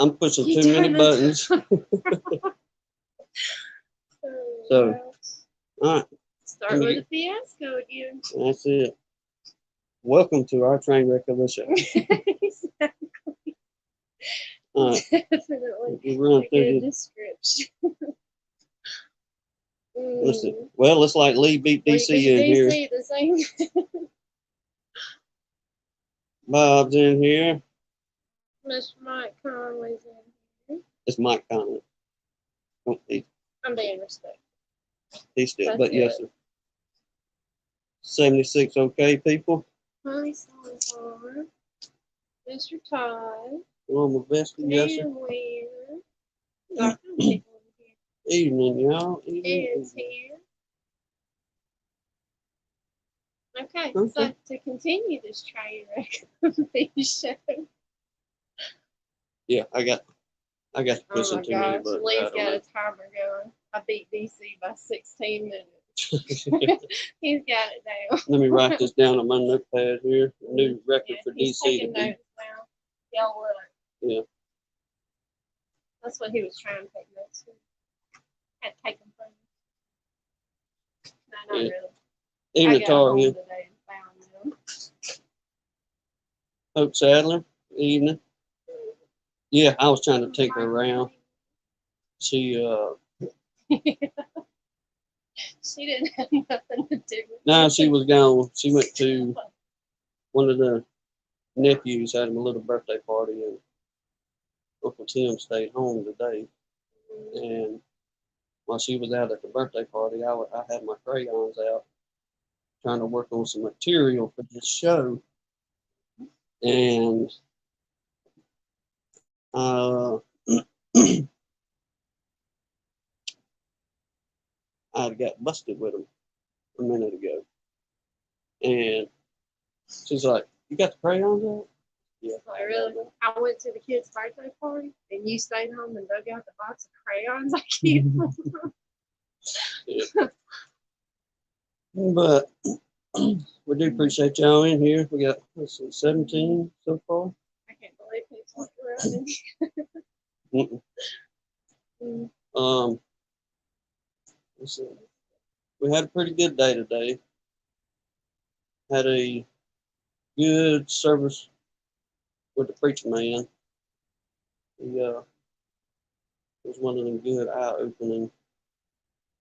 I'm pushing too many buttons. So, all right. Start with a fiasco again. That's it. Welcome to our train wreck of a show. Exactly. All right. Definitely. We run A through good this. description. Let's see. Well, it's like Lee beat DC in here. DC, the same. Bob's in here. Mr. Mike Conley's in here. It's Mike Conley. Oh, I'm being respectful. he's still, That's but good. yes, sir. 76 okay, people. Hi, Sunflower. Mr. Todd. On my best, yes, sir. And Weir. Got some people in here. Evening, y'all. It's here. Okay, so to continue this train wreck of the show. Yeah, I got pushing too many buttons. Lee's got a timer going. I beat DC by 16 minutes. He's got it down. Let me write this down on my notepad here. New record for he's DC. taking notes now. Y'all look. Yeah. That's what he was trying to take notes to. Had to take them from him. No, not really. Even the tar here. Today and found them. Hope Sadler, evening. Yeah, I was trying to take her around. She she didn't have nothing to do with it. No, she was gone. She went to one of the nephews, had him a little birthday party, and Uncle Tim stayed home today. And while she was out at the birthday party, I had my crayons out trying to work on some material for this show. And I got busted with them a minute ago. And she's like, "You got the crayons out?" Yeah. Like, really? I went to the kid's birthday party and you stayed home and dug out the box of crayons I keep. Yeah. But we do appreciate y'all in here. We got 17 so far. I can't believe people around in here. Let's see. We had a pretty good day today. Had a good service with the preacher man. He was one of them good eye-opening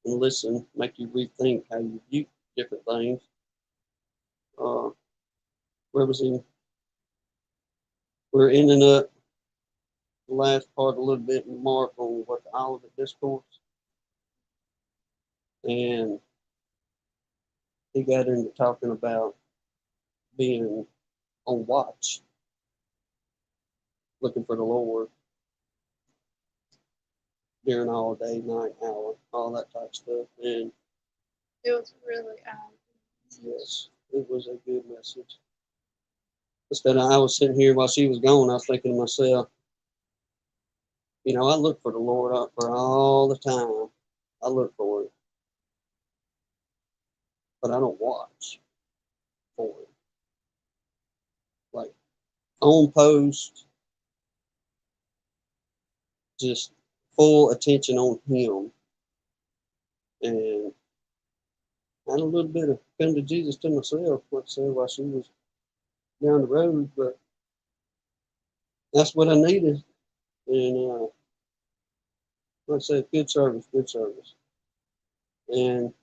and listen, make you rethink how you view different things. Where was he? We're ending up the last part a little bit Mark on what the Olivet Discourse. And he got into talking about being on watch, looking for the Lord during all day, night, hour, all that type of stuff. And it was really yes, it was a good message. Instead, I was sitting here while she was gone, I was thinking to myself, you know, I look for the Lord up for all the time. I look for it. But I don't watch for it. Like, on post, just full attention on him. And I had a little bit of come to Jesus to myself, let's say, while she was down the road, but that's what I needed. And like I said, good service. And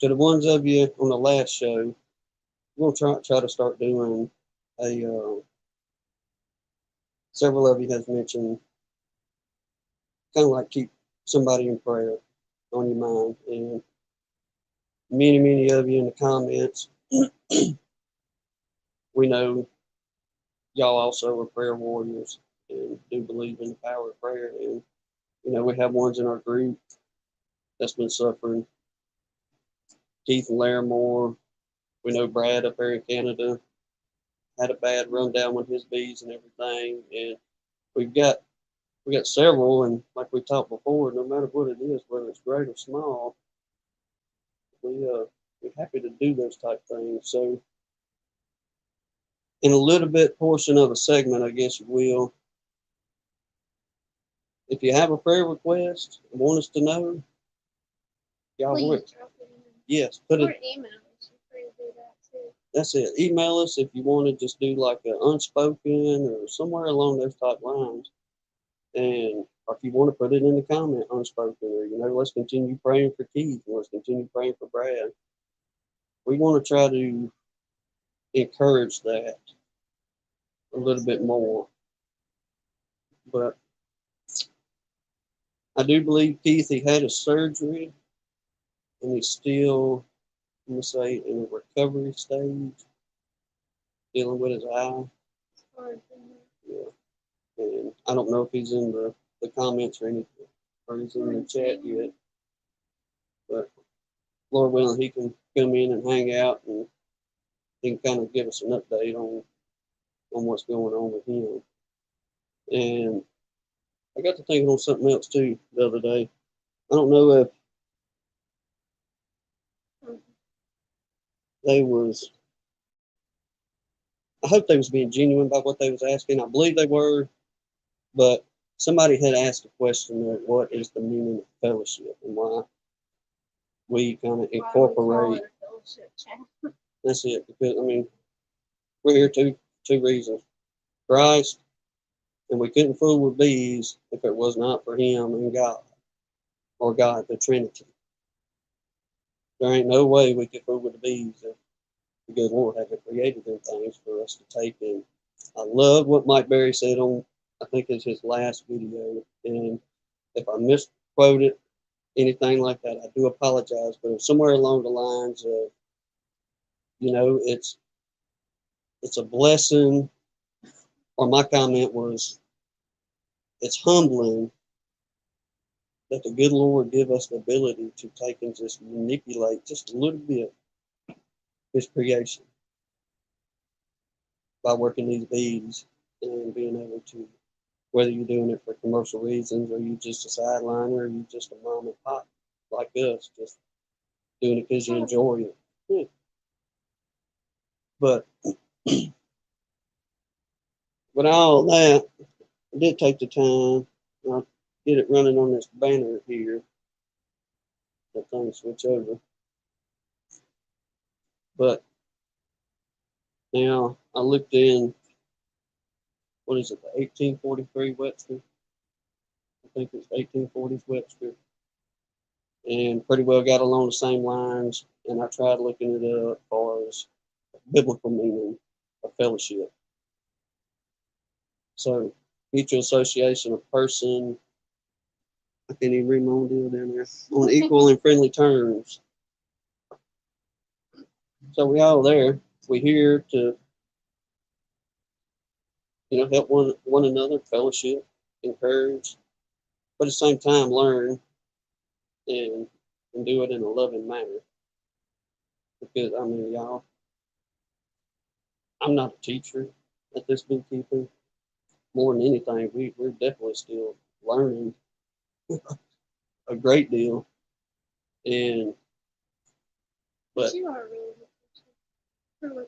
to the ones of you on the last show, we'll try to start doing a several of you has mentioned kind of like keep somebody in prayer on your mind. And many of you in the comments, we know y'all also are prayer warriors and do believe in the power of prayer. And, you know, we have ones in our group that's been suffering. Keith and Larimore, we know Brad up there in Canada had a bad rundown with his bees and everything. And we got several, and like we talked before, no matter what it is, whether it's great or small, we're happy to do those type things. So in a little bit portion of a segment, I guess you will, if you have a prayer request and want us to know, y'all Please work. drop it in. Yes, put Or it. email us. You're free to do that too. That's it. Email us if you want to just do like an unspoken or somewhere along those type lines. And or if you want to put it in the comment unspoken, or let's continue praying for Keith, or let's continue praying for Brad. We want to try to encourage that a little bit more. But I do believe Keith, he had a surgery and he's still, let me say, in a recovery stage, dealing with his eye. It's hard for me. Yeah. And I don't know if he's in the comments or anything, or he's in the chat yet. But Lord willing, he can come in and hang out, and he can kind of give us an update on what's going on with him. And I got to thinking on something else too the other day. I don't know if they was, I hope they was being genuine about what they was asking. I believe they were, but somebody had asked a question of what is the meaning of fellowship and why we kind of incorporate. That's it. Because I mean, we're here two reasons: Christ, and we couldn't fool with bees if it was not for Him and God, or God, the Trinity. There ain't no way we could fool with the bees if the good Lord had created them things for us to take in. I love what Mike Berry said on, I think it's his last video, and if I misquoted anything like that, I do apologize. But somewhere along the lines of, it's a blessing, or my comment was, it's humbling that the good Lord give us the ability to take and just manipulate just a little bit His creation by working these bees and being able to, whether you're doing it for commercial reasons or you just a sideliner or you just a mom and pop like us, just doing it because you enjoy it. Yeah. But with all that, I did take the time. I'll get it running on this banner here. That thing switch over. But now I looked in, what is it, the 1843 Webster? I think it's 1840s Webster. And pretty well got along the same lines. And I tried looking it up as far as biblical meaning of fellowship. So, mutual association of person, I can't even read my own deal down there, on equal and friendly terms. So we all there. We're here to, help one another, fellowship, encourage, but at the same time learn and do it in a loving manner. Because I mean, y'all, I'm not a teacher at this beekeeping. More than anything, we're definitely still learning a great deal. And but You are really good.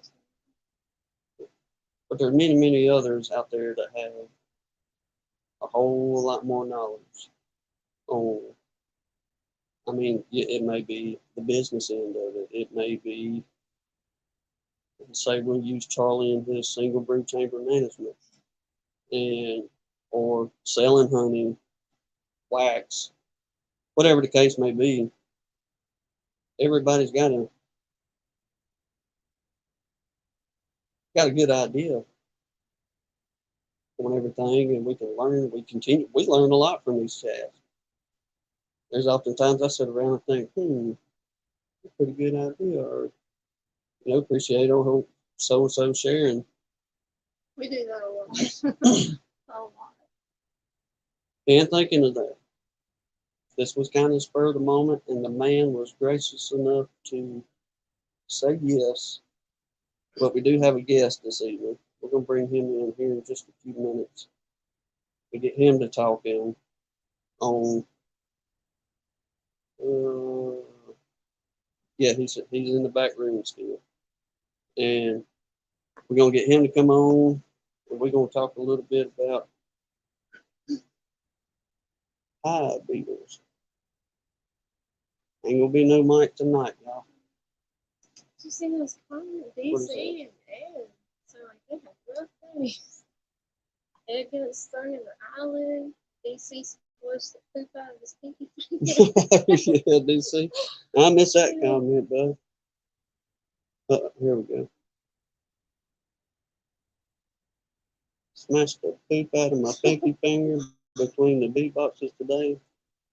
but there are many, many others out there that have a whole lot more knowledge on, I mean, it may be the business end of it. It may be, say, we'll use Charlie in his single brood chamber management, and or selling honey, wax, whatever the case may be. Everybody's got a good idea on everything, and we can learn. We learn a lot from these chats. There's oftentimes I sit around and think, pretty good idea, or appreciate or so and so sharing. We do that a lot. A lot. And thinking of that, this was kind of spur of the moment, and the man was gracious enough to say yes. But we do have a guest this evening. We're going to bring him in here in just a few minutes to get him to talk in on. Yeah, he's in the back room still, and we're going to get him to come on, and we're going to talk a little bit about hive beetles. Ain't gonna be no mite tonight, y'all. Did you see those comments? What is DC and Ed. So like they have rough days. Ed gets thrown in the island. DC squished the poop out of his pinky finger. Yeah, DC. I miss that comment, bud. Here we go. Smashed the poop out of my pinky finger between the bee boxes today.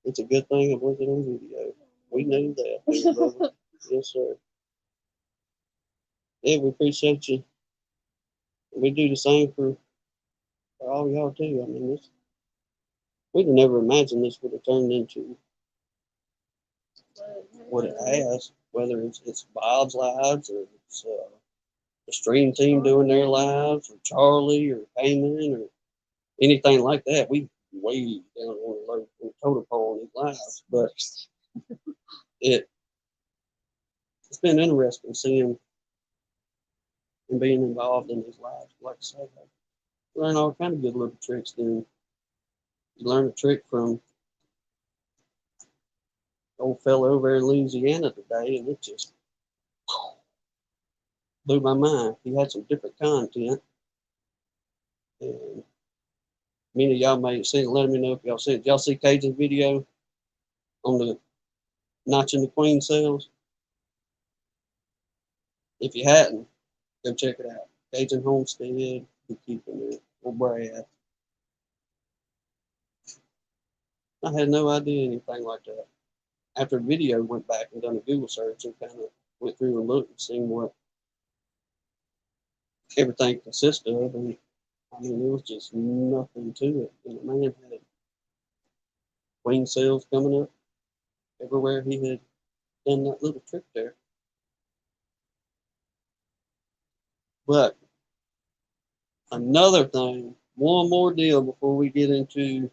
It's a good thing it wasn't on video. We knew that, big brother. Yes, sir. Yeah, we appreciate you. We do the same for all y'all too. I mean, we'd have never imagined this would have turned into what it has. Whether it's Bob's lives or it's the stream team doing their lives, or Charlie or Payman or anything like that. We way down on the totem pole on these lives, but it's been interesting seeing and being involved in these lives. Like I said, I learn all kind of good little tricks. Then you learn a trick from old fellow over in Louisiana today, and it just blew my mind. He had some different content, and many of y'all may have seen it. Let me know if y'all see it. Did y'all see Cajun's video on the notching the queen cells? If you hadn't, go check it out. Cajun Homestead, Beekeeping, or Brad. I had no idea anything like that. After the video, went back and done a Google search and kind of went through and looked and seen what everything consists of, and I mean, there was just nothing to it. And the man had queen cells coming up everywhere he had done that little trick there. But another thing, one more deal before we get into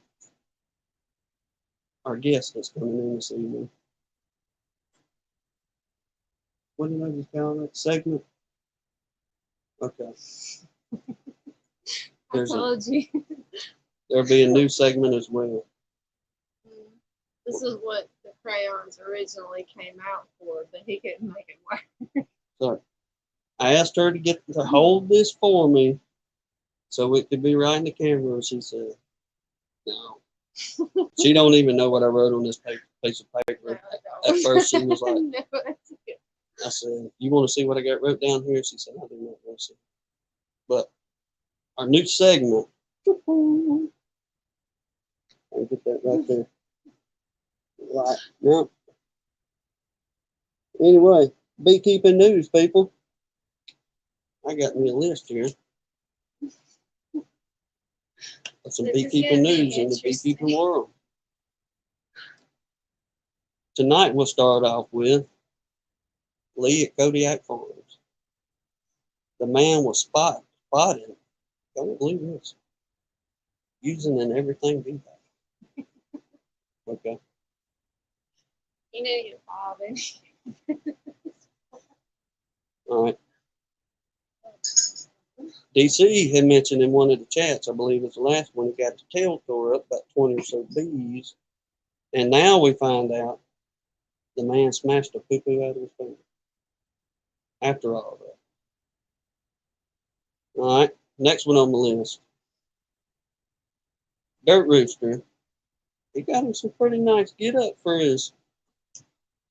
our guest that's coming in this evening. What did I just call that segment? Okay. I told you. There'll be a new segment as well. This is what the crayons originally came out for, but he couldn't make it work. So I asked her to get to hold this for me so it could be right in the camera, and she said, no. She don't even know what I wrote on this piece of paper. No, At first she was like, no, that's good. I said, you want to see what I got wrote down here? She said, I do not want to see. But our new segment, I'll get that right there. Right. Now, anyway, beekeeping news, people. I got me a list here of some This is beekeeping gonna be news in the interesting. beekeeping world. Tonight we'll start off with Lee at Kodiak Farms. The man was spotted, don't believe this, using an everything bee bag. Okay. You know you're bobbing. All right. DC had mentioned in one of the chats, I believe it's the last one, he got the tail tore up, about 20 or so bees. And now we find out the man smashed a poo-poo out of his finger. After all that. All right. Next one on the list. Dirt Rooster. He got him some pretty nice get up for his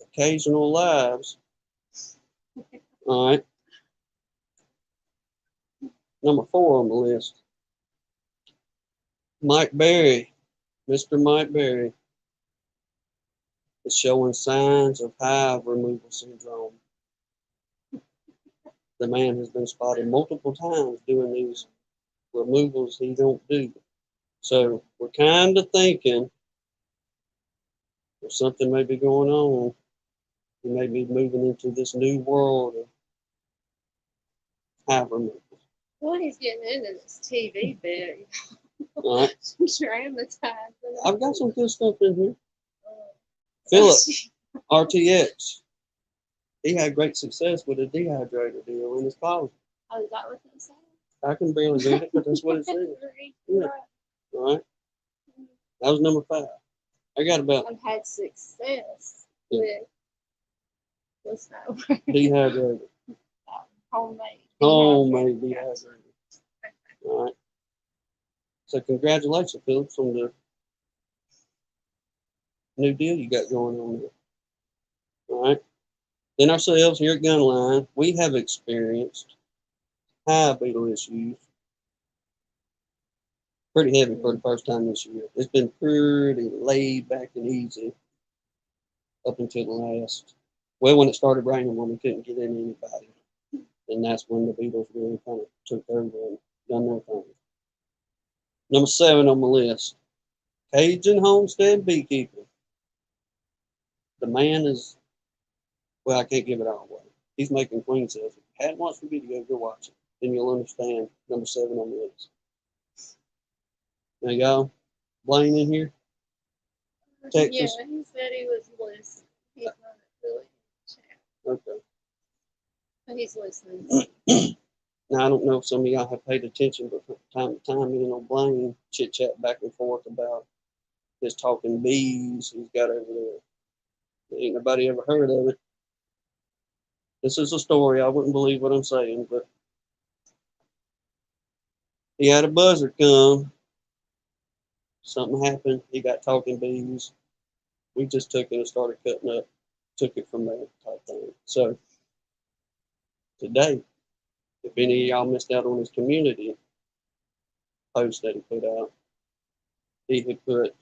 occasional lives. All right. Number 4 on the list. Mike Berry. Mr. Mike Berry is showing signs of hive removal syndrome. The man has been spotted multiple times doing these removals he don't do. So we're kind of thinking there's something may be going on. He may be moving into this new world of hive removal. Well, he's getting into this TV bit. All right. Dramatized. I've got some good stuff in here. Philip, RTX. He had great success with a dehydrator deal in his closet. Oh, is that what they said? I can barely read it, but that's what it says. Yeah. All right. That was number 5. I got about I've had success with what's that word? dehydrated. Homemade. Homemade dehydrated. All right. So congratulations, Phillips, on the new deal you got going on there. All right. Then ourselves here at Gunline, we have experienced hive beetle issues. Pretty heavy for the first time this year. It's been pretty laid back and easy up until the last. Well, when it started raining, when we couldn't get in anybody, and that's when the beetles really kind of took over and done their thing. Number 7 on my list, Cajun Homestead Beekeeping. The man is, well, I can't give it all away. He's making queen cells. If you hadn't watched the video, go watch it. Then you'll understand number 7 on the list. Now, y'all, Blaine in here? Texas? Yeah, he said he was listening. He's not really in the chat, Okay. but he's listening. Now, I don't know if some of y'all have paid attention, but from time to time, me and old Blaine chit chat back and forth about his talking bees he's got over there. Ain't nobody ever heard of it. This is a story. I wouldn't believe what I'm saying, but he had a buzzard come. Something happened. He got talking bees. We just took it and started cutting up, took it from there type thing. So today, if any of y'all missed out on his community post that he put out, he had put,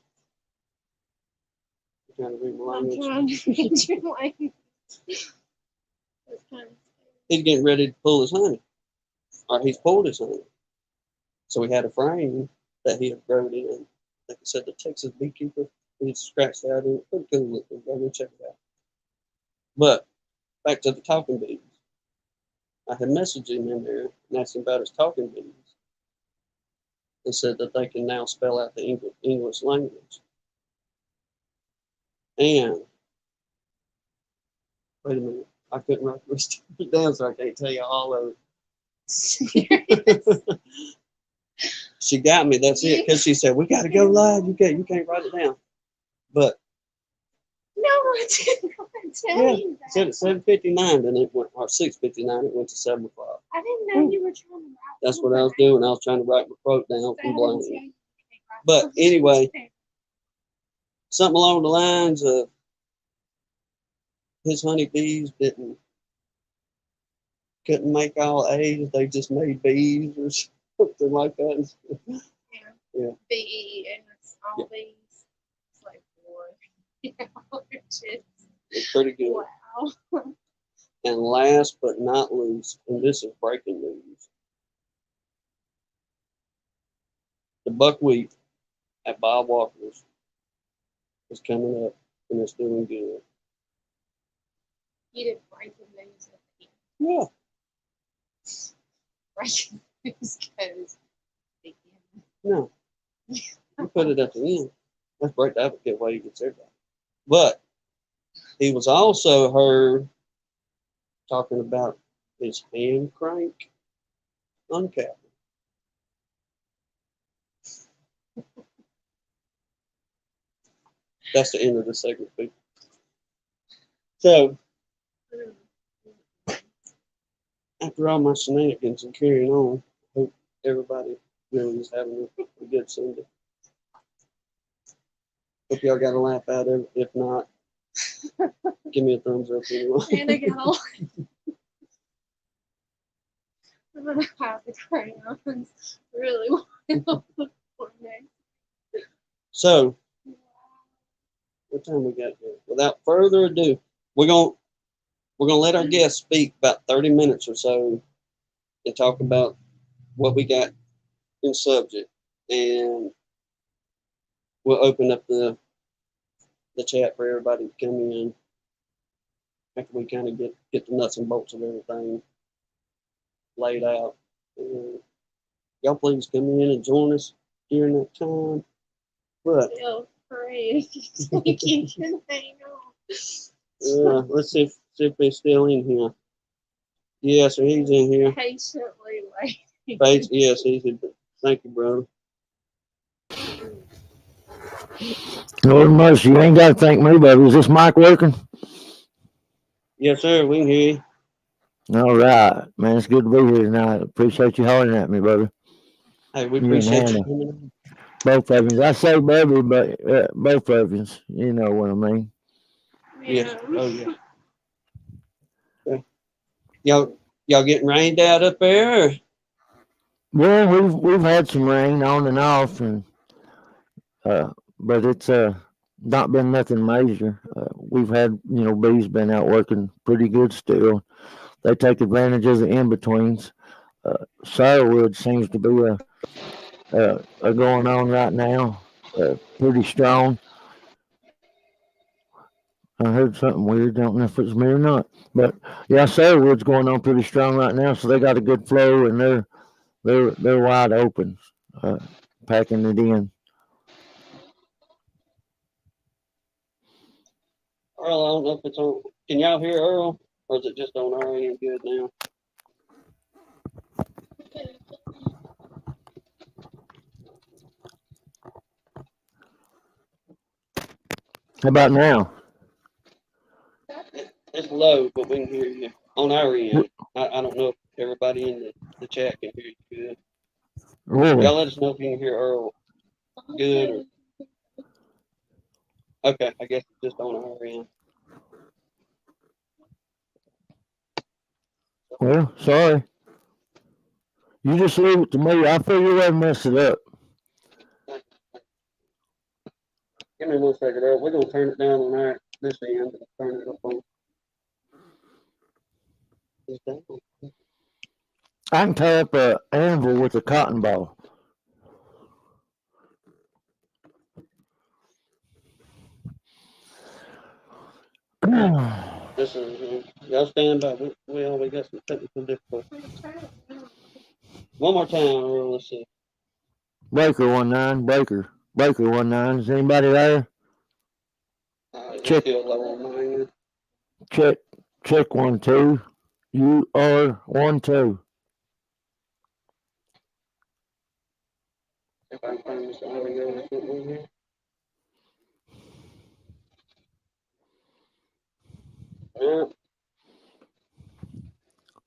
I'm trying to read my I'm language. trying to read your language. It's kind of He's getting ready to pull his honey, or he's pulled his honey. So we had a frame that he had grown in. Like I said, the Texas Beekeeper. He scratched that out. Pretty cool looking. Go check it out. But back to the talking bees. I had messaged him in there and asked him about his talking bees. They said that they can now spell out the English language. And wait a minute, I couldn't write the rest of it down, so I can't tell you all of it. serious. She got me. That's it. Because she said we got to go live. You can't write it down. But No, I didn't tell you that. said at 7:59, then it went, or 6:59, it went to 7 o'clock. I didn't know you were trying to write. That's what I was doing. I was trying to write my quote down from Blaine. But anyway, something along the lines of his honeybees couldn't make all A's, they just made B's or something like that. Yeah. B and it's all these. It's like boy. It's pretty good. Wow. And last but not least, and this is breaking news, the buckwheat at Bob Walker's is coming up and it's doing good. You didn't break the news at the end. Yeah. Breaking news goes begin. No. You put it at the end. Let's break the advocate while you get everybody. But he was also heard talking about his hand crank uncapping. That's the end of the segment, people. So, after all my shenanigans and carrying on, I hope everybody really is having a good Sunday. Hope y'all got a laugh out of it. If not, give me a thumbs up anyway. And I got all I'm gonna have the crayons really wild for me. So, what time we got here? Without further ado, we're gonna let our guests speak about 30 minutes or so and talk about what we got in subject, and we'll open up the chat for everybody to come in after we kind of get the nuts and bolts of everything laid out. And y'all please come in and join us during that time. But Feel free if you can hang on. let's see if he's still in here. Yes, sir, he's in here. Patiently waiting. Yes, he's in. Thank you, brother. Lord mercy, you ain't got to thank me, baby. Is this mic working? Yes, sir. We can hear you. All right, man. It's good to be here tonight. Appreciate you hollering at me, brother. Hey, we You and appreciate you Hannah, coming in. both of you. I say baby, but both of you. You know what I mean. Yeah. Oh yeah. Yeah. Y'all getting rained out up there? Or? Well, we've had some rain on and off, and but it's not been nothing major. We've had bees been out working pretty good still. They take advantage of the in betweens. Sourwood seems to be a going on right now, pretty strong. I heard something weird. Don't know if it's me or not, but yeah, sourwood's going on pretty strong right now. So they got a good flow, and they're wide open, uh, packing it in. Earl, I don't know if it's on. Can y'all hear Earl, or is it just on our end good now? How about now? It's low, but we can hear you on our end. I don't know if everybody in the chat can hear you good. Really? Y'all let us know if you can hear Earl good. Or... Okay, I guess it's just on our end. Well, sorry. You just leave it to me. I figure I'd mess it up. Give me 1 second, Earl. We're gonna turn it down on our this end and turn it up on this down. I can tie up an anvil with a cotton ball. This is y'all stand by. We always got some technical difficulties. One more time, Earl. Let's see. Breaker 19, breaker 19. Is anybody there? It's Check, still low on my end. check 1 2. You are 1 2. If I can find this audio or something here. Yeah.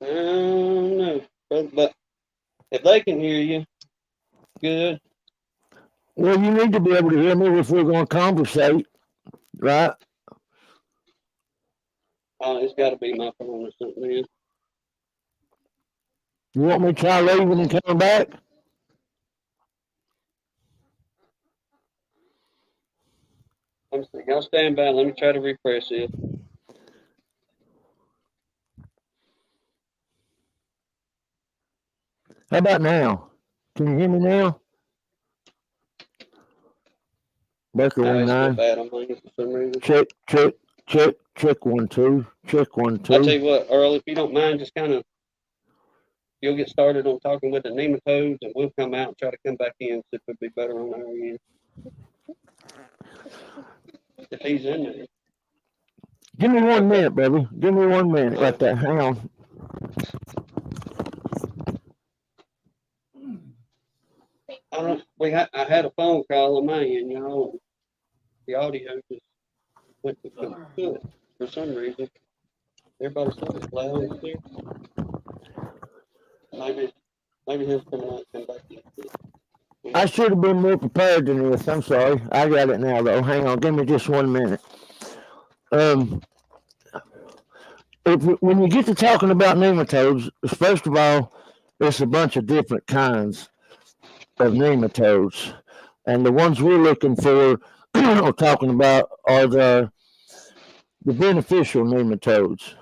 No, but if they can hear you, good. Well, you need to be able to hear me if we're going to conversate, right? It's got to be my phone or something. Man. You want me to try leaving and coming back? Let me see. Y'all stand by. Let me try to refresh it. How about now? Can you hear me now? Breaker No, it's still 19. bad on mine for some reason. Check 1 2. Check 1 2. I'll tell you what, Earl, if you don't mind, just kind of, you'll get started on talking with the nematodes, and we'll come out and try to come back in, see if it'd be better on our end. If he's in there. Give me 1 minute, baby. Give me 1 minute. Right there. Hang on. I had a phone call on my end, y'all. The audio just went to it for some reason. Everybody said it's loud and clear. Maybe his coming out and come back in. I should have been more prepared than this. I'm sorry. I got it now, though. Hang on. Give me just 1 minute. When you get to talking about nematodes, first of all, there's a bunch of different kinds of nematodes. And the ones we're looking for or talking about are the beneficial nematodes.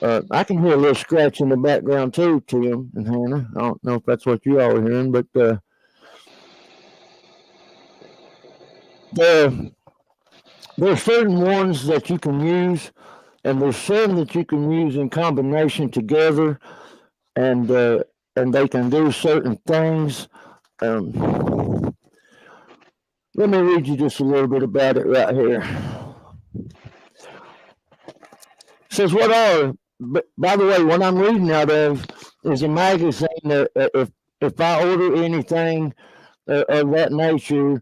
I can hear a little scratch in the background too, Tim and Hannah. I don't know if that's what you all are hearing, but there's certain ones that you can use, and there's some that you can use in combination together, and they can do certain things. Let me read you just a little bit about it right here. It says, what are, by the way, what I'm reading out of is a magazine that if I order anything of that nature,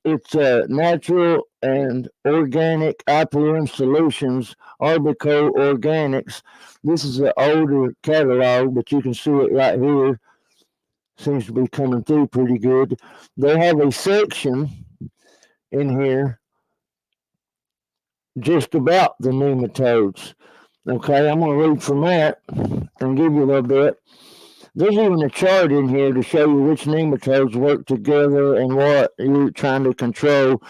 It's natural and organic IPM solutions, Arbico Organics. This is an older catalog, but you can see it right here. Seems to be coming through pretty good. They have a section in here just about the nematodes. Okay, I'm going to read from that and give you a little bit. There's even a chart in here to show you which nematodes work together and what you're trying to control,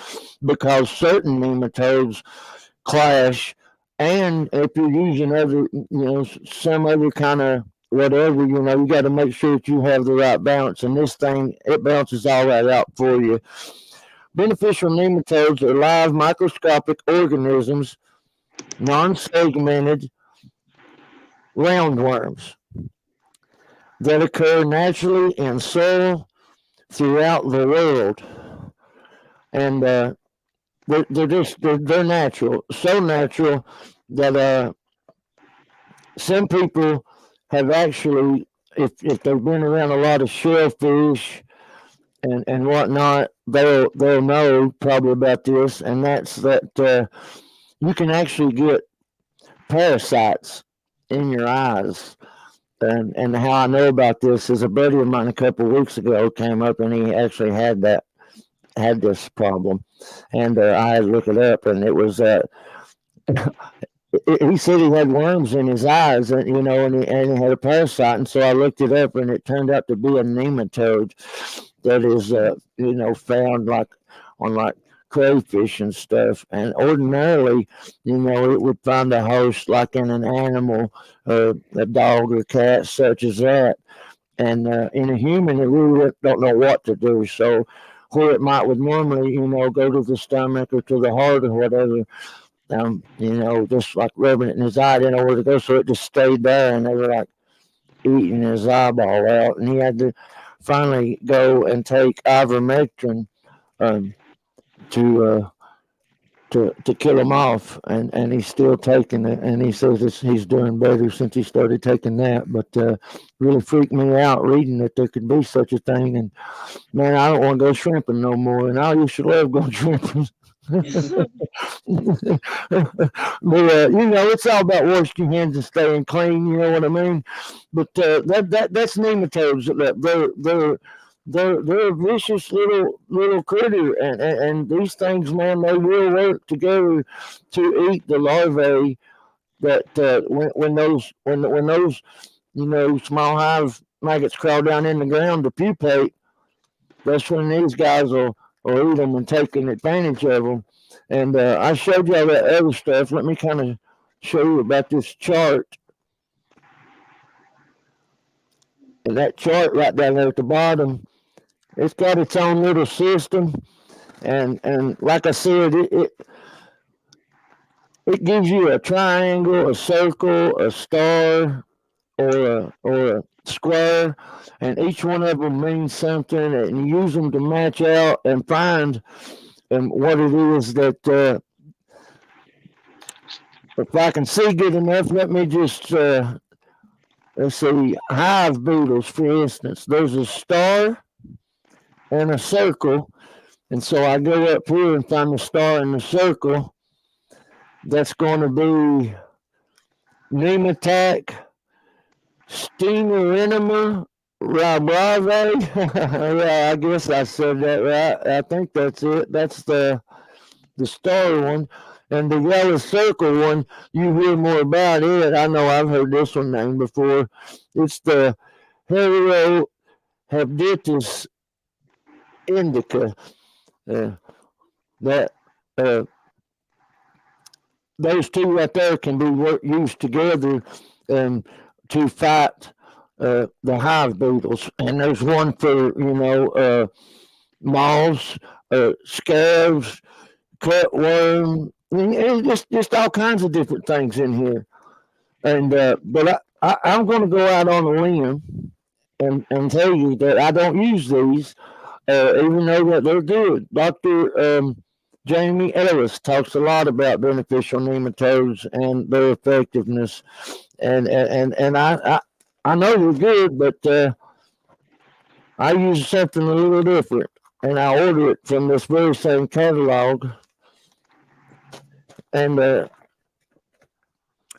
because certain nematodes clash, and if you're using other, some other kind of whatever, you got to make sure that you have the right balance. And this thing, it balances all that out for you. Beneficial nematodes are live microscopic organisms, non-segmented roundworms that occur naturally in soil throughout the world. And they're natural, so natural that some people have actually, if they've been around a lot of shellfish and whatnot, they'll know probably about this, and that's that you can actually get parasites in your eyes. And how I know about this is a buddy of mine a couple of weeks ago came up and he actually had this problem, and I had to look it up, and it was he said he had worms in his eyes, and and he had a parasite, and so I looked it up, and it turned out to be a nematode that is found on crayfish and stuff. And ordinarily, it would find a host like in an animal, a dog or cat, such as that. And in a human, it really don't know what to do. So where it would normally, go to the stomach or to the heart or whatever, just like rubbing it in his eye, didn't know where to go. So it just stayed there, and they were like eating his eyeball out. And he had to finally go and take ivermectin to kill him off, and he's still taking it, and he says he's doing better since he started taking that. But really freaked me out reading that there could be such a thing. And man, I don't want to go shrimping no more, and I used to love going shrimping. But it's all about washing your hands and staying clean, you know what I mean? But that's nematodes. They're a vicious little critter, and these things, man, they will work together to eat the larvae. That when those small hive maggots crawl down in the ground to pupate, that's when these guys will eat them and taking advantage of them. And I showed you all that other stuff. Let me kind of show you about this chart. And that chart right down there at the bottom, it's got its own little system. And like I said, it gives you a triangle, a circle, a star, or a square, and each one of them means something, and you use them to match out and find what it is that if I can see good enough, let me just let's see, hive beetles, for instance. There's a star and a circle, and so I go up here and find the star and the circle. That's going to be Nematodes, Steamer Rabrave. Yeah, I guess I said that right. I think that's it. That's the star one. And the yellow circle one, you hear more about it. I know I've heard this one named before. It's the Heterohabditis indica. Those two right there can be used together to fight the hive beetles. And there's one for, moths, scabs, cutworm, just all kinds of different things in here. And but I'm going to go out on a limb and tell you that I don't use these, even though that they're good. Dr. Jamie Ellis talks a lot about beneficial nematodes and their effectiveness, and I know they're good, but I use something a little different. and I order it from this very same catalog, and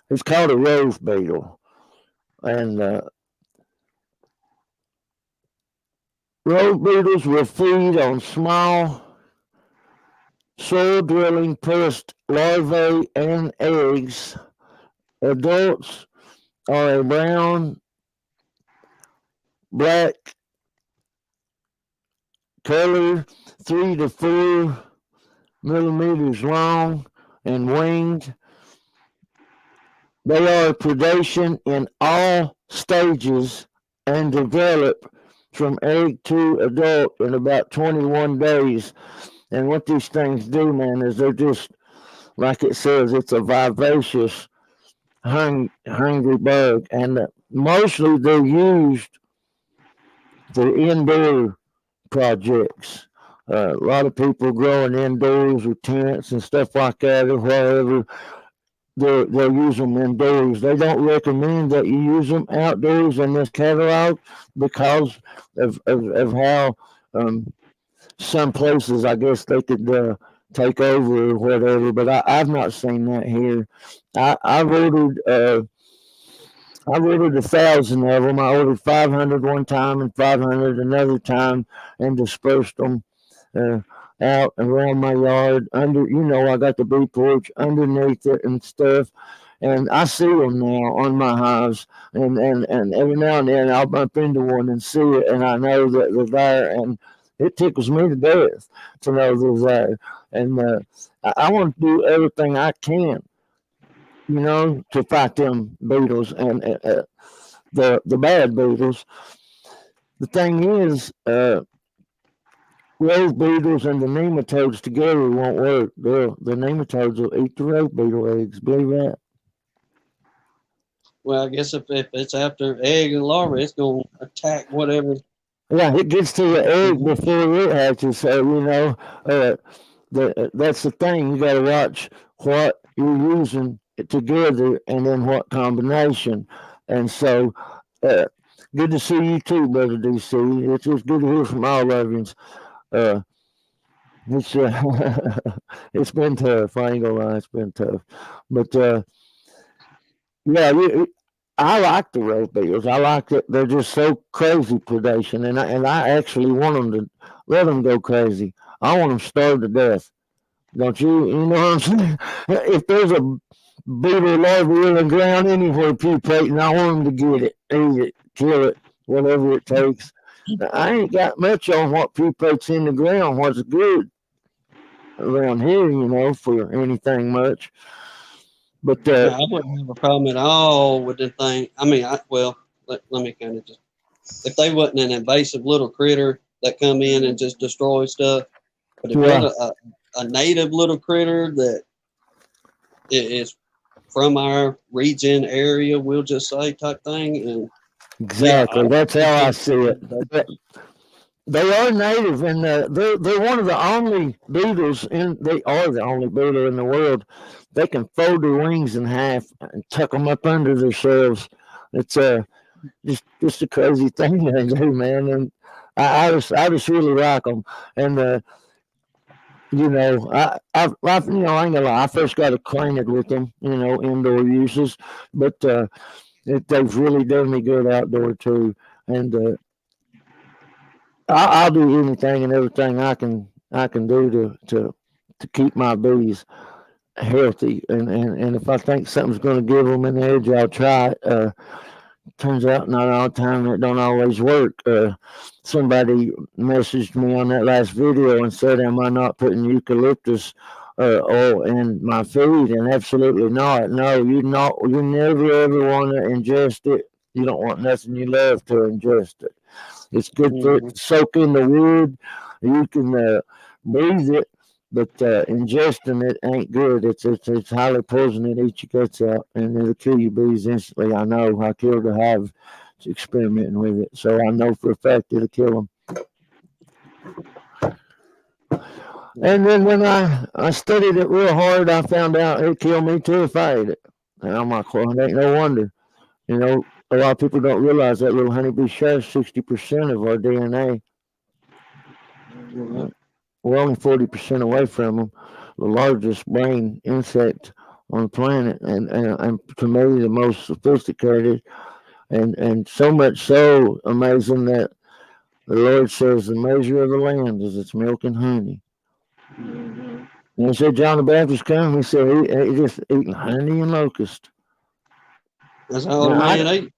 it's called a rose beetle, and rose beetles will feed on small soil dwelling pest larvae and eggs. Adults are a brown, black color, 3 to 4 millimeters long, and winged. They are predation in all stages and develop from egg to adult in about 21 days. And what these things do, man, is they're just, like it says, it's a vivacious, hungry bug. And mostly they're used for indoor projects. A lot of people growing indoors with tents and stuff like that or whatever. They'll use them indoors. They don't recommend that you use them outdoors in this catalog because of how some places, I guess, they could take over or whatever. But I've not seen that here. I've ordered 1,000 of them. I ordered 500 one time and 500 another time, and dispersed them out around my yard. I got the bee porch underneath it and stuff. And I see them now on my hives, and every now and then I'll bump into one and see it, and I know that they're there, and it tickles me to death to know they're there. And I want to do everything I can, to fight them beetles and the bad beetles. The thing is, rose beetles and the nematodes together won't work. The nematodes will eat the rose beetle eggs. Believe that? Well, I guess if it's after egg and larva, it's going to attack whatever. Yeah, it gets to the egg before it hatches. So, that's the thing. You got to watch what you're using together and then what combination. And so, good to see you too, Brother DC. It's good to hear from all of you. It's it's been tough. I ain't gonna lie, it's been tough. But yeah, I like the rose beetles. I like it. They're just so crazy predation, and I actually want them to let them go crazy. I want them starved to death. Don't you? You know what I'm saying? If there's a beetle larva in the ground anywhere pupating, I want them to get it, eat it, kill it, whatever it takes. I ain't got much on what pupates in the ground, what's good around here, for anything much. But I wouldn't have a problem at all with the thing. I mean, let me kind of just, if they wasn't an invasive little critter that come in and just destroy stuff, but if it's a native little critter that is from our region area, we'll just say type thing. And exactly, that's how I see it. They are native, and they're one of the only beetles they are the only beetle in the world. They can fold their wings in half and tuck them up under themselves. It's just a crazy thing they do, man. And I just really like them. And I ain't gonna lie. I first got acquainted with them, indoor uses, but they've really done me good outdoor too. And I'll do anything and everything I can do to keep my bees healthy. And if I think something's going to give them an edge, I'll try it. Turns out not all the time it don't always work. Somebody messaged me on that last video and said, "Am I not putting eucalyptus oil in my feed?" And absolutely not. No, you never ever want to ingest it. You don't want nothing you love to ingest it. It's good for it to soak in the wood. You can breathe it, but ingesting it ain't good. It's highly poisonous. It eats your guts out, and it'll kill your bees instantly. I know. I killed a hive experimenting with it, so I know for a fact it'll kill them. And then when I studied it real hard, I found out it killed me too if I ate it. And I'm like, well, it ain't no wonder. A lot of people don't realize that little honeybee shares 60% of our DNA. Mhm. We're only 40% away from them, the largest brain insect on the planet, and to me the most sophisticated, and so much so amazing that the Lord says the measure of the land is its milk and honey. Mhm. And he said John the Baptist come, he said he just eating honey and locust. That's all the Now man ate.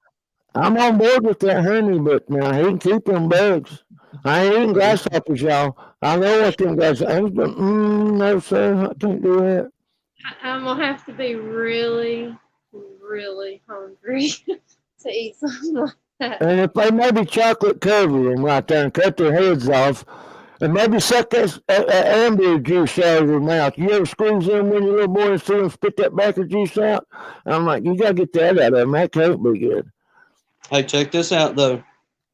I'm on board with that honey, but now he can keep them bugs. I ain't eating grasshoppers, y'all. I know what them grasshoppers, but no, sir, I can't do that. I'm gonna have to be really, really hungry to eat something like that. And if they maybe chocolate cover them right there and cut their heads off, and maybe suck that amber juice out of their mouth. You ever squeeze them when you're a little boy and see them spit that backer juice out? I'm like, you gotta get that out of them. That can't be good. Hey, check this out though.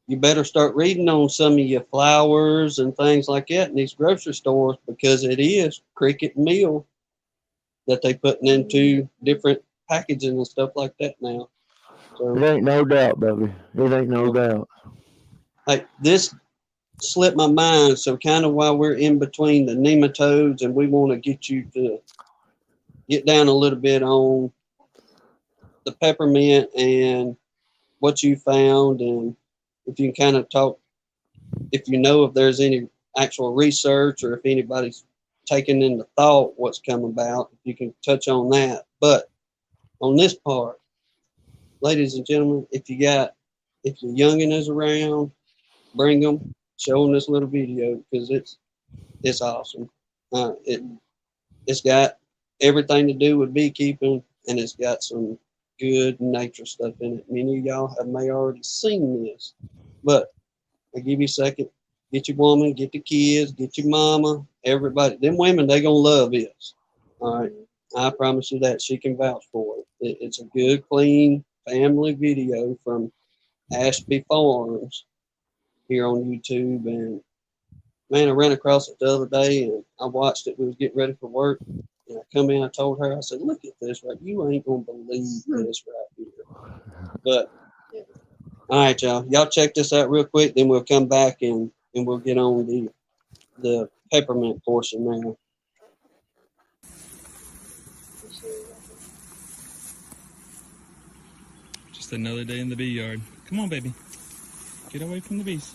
You better start reading on some of your flowers and things like that in these grocery stores because it is cricket meal that they putting into different packaging and stuff like that now. It So, ain't no doubt, baby. It ain't no doubt. hey, this slipped my mind. So, kind of while we're in between the nematodes, and we want to get you to get down a little bit on the peppermint and what you found, and if you can kind of talk, if you know if there's any actual research or if anybody's taken into thought what's come about, if you can touch on that. But on this part, ladies and gentlemen, if your youngin is around, bring them, show them this little video because it's awesome. It's got everything to do with beekeeping and it's got some good nature stuff in it. Many of y'all may already seen this, but I give you a second. Get your woman, get the kids, get your mama, everybody. Them women, they gonna love this. All right, I promise you that. She can vouch for it. It's a good, clean family video from Ashby Farms here on YouTube. And man, I ran across it the other day and I watched it. We was getting ready for work. And I come in, I told her, I said, look at this, right? You ain't gonna believe this right here. But all right, y'all. Y'all check this out real quick, then we'll come back and we'll get on the peppermint portion now. Just another day in the bee yard. Come on, baby. Get away from the bees.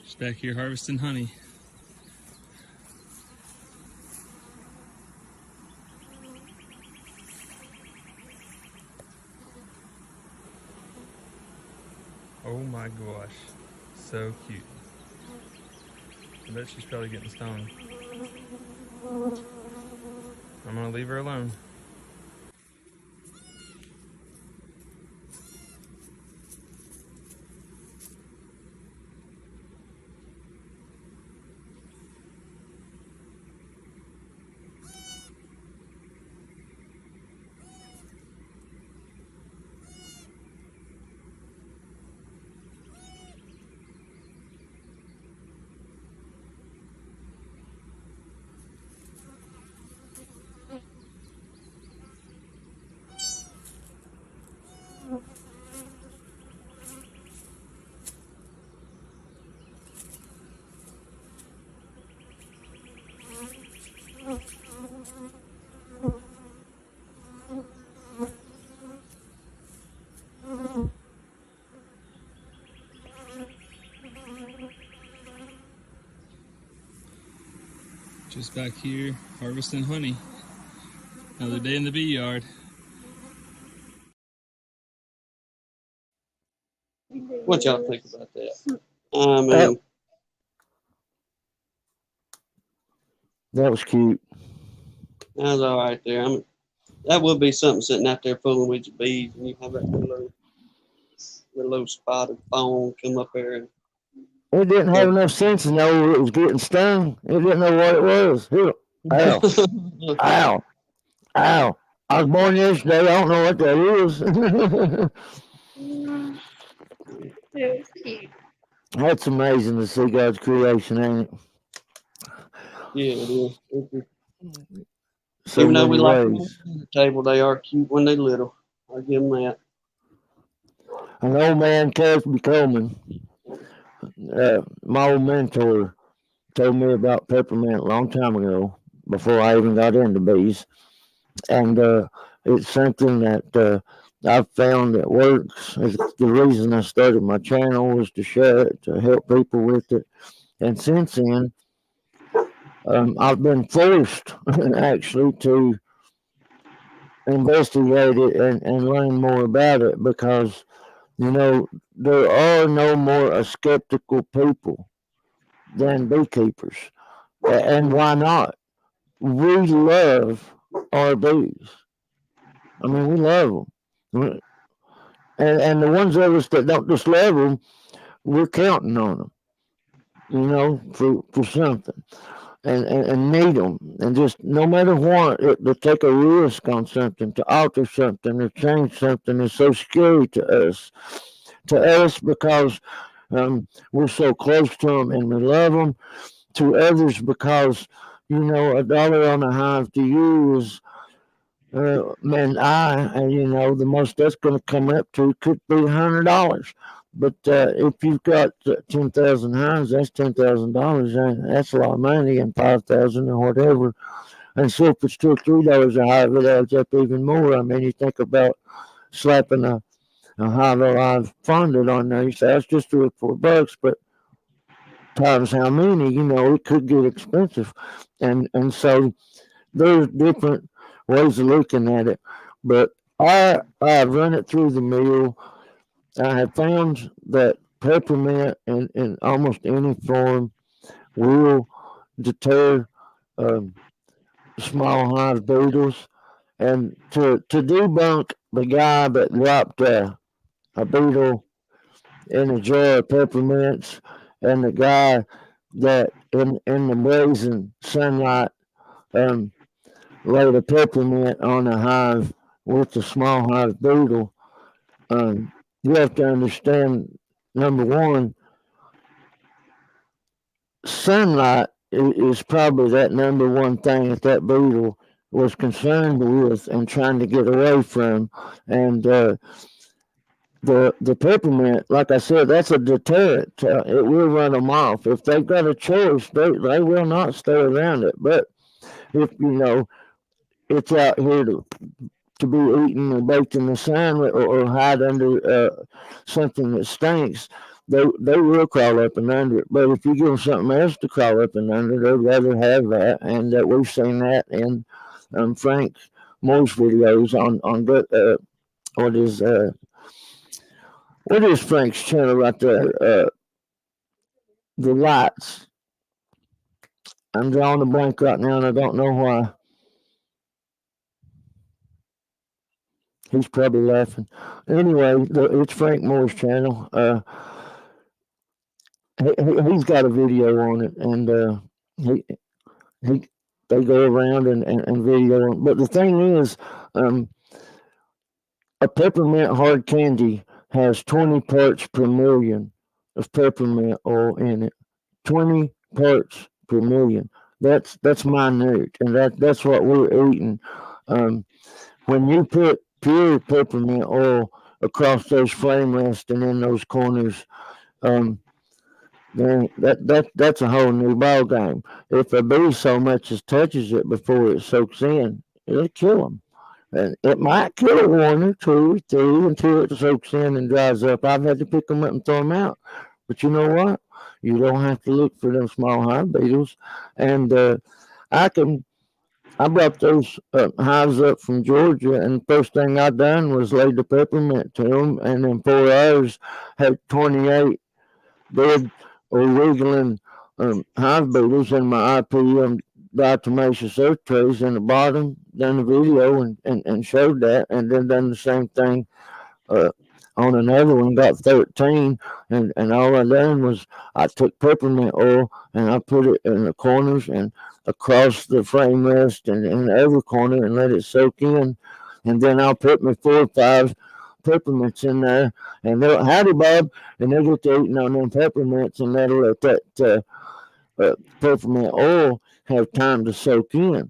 Just back here harvesting honey. Oh my gosh. So cute. I bet she's probably getting stung. I'm gonna leave her alone. Just back here harvesting honey. Another day in the bee yard. What y'all think about that? I That, mean, that was cute. that's all right there. I mean, that would be something sitting out there fooling with your bees, and you have that little spotted fawn come up there and It didn't have enough sense to know it was getting stung. It didn't know what it was. Ow, ow, ow. I was born yesterday. I don't know what that is. It was cute. That's amazing to see God's creation, ain't it? Yeah, it is. So Even though we many like them on ways. the table, they are cute when they're little. I'll give them that. An old man calf be coming. my old mentor told me about peppermint a long time ago, before I even got into bees, and it's something that I've found that works. It's the reason I started my channel was to share it, to help people with it, and since then, I've been forced actually to investigate it and learn more about it because there are no more skeptical people than beekeepers. And why not? We love our bees. I mean, we love them. And the ones of us that don't just love them, we're counting on them, for something. And need them. And just no matter what, to take a risk on something, to alter something, to change something is so scary to us. To us, because we're so close to them and we love them. To others, because $1 on a hive to you is man, and the most that's going to come up to could be $100. But if you've got 10,000 hives, that's $10,000. That's a lot of money, and 5,000 or whatever. And so if it's $2 or $3 a hive, it adds up even more. I mean, you think about slapping a hive alive funded on there. You say that's just $3 or $4, but times how many, it could get expensive. And so there's different ways of looking at it. But I run it through the mill. I have found that peppermint in almost any form will deter um, small hive beetles. And to debunk the guy that dropped a beetle in a jar of peppermints, and the guy that in the blazing sunlight um, laid a peppermint on a hive with a small hive beetle, you have to understand, number one, sunlight is probably that number one thing that beetle was concerned with and trying to get away from. And the peppermint, like I said, that's a deterrent. It will run them off. If they've got a choice, they will not stay around it. But if it's out here to be eaten or baked in the sun, or hide under something that stinks, they will crawl up and under it. But if you give them something else to crawl up and under, they'd rather have that. And we've seen that in Frank Moore's videos on what is Frank's channel right there? The lights. I'm drawing a blank right now, and I don't know why. He's probably laughing. Anyway, it's Frank Moore's channel. He's got a video on it, and he they go around and video. But the thing is, a peppermint hard candy has 20 parts per million of peppermint oil in it. 20 parts per million. That's minute, and that's what we're eating. When you put pure peppermint oil across those flame rests and in those corners, then that's a whole new ball game. If a bee so much as touches it before it soaks in, it'll kill them. And it might kill one or two or three until it soaks in and dries up. I've had to pick them up and throw them out. But you know what? You don't have to look for them small hive beetles. And I brought those hives up from Georgia, and the first thing I done was laid the peppermint to them, and in 4 hours had 28 dead or wriggling hive beetles in my IPM diatomaceous earth trays in the bottom. Done the video and showed that, and then done the same thing on another one, got 13, and all I done was I took peppermint oil and I put it in the corners and across the frame rest and in the other corner and let it soak in, and then I'll put my 4 or 5 peppermints in there, and they'll howdy Bob, and they'll get to eating on them peppermints, and that'll let that peppermint oil have time to soak in.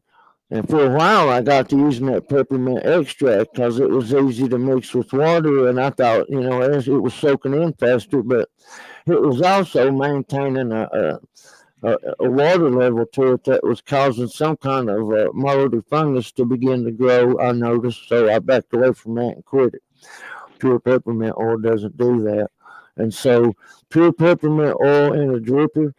And for a while, I got to using that peppermint extract because it was easy to mix with water, and I thought, as it was soaking in faster, but it was also maintaining a water level to it that was causing some kind of moldy fungus to begin to grow. I noticed, so I backed away from that and quit it. Pure peppermint oil doesn't do that, and so pure peppermint oil in a dripper,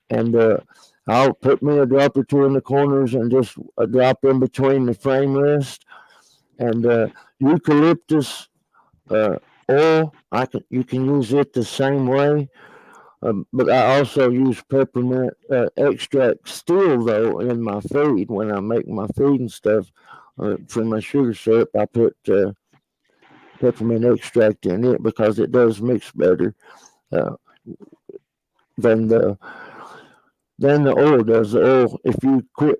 and I'll put me a drop or two in the corners and just a drop in between the frame rest, and eucalyptus uh, oil. You can use it the same way. But I also use peppermint extract still though in my feed when I make my feed and stuff. For my sugar syrup, I put peppermint extract in it because it does mix better uh, than the oil does. The oil, if you quit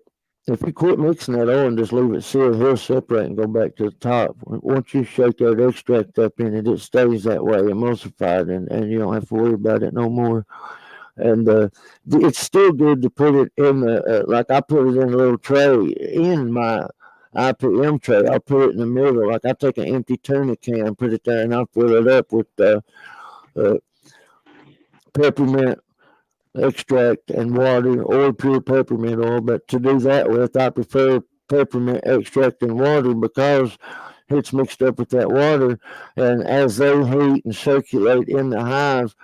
mixing that oil and just leave it sit, he'll separate and go back to the top. Once you shake that extract up in it, it stays that way, emulsified, and you don't have to worry about it no more. And it's still good to put it in the like I put it in a little tray in my IPM tray. I'll put it in the middle. Like I take an empty tuna can, put it there, and I'll fill it up with uh, peppermint extract and water or pure peppermint oil. But to do that with, I prefer peppermint extract and water because it's mixed up with that water, and as they heat and circulate in the hive,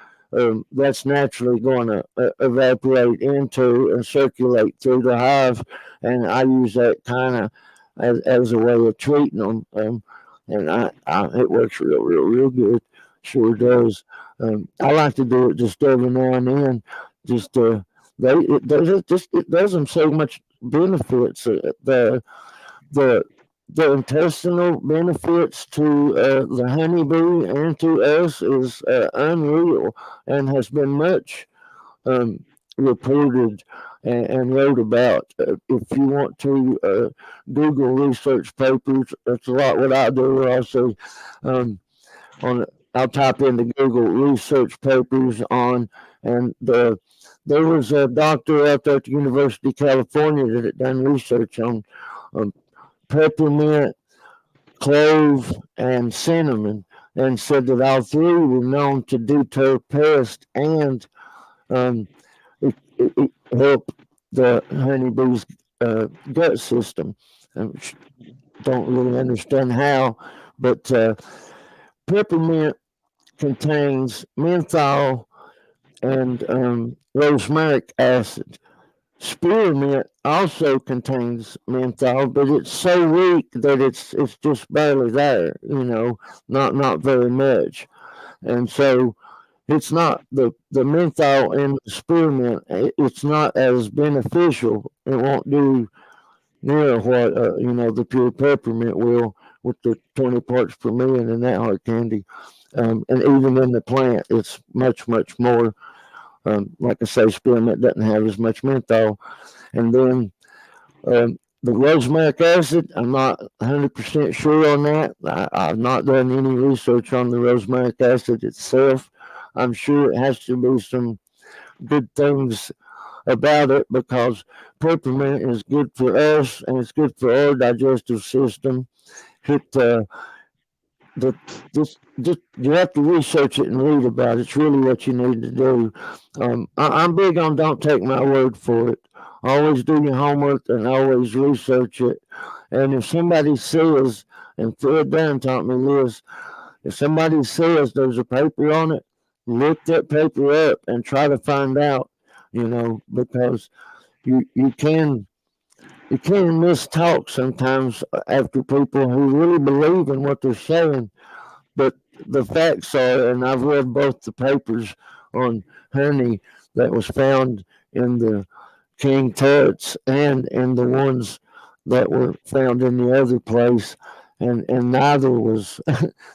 that's naturally going to evaporate into and circulate through the hive, and I use that kind of as a way of treating them, and it works real good, sure does. I like to do it just every now and then, just it does them so much benefits. The the intestinal benefits to the honeybee and to us is unreal and has been much reported and wrote about. If you want to Google research papers, that's a lot what I do. Also, um, on I'll type into Google research papers on, and there was a doctor out there at the University of California that had done research on peppermint, clove, and cinnamon, and said that all three were known to deter pest and um, it help the honeybee's gut system. Don't really understand how, but peppermint contains menthol and rosmarinic acid. Spearmint also contains menthol, but it's so weak that it's just barely there. Not very much, and so it's not the menthol in the spearmint. It's not as beneficial. It won't do near what the pure peppermint will with the 20 parts per million in that hard candy. And even in the plant, it's much more. Like I say, spearmint doesn't have as much menthol. And then the rosmarinic acid, I'm not 100% sure on that. I've not done any research on the rosmarinic acid itself. I'm sure it has to be some good things about it because peppermint is good for us and it's good for our digestive system. You have to research it and read about it. It's really what you need to do. I'm big on don't take my word for it. Always do your homework and always research it. And if somebody says, and Fred Dunn taught me this, if somebody says there's a paper on it, look that paper up and try to find out, because you can mistalk sometimes after people who really believe in what they're saying. But the facts are, and I've read both the papers on honey that was found in the King Tuts and in the ones that were found in the other place, and neither was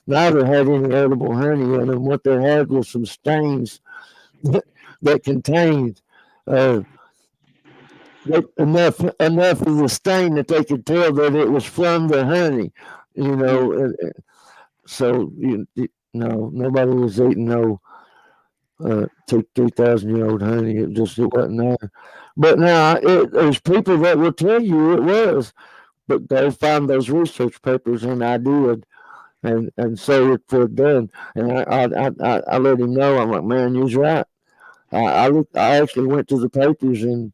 neither had any edible honey in them. What they had was some stains that contained enough of the stain that they could tell that it was from the honey. So nobody was eating no 2,000-year-old honey. It wasn't there. But now there's people that will tell you it was, but go find those research papers, and I did, and so it done. And I let him know. I'm like, man, you're right. I actually went to the papers, and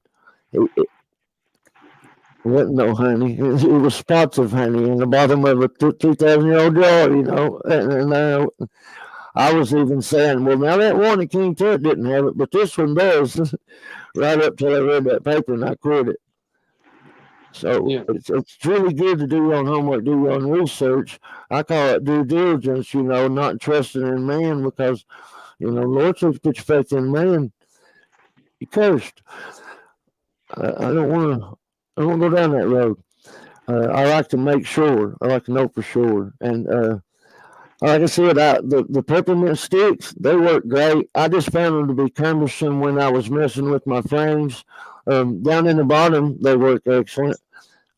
it wasn't no honey. It was spots of honey in the bottom of a 2,000-year-old jar, and I was even saying, well, now that one at King Tut didn't have it, but this one does. Right up till I read that paper and I quit it. So Yeah. it's really good to do your own homework, do your own research. I call it due diligence, not trusting in man, because, Lord says put your faith in man, you're cursed. I don't want to. I don't want to go down that road. I like to make sure. I like to know for sure. And like I said, the peppermint sticks, they work great. I just found them to be cumbersome when I was messing with my frames. Down in the bottom, they work excellent.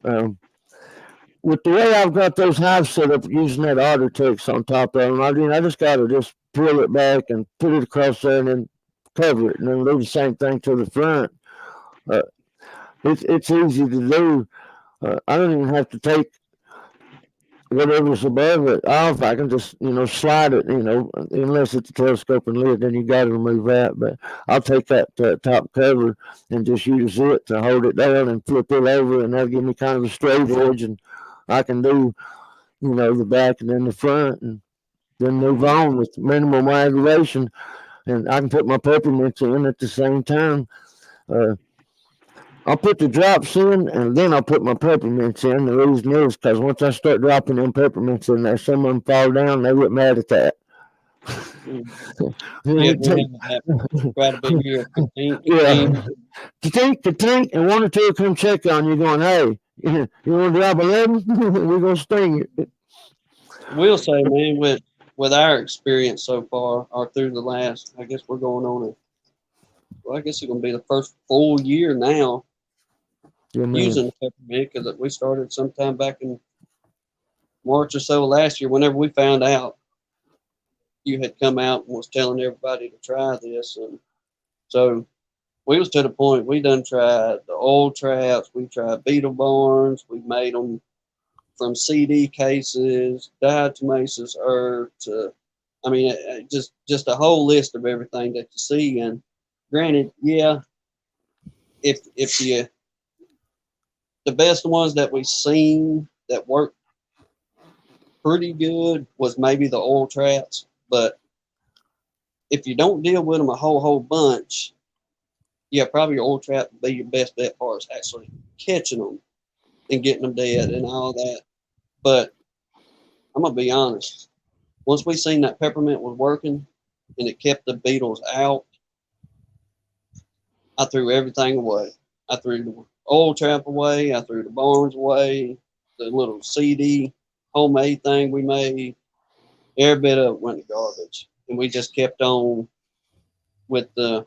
With the way I've got those hives set up using that otter text on top of them, I just got to just peel it back and put it across there and then cover it, and then do the same thing to the front. It's easy to do. I don't even have to take whatever's above it off. I can just, slide it, unless it's a telescoping lid, then you got to remove that. But I'll take that top cover and just use it to hold it down and flip it over, and that'll give me kind of a straight edge, and I can do, the back and then the front, and then move on with minimum aggravation, and I can put my peppermints in at the same time. I'll put the drops in, and then I'll put my peppermints in. The reason is because once I start dropping them peppermints in there, some of them fall down. They get mad at that. Yeah, quite a big year. Yeah, ka-tink, and one or two come check on you, going, "Hey, you want to drop 11? We're gonna sting it." We'll say, man, with our experience so far, or through the last, I guess we're going on I guess it's gonna be the first full year now. Yeah, using the peppermint, because we started sometime back in March or so last year. Whenever we found out you had come out and was telling everybody to try this, and so we was to the point we done tried the old traps, we tried beetle barns, we made them from CD cases, diatomaceous earth, to, I mean, just a whole list of everything that you see. And granted, yeah, if you the best ones that we've seen that work pretty good was maybe the oil traps. But if you don't deal with them a whole bunch, yeah, probably your oil trap would be your best bet for us actually catching them and getting them dead and all that. But I'm going to be honest. Once we seen that peppermint was working and it kept the beetles out, I threw everything away. I threw the oil trap away. I threw the barns away. The little CD homemade thing we made, every bit of it went to garbage. And we just kept on with the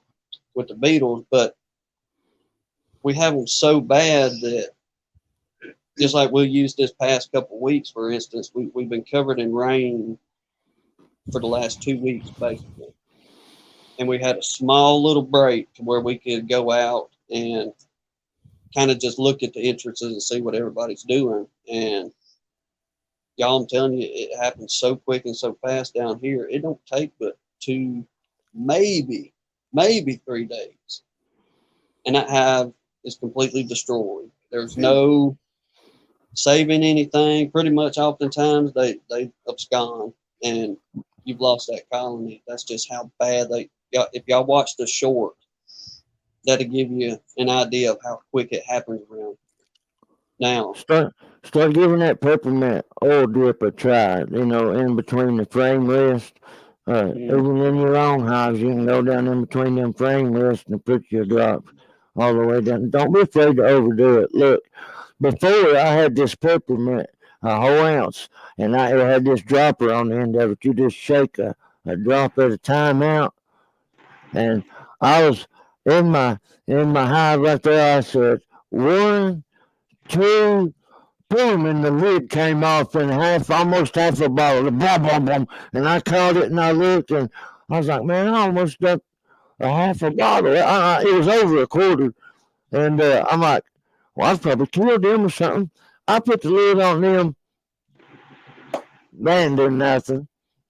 beetles. But we have them so bad that, just like we'll use this past couple of weeks, for instance, we've been covered in rain for the last 2 weeks, basically. And we had a small little break to where we could go out and kind of just look at the entrances and see what everybody's doing. And y'all, I'm telling you, it happens so quick and so fast down here. It don't take but 2, maybe 3 days, and that hive is completely destroyed. There's no saving anything. Pretty much, oftentimes they abscond, and you've lost that colony. That's just how bad they. If y'all watch the short, that'll give you an idea of how quick it happens around now. Start giving that peppermint oil drip a try. In between the frame rest. Even in your own hives, you can go down in between them frame rests and put your drops all the way down. Don't be afraid to overdo it. Look, before I had this peppermint, a whole ounce, and I had this dropper on the end of it. You just shake a drop at a time out. And I was in my hive right there. I said 1, 2, boom, and the lid came off in almost half a bottle. Blah blah blah. And I caught it and I looked and I was like, man, I almost got a half a bottle. It was over a quarter. And I'm like, well, I've probably killed them or something. I put the lid on them. They didn't do nothing.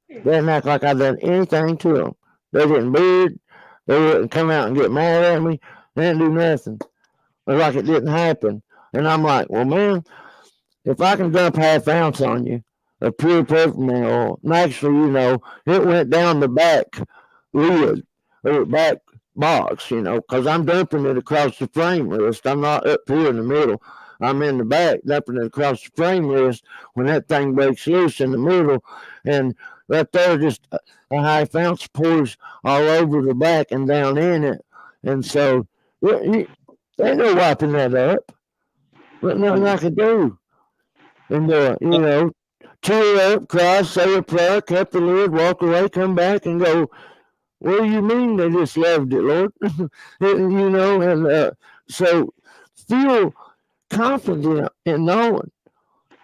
They didn't act like I done anything to them. They didn't bleed. They wouldn't come out and get mad at me. They didn't do nothing. It was like it didn't happen. And I'm like, well, man, if I can dump half ounce on you of pure peppermint oil, and actually, it went down the back lid or back box, because I'm dumping it across the frame rest. I'm not up here in the middle. I'm in the back, dumping it across the frame rest when that thing breaks loose in the middle. And right there, just a half ounce pours all over the back and down in it. And so, ain't no wiping that up. But nothing I could do. And, tear up, cry, say a prayer, cut the lid, walk away, come back and go, what do you mean they just loved it, Lord? So feel confident in knowing.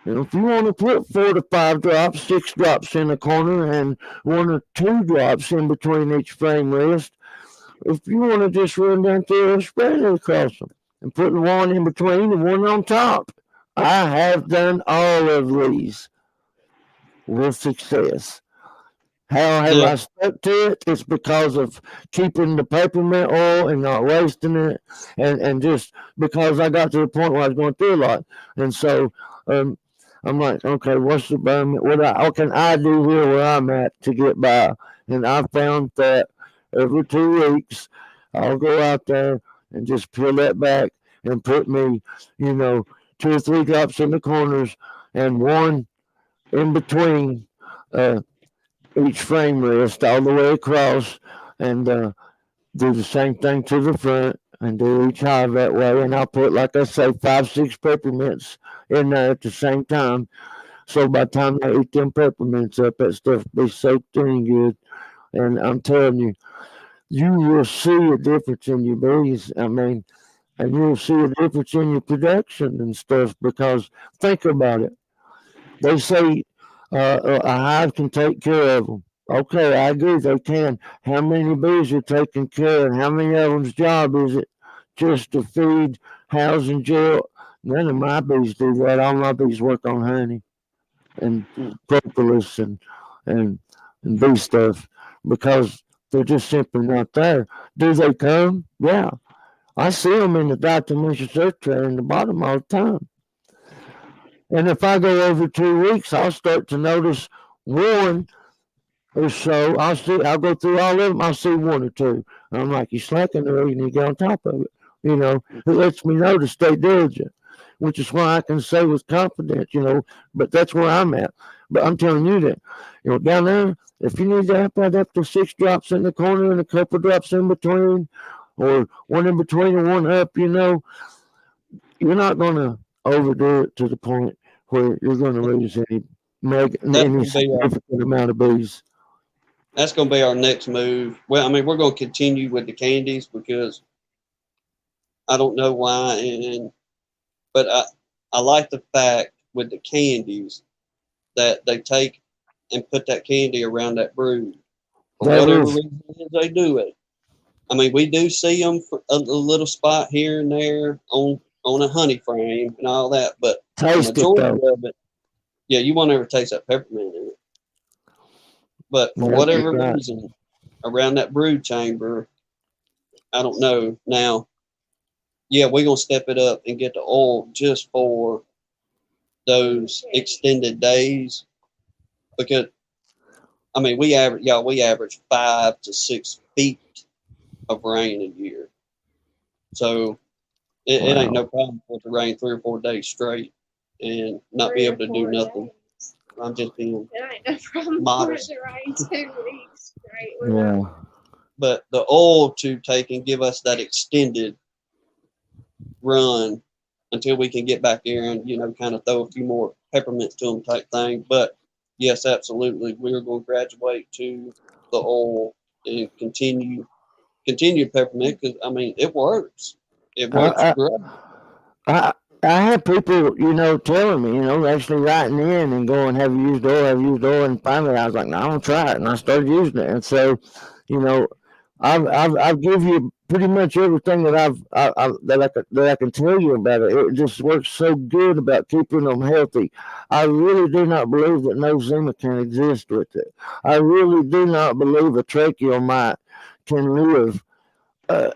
If you want to put 4 to 5 drops, 6 drops in the corner, and 1 or 2 drops in between each frame rest, if you want to just run down there and spread it across them and put one in between and one on top. I have done all of these with success. How have I stuck to it? It's because of keeping the peppermint oil and not wasting it, and just because I got to the point where I was going through a lot. And so I'm like, okay, what's the what can I do here where I'm at to get by? And I found that every 2 weeks I'll go out there and just peel that back and put me, 2 or 3 drops in the corners and 1 in between each frame rest all the way across, and do the same thing to the front and do each hive that way. And I'll put, like I say, 5, 6 peppermints in there at the same time. So by the time I eat them peppermints up, that stuff will be soaked in good. And I'm telling you, you will see a difference in your bees. And you'll see a difference in your production and stuff, because think about it. They say a hive can take care of them. Okay, I agree they can. How many bees are taking care, and how many of them's job is it just to feed, house, and jail? None of my bees do that. All my bees work on honey and propolis and bee stuff, because they're just simply not there. Do they come? Yeah. I see them in the diatomaceous earth tray in the bottom all the time. And if I go over 2 weeks, I'll start to notice 1 or so. I'll go through all of them. I'll see 1 or 2. And I'm like, you slacking there, you need to get on top of it. It lets me know to stay diligent, which is why I can say with confidence, but that's where I'm at. But I'm telling you that, down there, if you need to add up to 6 drops in the corner and a couple drops in between, or 1 in between and 1 up, you're not going to overdo it to the point where you're going to lose any significant amount of bees. That's going to be our next move. Well, we're going to continue with the candies because I don't know why, but I like the fact with the candies that they take and put that candy around that brood. For whatever reason they do it. We do see them for a little spot here and there on a honey frame and all that, but taste the majority of it, yeah, you won't ever taste that peppermint in it. But for whatever reason, around that brood chamber, I don't know. Now, yeah, we're going to step it up and get the oil just for those extended days, because, we average 5 to 6 feet of rain a year. So it ain't no problem for it to rain 3 or 4 days straight and not be able to do nothing. I'm just being modest. Yeah. But the oil to take and give us that extended run until we can get back here and, kind of throw a few more peppermints to them type thing. But yes, absolutely. We're going to graduate to the oil and continue peppermint because, it works. It works great. I had people, telling me, actually writing in and going, have you used oil? And finally I was like, no, I don't try it. And I started using it. And so, I've give you pretty much everything that that I can tell you about it. It just works so good about keeping them healthy. I really do not believe that no Zima can exist with it. I really do not believe a tracheomite can live uh,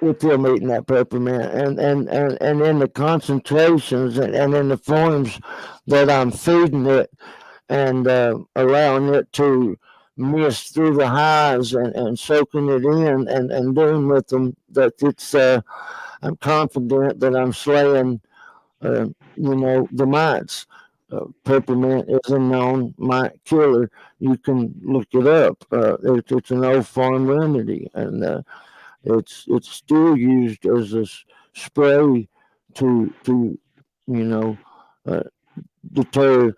with them eating that peppermint, and in the concentrations and in the forms that I'm feeding it and allowing it to mist through the hives and soaking it in and doing with them that it's I'm confident that I'm slaying the mites. Peppermint is a known mite killer. You can look it up. It's an old farm remedy, and it's still used as a spray to you know uh, deter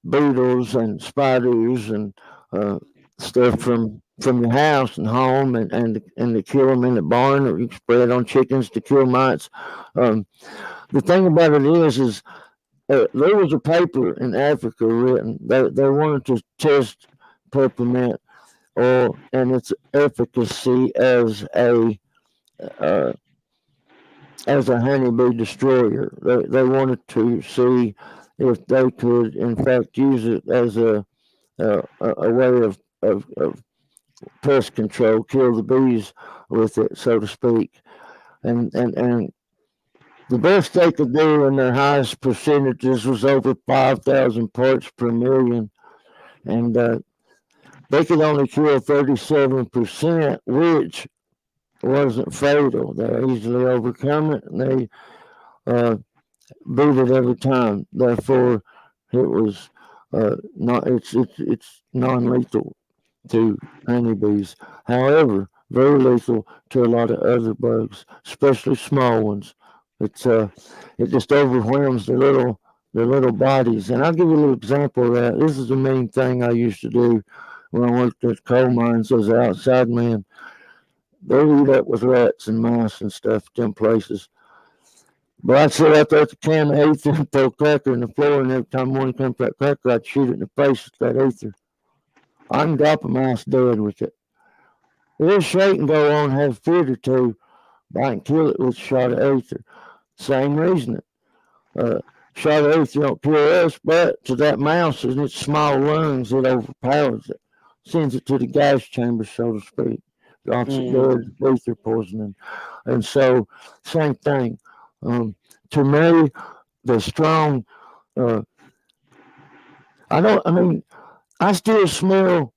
beetles and spiders and uh, stuff from your house and home and to kill them in the barn, or you can spray it on chickens to kill mites. Um, the thing about it is there was a paper in Africa written. They wanted to test peppermint oil and its efficacy uh, as a honeybee destroyer. They wanted to see if they could, in fact, use it as a way of pest control, kill the bees with it, so to speak. And the best they could do in their highest percentages was over 5,000 parts per million. And they could only kill 37%, which wasn't fatal. They easily overcome it, and they uh, beat it every time. Therefore, it was not. It's non-lethal to honeybees. However, very lethal to a lot of other bugs, especially small ones. It just overwhelms their little bodies. And I'll give you a little example of that. This is the main thing I used to do when I worked at coal mines as an outside man. They eat up with rats and mice and stuff at them places. But I'd sit out there at the can of ether and throw a cracker in the floor, and every time one comes for that cracker, I'd shoot it in the face with that ether. I can drop a mouse dead with it. This shake can go on and have a fit or two, but I can kill it with a shot of ether. Same reasoning. Uh, Shot of ether don't kill us, but to that mouse in its small lungs, it overpowers it, sends it to the gas chamber, so to speak. Drops it dead, ether poisoning. And so, same thing. To me, the strong, uh, I mean, I still smell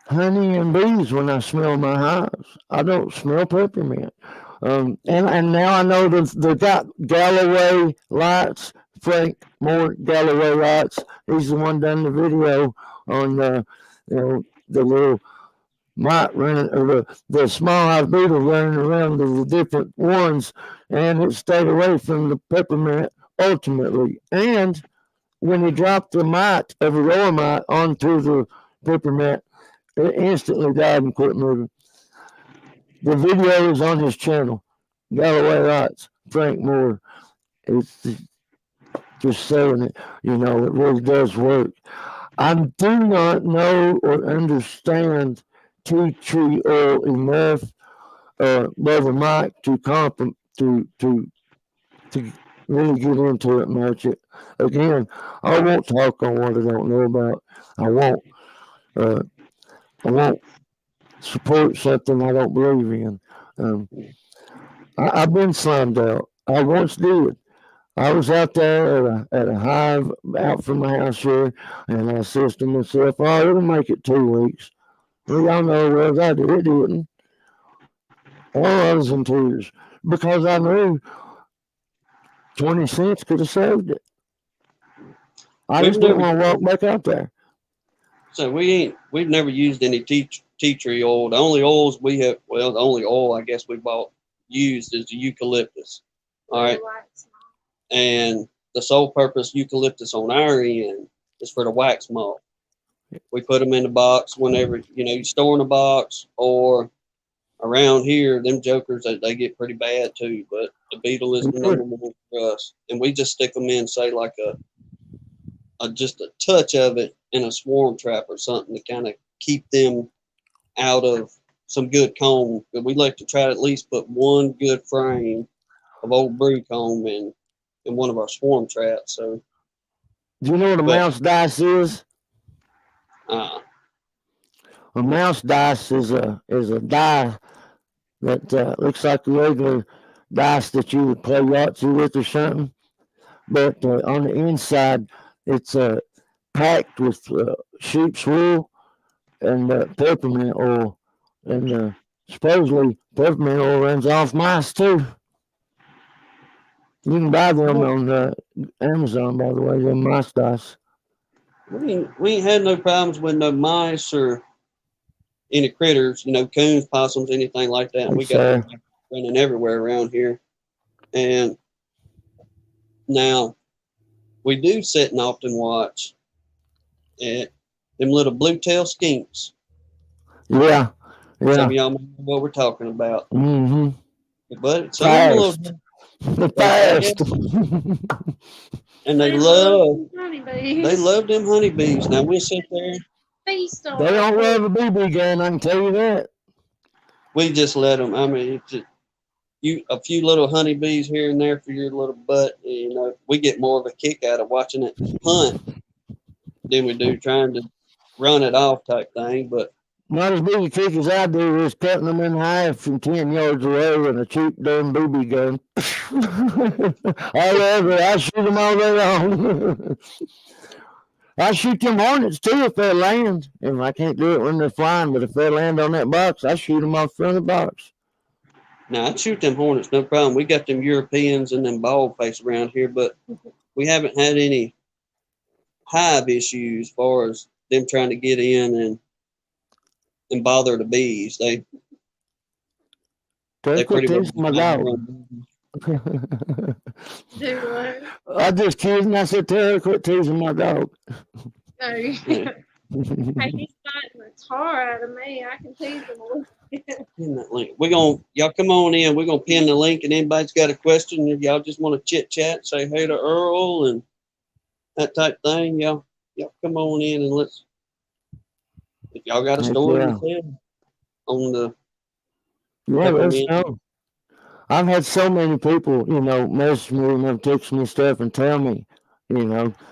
honey and bees when I smell my hives. I don't smell peppermint. And now I know that they got Galloway lights, Frank Moore Galloway lights. He's the one done the video on the little mite running, or the small hive beetle running around the different ones, and it stayed away from the peppermint ultimately. And when he dropped the mite of a mite onto the peppermint, it instantly died and quit moving. The video is on his channel, Galloway Lights, Frank Moore. It's just saying it, it really does work. I do not know or understand tea tree oil enough, Brother Mike, to really get into it much. Again, I won't talk on what I don't know about. I won't. I won't support something I don't believe in. I've been slimed out. I once did. I was out there at a hive out from my house here, and I said to myself, "Oh, it'll make it 2 weeks." Well, y'all know what I did. It didn't. Or I was in tears because I knew 20 cents could have saved it. I We've just didn't never, want to walk back out there. so we've never used any tea tree oil. The only oils we have, well, the only oil I guess we bought used is the eucalyptus. All right. And the sole purpose eucalyptus on our end is for the wax moth. We put them in the box whenever, you store in a box, or around here, them jokers, they get pretty bad too. But the beetle is the number one for us. And we just stick them in, say, like just a touch of it in a swarm trap or something to kind of keep them out of some good comb. But we like to try to at least put one good frame of old brood comb in one of our swarm traps. So, Do you know what a but mouse dice is? uh, A mouse dice is a die that looks like a regular dice that you would play Yahtzee with or something, but on the inside it's packed with sheep's wool and peppermint oil, and supposedly peppermint oil runs off mice too. You can buy them on Amazon, by the way. They're mice dice. we ain't had no problems with no mice or any critters, coons, possums, anything like that. And we got them running everywhere around here. And now we do sit and often watch at them little blue tail skinks. Yeah, Some yeah. of y'all know what we're talking about. Mm-hmm. But some of them Fast. little, The fast. and they love honeybees. they love them honeybees. Now we sit there, Feast on They don't them. love a BB gun, I can tell you that. we just let them. I mean, it's just, a few little honeybees here and there for your little butt. We get more of a kick out of watching it hunt than we do trying to run it off type thing. But Not as big a kick as I do is cutting them in half from 10 yards away with a cheap damn BB gun. I love it. I shoot them all day long. I shoot them hornets too if they land. And I can't do it when they're flying, but if they land on that box, I shoot them off the front of the box. now I'd shoot them hornets, no problem. We got them Europeans and them bald face around here, but we haven't had any hive issues as far as them trying to get in and bother the bees. They Quit pretty much teasing my dog. Do what? I just kidding. I said, Tara, quit teasing my dog. No. Yeah. Hey, he's fighting the tar out of me. I can tease him a little bit. Pin that link. Y'all come on in. We're gonna pin the link, and anybody's got a question, if y'all just want to chit chat, say hey to Earl and that type thing, y'all come on in and let's. If y'all got a story to tell on the Yeah, let's peppermint. know. I've had so many people, message me and text me stuff and tell me,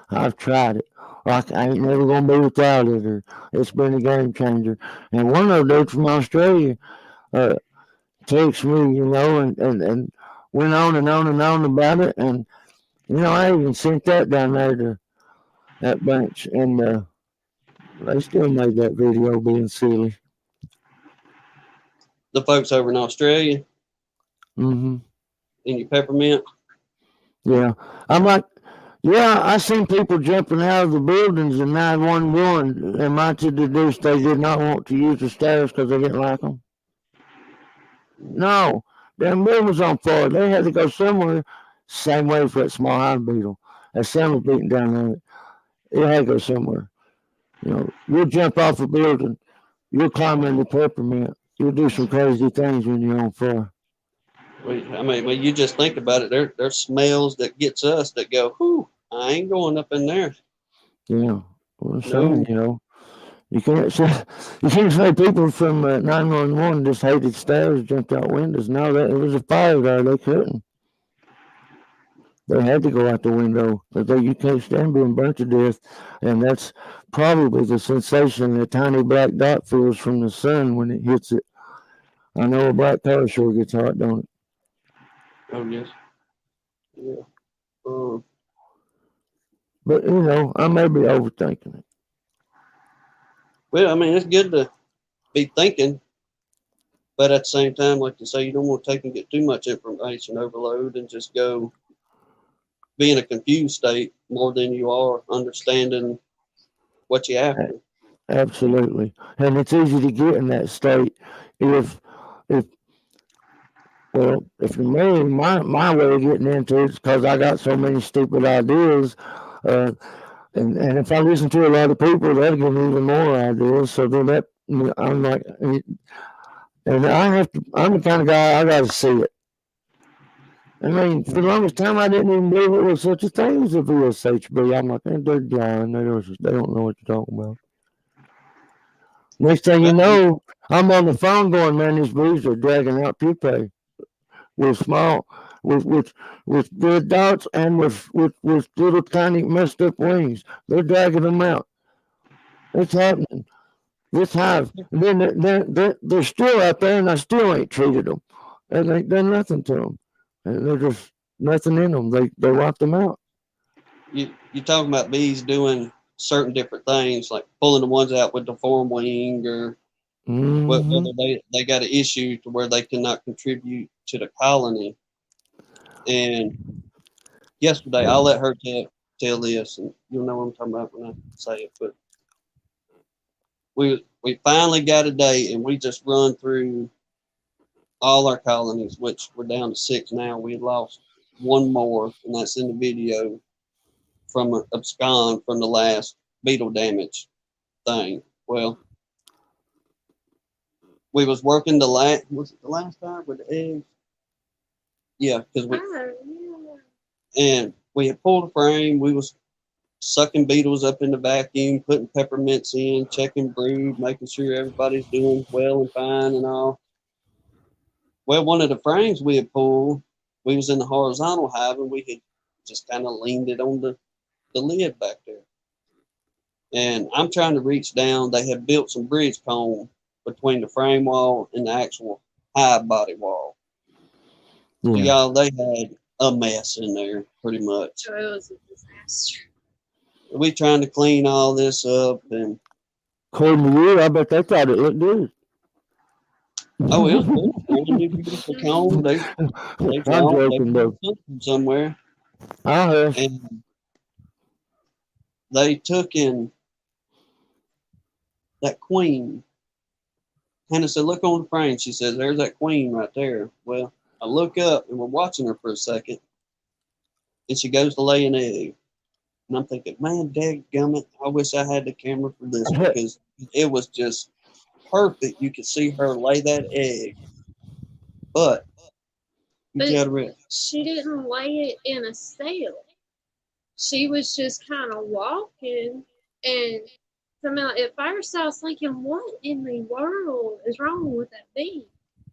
I've tried it. Like I ain't never gonna be without it, or it's been a game changer. And one of the dudes from Australia texted me, and went on and on and on about it. And I even sent that down there to that bunch, and they still made that video being silly. The folks over in Australia Mm-hmm. in your peppermint. Yeah, I'm like, yeah, I seen people jumping out of the buildings in 911. Am I to deduce they did not want to use the stairs because they didn't like them? No, them building was on fire. They had to go somewhere. Same way for that small hive beetle. As sun was beating down on it, it had to go somewhere. You'll jump off a building. You'll climb into peppermint. You'll do some crazy things when you're on fire. When you just think about it, there's smells that gets us that go, whew, I ain't going up in there. Yeah, well, saying, you can't say people from 911 just hated stairs, jumped out windows. No, it was a fire there. They couldn't. They had to go out the window. You can't stand being burnt to death, and that's probably the sensation a tiny black dot feels from the sun when it hits it. I know a black car sure gets hot, don't it? Oh yes. Yeah. But I may be overthinking it. Well, it's good to be thinking, but at the same time, like you say, you don't want to take and get too much information overload and just go be in a confused state more than you are understanding what you have to. Absolutely, and it's easy to get in that state if for me, my way of getting into it is because I got so many stupid ideas. And if I listen to a lot of people, that'll give me even more ideas. So then I'm like, and I'm the kind of guy, I got to see it. For the longest time, I didn't even believe it was such a thing as a VSHB. I'm like, they're blind. They don't know what you're talking about. Next thing you Well, know, I'm on the phone going, man, these bees are dragging out pupae with small, with with with red dots and with little tiny messed up wings. They're dragging them out. It's happening. This hive, and then they're still out there, and I still ain't treated them. And ain't done nothing to them, and they're just nothing in them. They wiped them out. you're talking about bees doing certain different things, like pulling the ones out with the form wing, or Hmm. whether they got an issue to where they cannot contribute to the colony. And yesterday, I'll let her tell this, and you'll know what I'm talking about when I say it. But we finally got a day, and we just run through all our colonies, which we're down to 6 now. We lost one more, and that's in the video from abscond from the last beetle damage thing. Well, we was working was it the last time with the eggs? Yeah, because we Oh, and we had pulled the frame. We was sucking beetles up in the vacuum, putting peppermints in, checking brood, making sure everybody's doing well and fine and all. Well, one of the frames we had pulled, we was in the horizontal hive, and we had just kind of leaned it on the lid back there. And I'm trying to reach down. They had built some bridge comb between the frame wall and the actual hive body wall. So Yeah. y'all, they had a mess in there pretty much. so it was a disaster. We trying to clean all this up, and According to you, I bet they thought it looked good. oh, it was good. Brand new beautiful comb. They I'm found joking though. something somewhere, I have. and they took in that queen. Hannah said, "Look on the frame." She says, "There's that queen right there." Well, I look up, and we're watching her for a second, and she goes to lay an egg. And I'm thinking, man, dadgummit, I wish I had the camera for this, because it was just perfect. You could see her lay that egg, but you But gotta realize, she didn't lay it in a cell. She was just kind of walking, and somehow at first I was thinking, what in the world is wrong with that bee?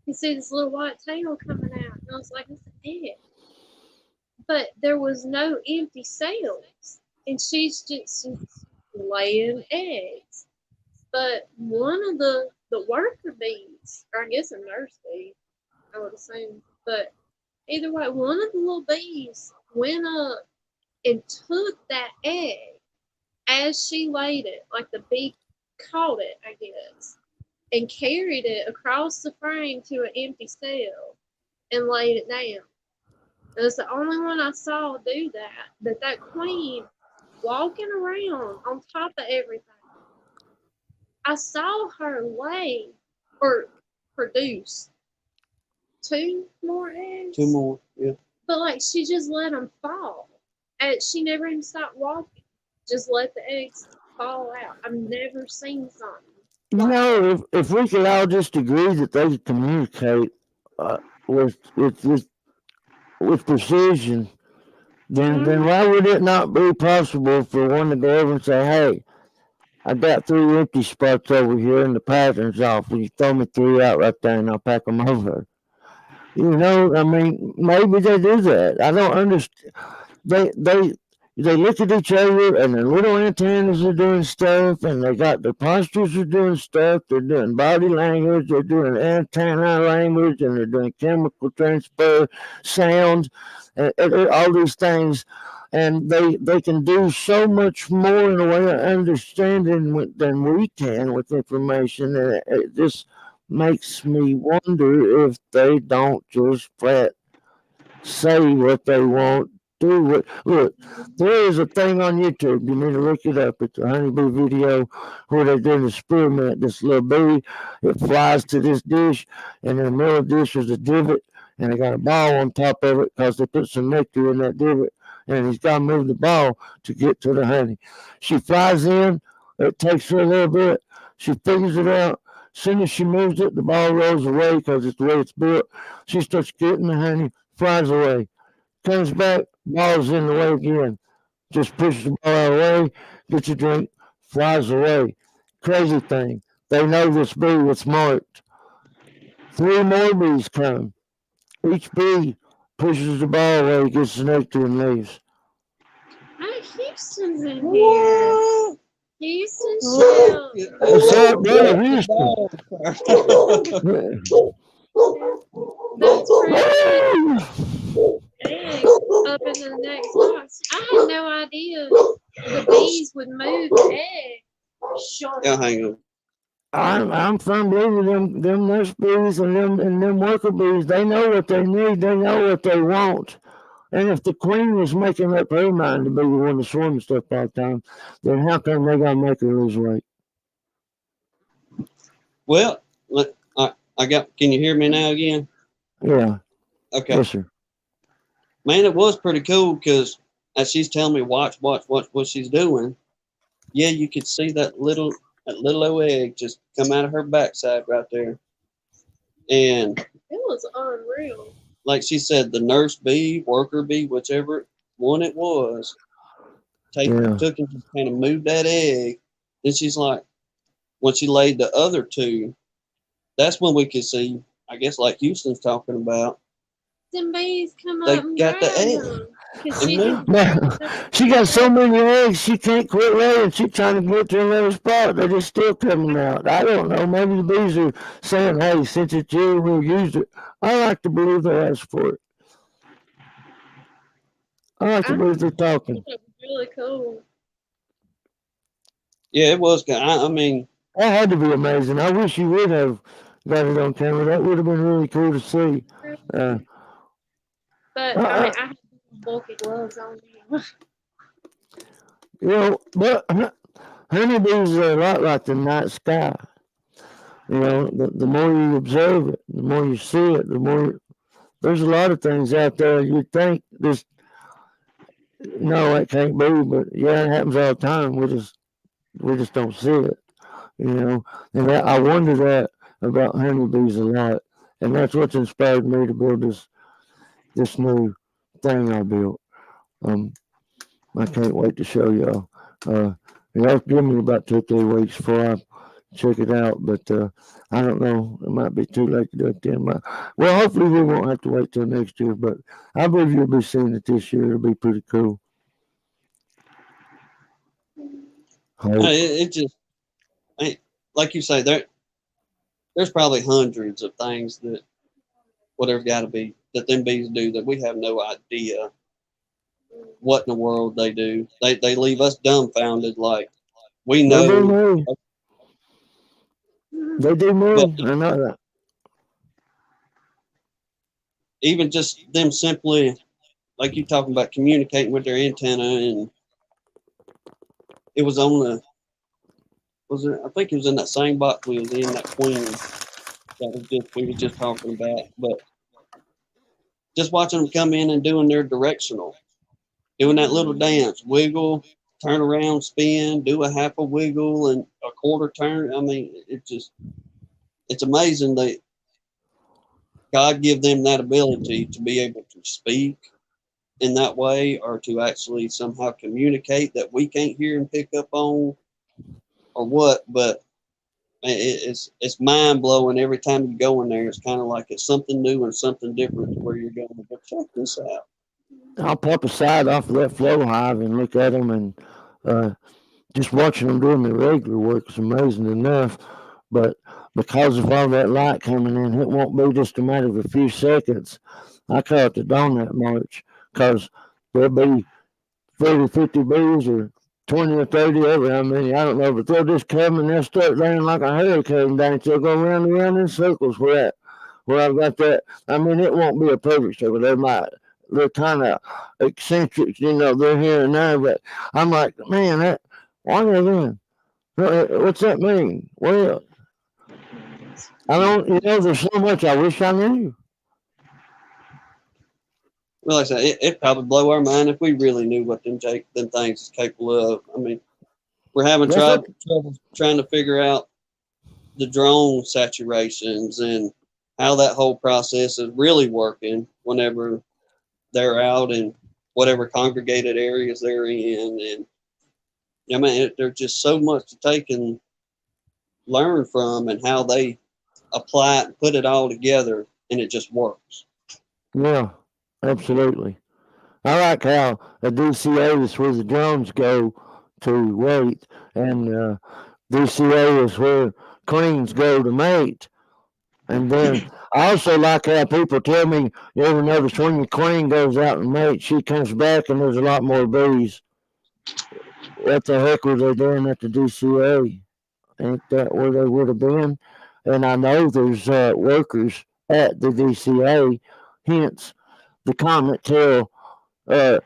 You see this little white tail coming out, and I was like, it's an egg. But there was no empty cells, and she's just laying eggs. But one of the worker bees, or I guess a nurse bee, I would assume, but either way, one of the little bees went up and took that egg as she laid it, like the bee caught it, I guess, and carried it across the frame to an empty cell and laid it down. It was the only one I saw do that. That queen walking around on top of everything. I saw her lay or produce 2 more eggs. 2 more, yeah. But like she just let them fall. And she never even stopped walking. Just let the eggs fall out. I've never seen something. You know, if we could all just agree that they communicate uh, with with with with precision, then why would it not be possible for one to go over and say, "Hey, I got 3 empty spots over here, and the pattern's off. Will you throw me 3 out right there, and I'll pack them over?" You know, I mean, maybe they do that. I don't understand. They look at each other, and their little antennas are doing stuff, and they got their postures are doing stuff. They're doing body language, they're doing antenna language, and they're doing chemical transfer, sound, and all these things. And they can do so much more in the way of understanding than we can with information. And it just makes me wonder if they don't just flat say what they want, do what. Look, there is a thing on YouTube. You need to look it up. It's a honeybee video where they did an experiment. This little bee, it flies to this dish, and in the middle of the dish is a divot, and they got a ball on top of it because they put some nectar in that divot, and he's got to move the ball to get to the honey. She flies in. It takes her a little bit. She figures it out. As soon as she moves it, the ball rolls away because it's the way it's built. She starts getting the honey, flies away, comes back, ball's in the way again. Just pushes the ball out of the way, gets a drink, flies away. Crazy thing. they know this bee was marked. 3 more bees come. Each bee pushes the ball where it gets the nectar and leaves. Hey, Houston's in here. Houston, chill. What's up, brother Houston? That's crazy. Egg up in the next box. I had no idea the bees would move the egg. Yeah, hang on. I'm firm believer them nurse bees and them worker bees, they know what they need, they know what they want. And if the queen was making up her mind to be the one to swarm and stuff all the time, then how come they gotta make her lose weight? Well, I got. Can you hear me now again? Yeah. Okay. Yes, sir. Man, it was pretty cool because as she's telling me, watch what she's doing. Yeah, you could see that little old egg just come out of her backside right there. And It was unreal. like she said, the nurse bee, worker bee, whichever one it was, Yeah. took and just kind of moved that egg. Then she's like, when she laid the other two, that's when we could see, I guess, like Houston's talking about, Them bees come they up and got the grab egg. them. 'Cause And she moved. Man, she got so many eggs, she can't quit laying. She's trying to get to another spot. They're just still coming out. I don't know. Maybe the bees are saying, hey, since it's you, we'll use it. I like to believe they asked for it. I like to believe they're talking. It was really cool. Yeah, it was good. I mean, That had to be amazing. I wish you would have got it on camera. That would have been really cool to see. But I mean, I had bulky gloves on me. You know, but honeybees are a lot like the night sky. You know, the more you observe it, the more you see it, the more there's a lot of things out there you'd think this. No, it can't be, but yeah, it happens all the time. We just don't see it. You know, and I wonder that about honeybees a lot, and that's what's inspired me to build this new thing I built. I can't wait to show y'all. Y'all give me about 2 or 3 weeks before I check it out, but I don't know. It might be too late to do it then. Well, hopefully we won't have to wait till next year, but I believe you'll be seeing it this year. It'll be pretty cool. it just, like you say, there's probably hundreds of things that whatever got to be that them bees do that we have no idea what in the world they do. They leave us dumbfounded, like we They do know. me. They do me. But I know that. even just them simply, like you talking about communicating with their antenna, and it was on the, was it? I think it was in that same box we was in, that queen that we were just talking about. But just watching them come in and doing their directional, doing that little dance, wiggle, turn around, spin, do a half a wiggle and a quarter turn. I mean, it's amazing that God give them that ability to be able to speak in that way, or to actually somehow communicate that we can't hear and pick up on, or what. But it's mind blowing every time you go in there. It's kind of like it's something new and something different to where you're going. But check this out. I'll pop a side off of that flow hive and look at them, and just watching them doing their regular work is amazing enough. But because of all that light coming in, it won't be just a matter of a few seconds. I call it the donut march, because there'll be 40, 50 bees or 20 or 30 ever. I mean, I don't know, but they'll just come and they'll start laying like a hurricane down. They'll go round and round in circles where I've got that. I mean, it won't be a perfect circle. They're kind of eccentric, you know, they're here and there, but I'm like, man, why are they doing? What's that mean? Well, I don't, you know, there's so much I wish I knew. Well, like I said, it probably blow our mind if we really knew what them things is capable of. I mean, we're having trouble trying to figure out the drone saturations and how that whole process is really working whenever they're out in whatever congregated areas they're in. And I mean, there's just so much to take and learn from and how they apply it and put it all together, and it just works. Yeah, absolutely. I like how a DCA is where the drones go to wait, and DCA is where queens go to mate. And then I also like how people tell me, you ever notice when your queen goes out and mates, she comes back and there's a lot more bees. What the heck were they doing at the DCA? Ain't that where they would have been? And I know there's workers at the DCA, hence the comet tail, uh,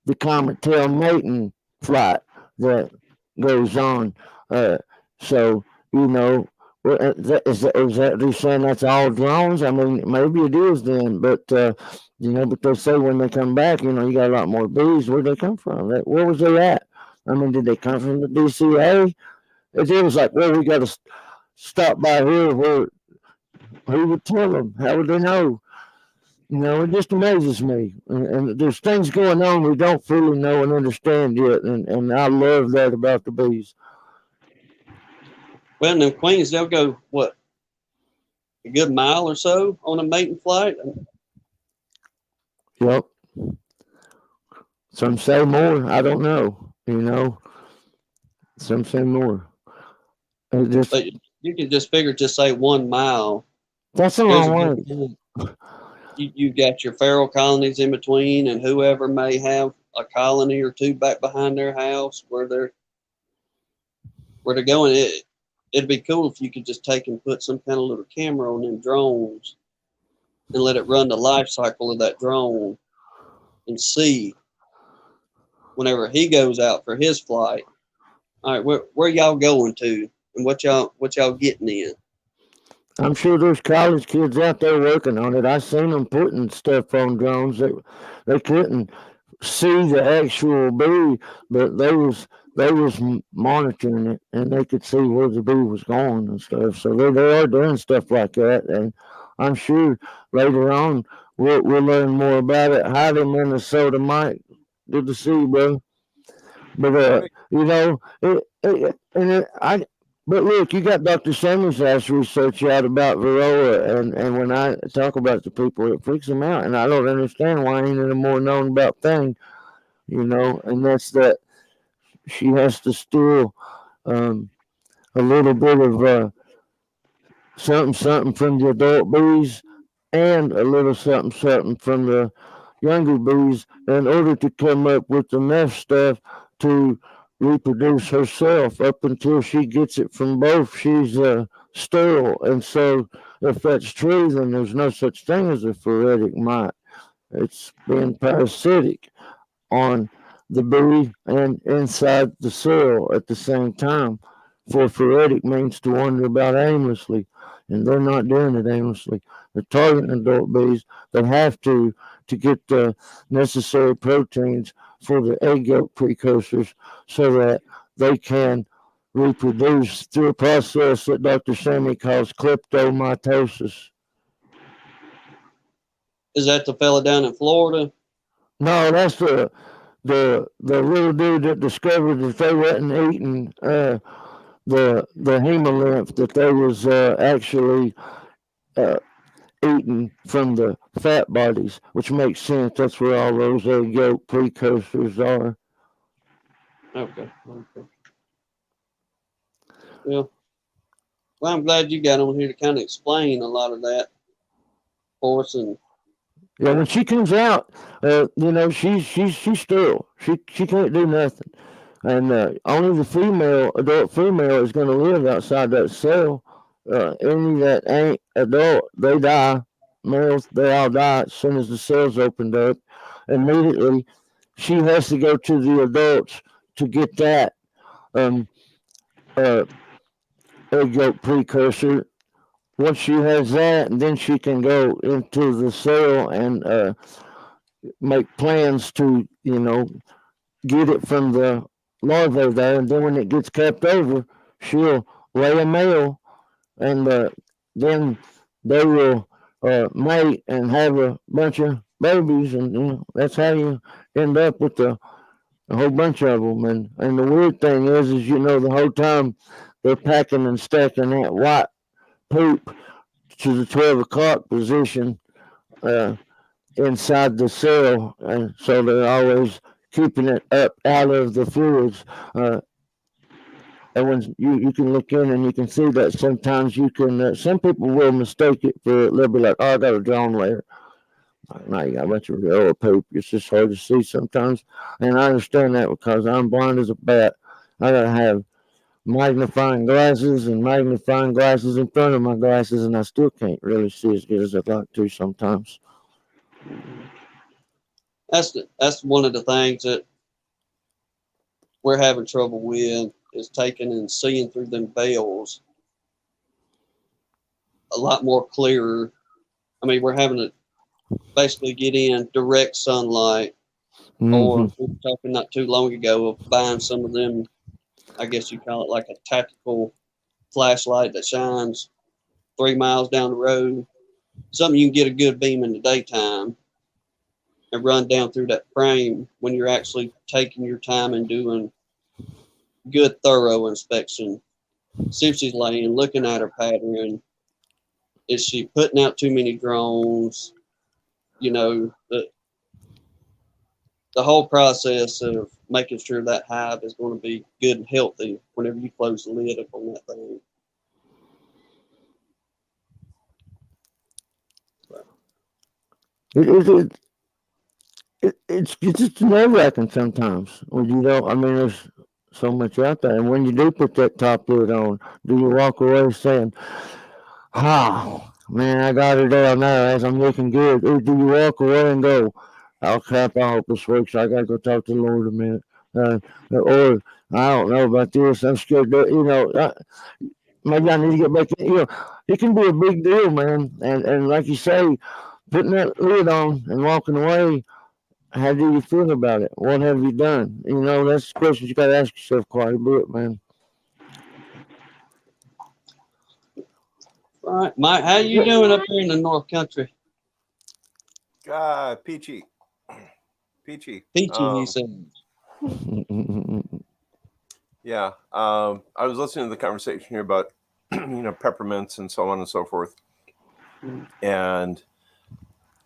the comet tail mating flight that goes on. Uh, so, you know, is that they saying that's all drones? I mean, maybe it is then, but but they say when they come back, you got a lot more bees. Where'd they come from? Where was they at? I mean, did they come from the DCA? It was like, well, we got to stop by here. Where who would tell them? How would they know? It just amazes me. And there's things going on we don't fully know and understand yet, and I love that about the bees. Well, and them queens, they'll go, what, a good mile or so on a mating flight? Yep. Some say more. I don't know. Some say more. But you can just figure, just say 1 mile. That's a long way. You got your feral colonies in between, and whoever may have a colony or two back behind their house where they're going. It'd be cool if you could just take and put some kind of little camera on them drones and let it run the life cycle of that drone and see whenever he goes out for his flight. All right, where y'all going to, and what y'all getting in? I'm sure there's college kids out there working on it. I seen them putting stuff on drones. They couldn't see the actual bee, but they was monitoring it, and they could see where the bee was going and stuff. So they are doing stuff like that, and I'm sure later on we'll learn more about it. Hi to Minnesota, Mike. Good to see you, bro. But But look, you got Dr. Sammy's last research out about Varroa, and when I talk about the people, it freaks them out, and I don't understand why ain't it a more known about thing, and that's that she has to steal a little bit of something from the adult bees and a little something from the younger bees in order to come up with enough stuff to reproduce herself. Up until she gets it from both, she's sterile. And so, if that's true, then there's no such thing as a phoretic mite. It's being parasitic on the bee and inside the cell at the same time. For phoretic means to wander about aimlessly, and they're not doing it aimlessly. They're targeting adult bees. They have to get the necessary proteins for the egg yolk precursors so that they can reproduce through a process that Dr. Sammy calls kleptomitosis. Is that the fella down in Florida? No, that's the little dude that discovered that they wasn't eating the hemolymph, that they was actually eating from the fat bodies, which makes sense. That's where all those egg yolk precursors are. Okay. Well, I'm glad you got on here to kind of explain a lot of that for us. And yeah, when she comes out, she's sterile. She can't do nothing, and only the adult female is going to live outside that cell. Any that ain't adult, they die. Males, they all die as soon as the cells opened up. Immediately, she has to go to the adults to get that egg yolk precursor. Once she has that, then she can go into the cell and make plans to, get it from the larvae there. And then when it gets capped over, she'll lay a male, and then they will mate and have a bunch of babies, and that's how you end up with a whole bunch of them. And the weird thing is the whole time they're packing and stacking that white poop to the 12 o'clock position inside the cell, and so they're always keeping it up out of the fluids. And when you can look in and you can see that sometimes you can, some people will mistake it for, they'll be like, oh, I got a drone layer. No, you got a bunch of real poop. It's just hard to see sometimes. And I understand that because I'm blind as a bat. I got to have magnifying glasses and magnifying glasses in front of my glasses, and I still can't really see as good as I'd like to sometimes. That's one of the things that we're having trouble with, is taking and seeing through them veils a lot more clearer. I mean, we're having to basically get in direct sunlight, or we were talking not too long ago of buying some of them, I guess you call it like a tactical flashlight that shines 3 miles down the road. Something you can get a good beam in the daytime and run down through that frame when you're actually taking your time and doing good, thorough inspection. See if she's laying, looking at her pattern. Is she putting out too many drones? You know, the whole process of making sure that hive is going to be good and healthy whenever you close the lid up on that thing. It's just nerve-wracking sometimes when you don't. I mean, there's so much out there, and when you do put that top lid on, do you walk away saying, "Oh man, I got it down now as I'm looking good," or do you walk away and go, "Oh crap, I hope this works. I gotta go talk to the Lord a minute," or I don't know about this. I'm scared. Maybe I need to get back in. It can be a big deal, man. And like you say, putting that lid on and walking away. How do you feel about it? What have you done? That's the question you got to ask yourself quite a bit, man. All right, Mike, how you doing up here in the North Country? Peachy. Peachy, he said. Yeah. I was listening to the conversation here about, peppermints and so on and so forth. And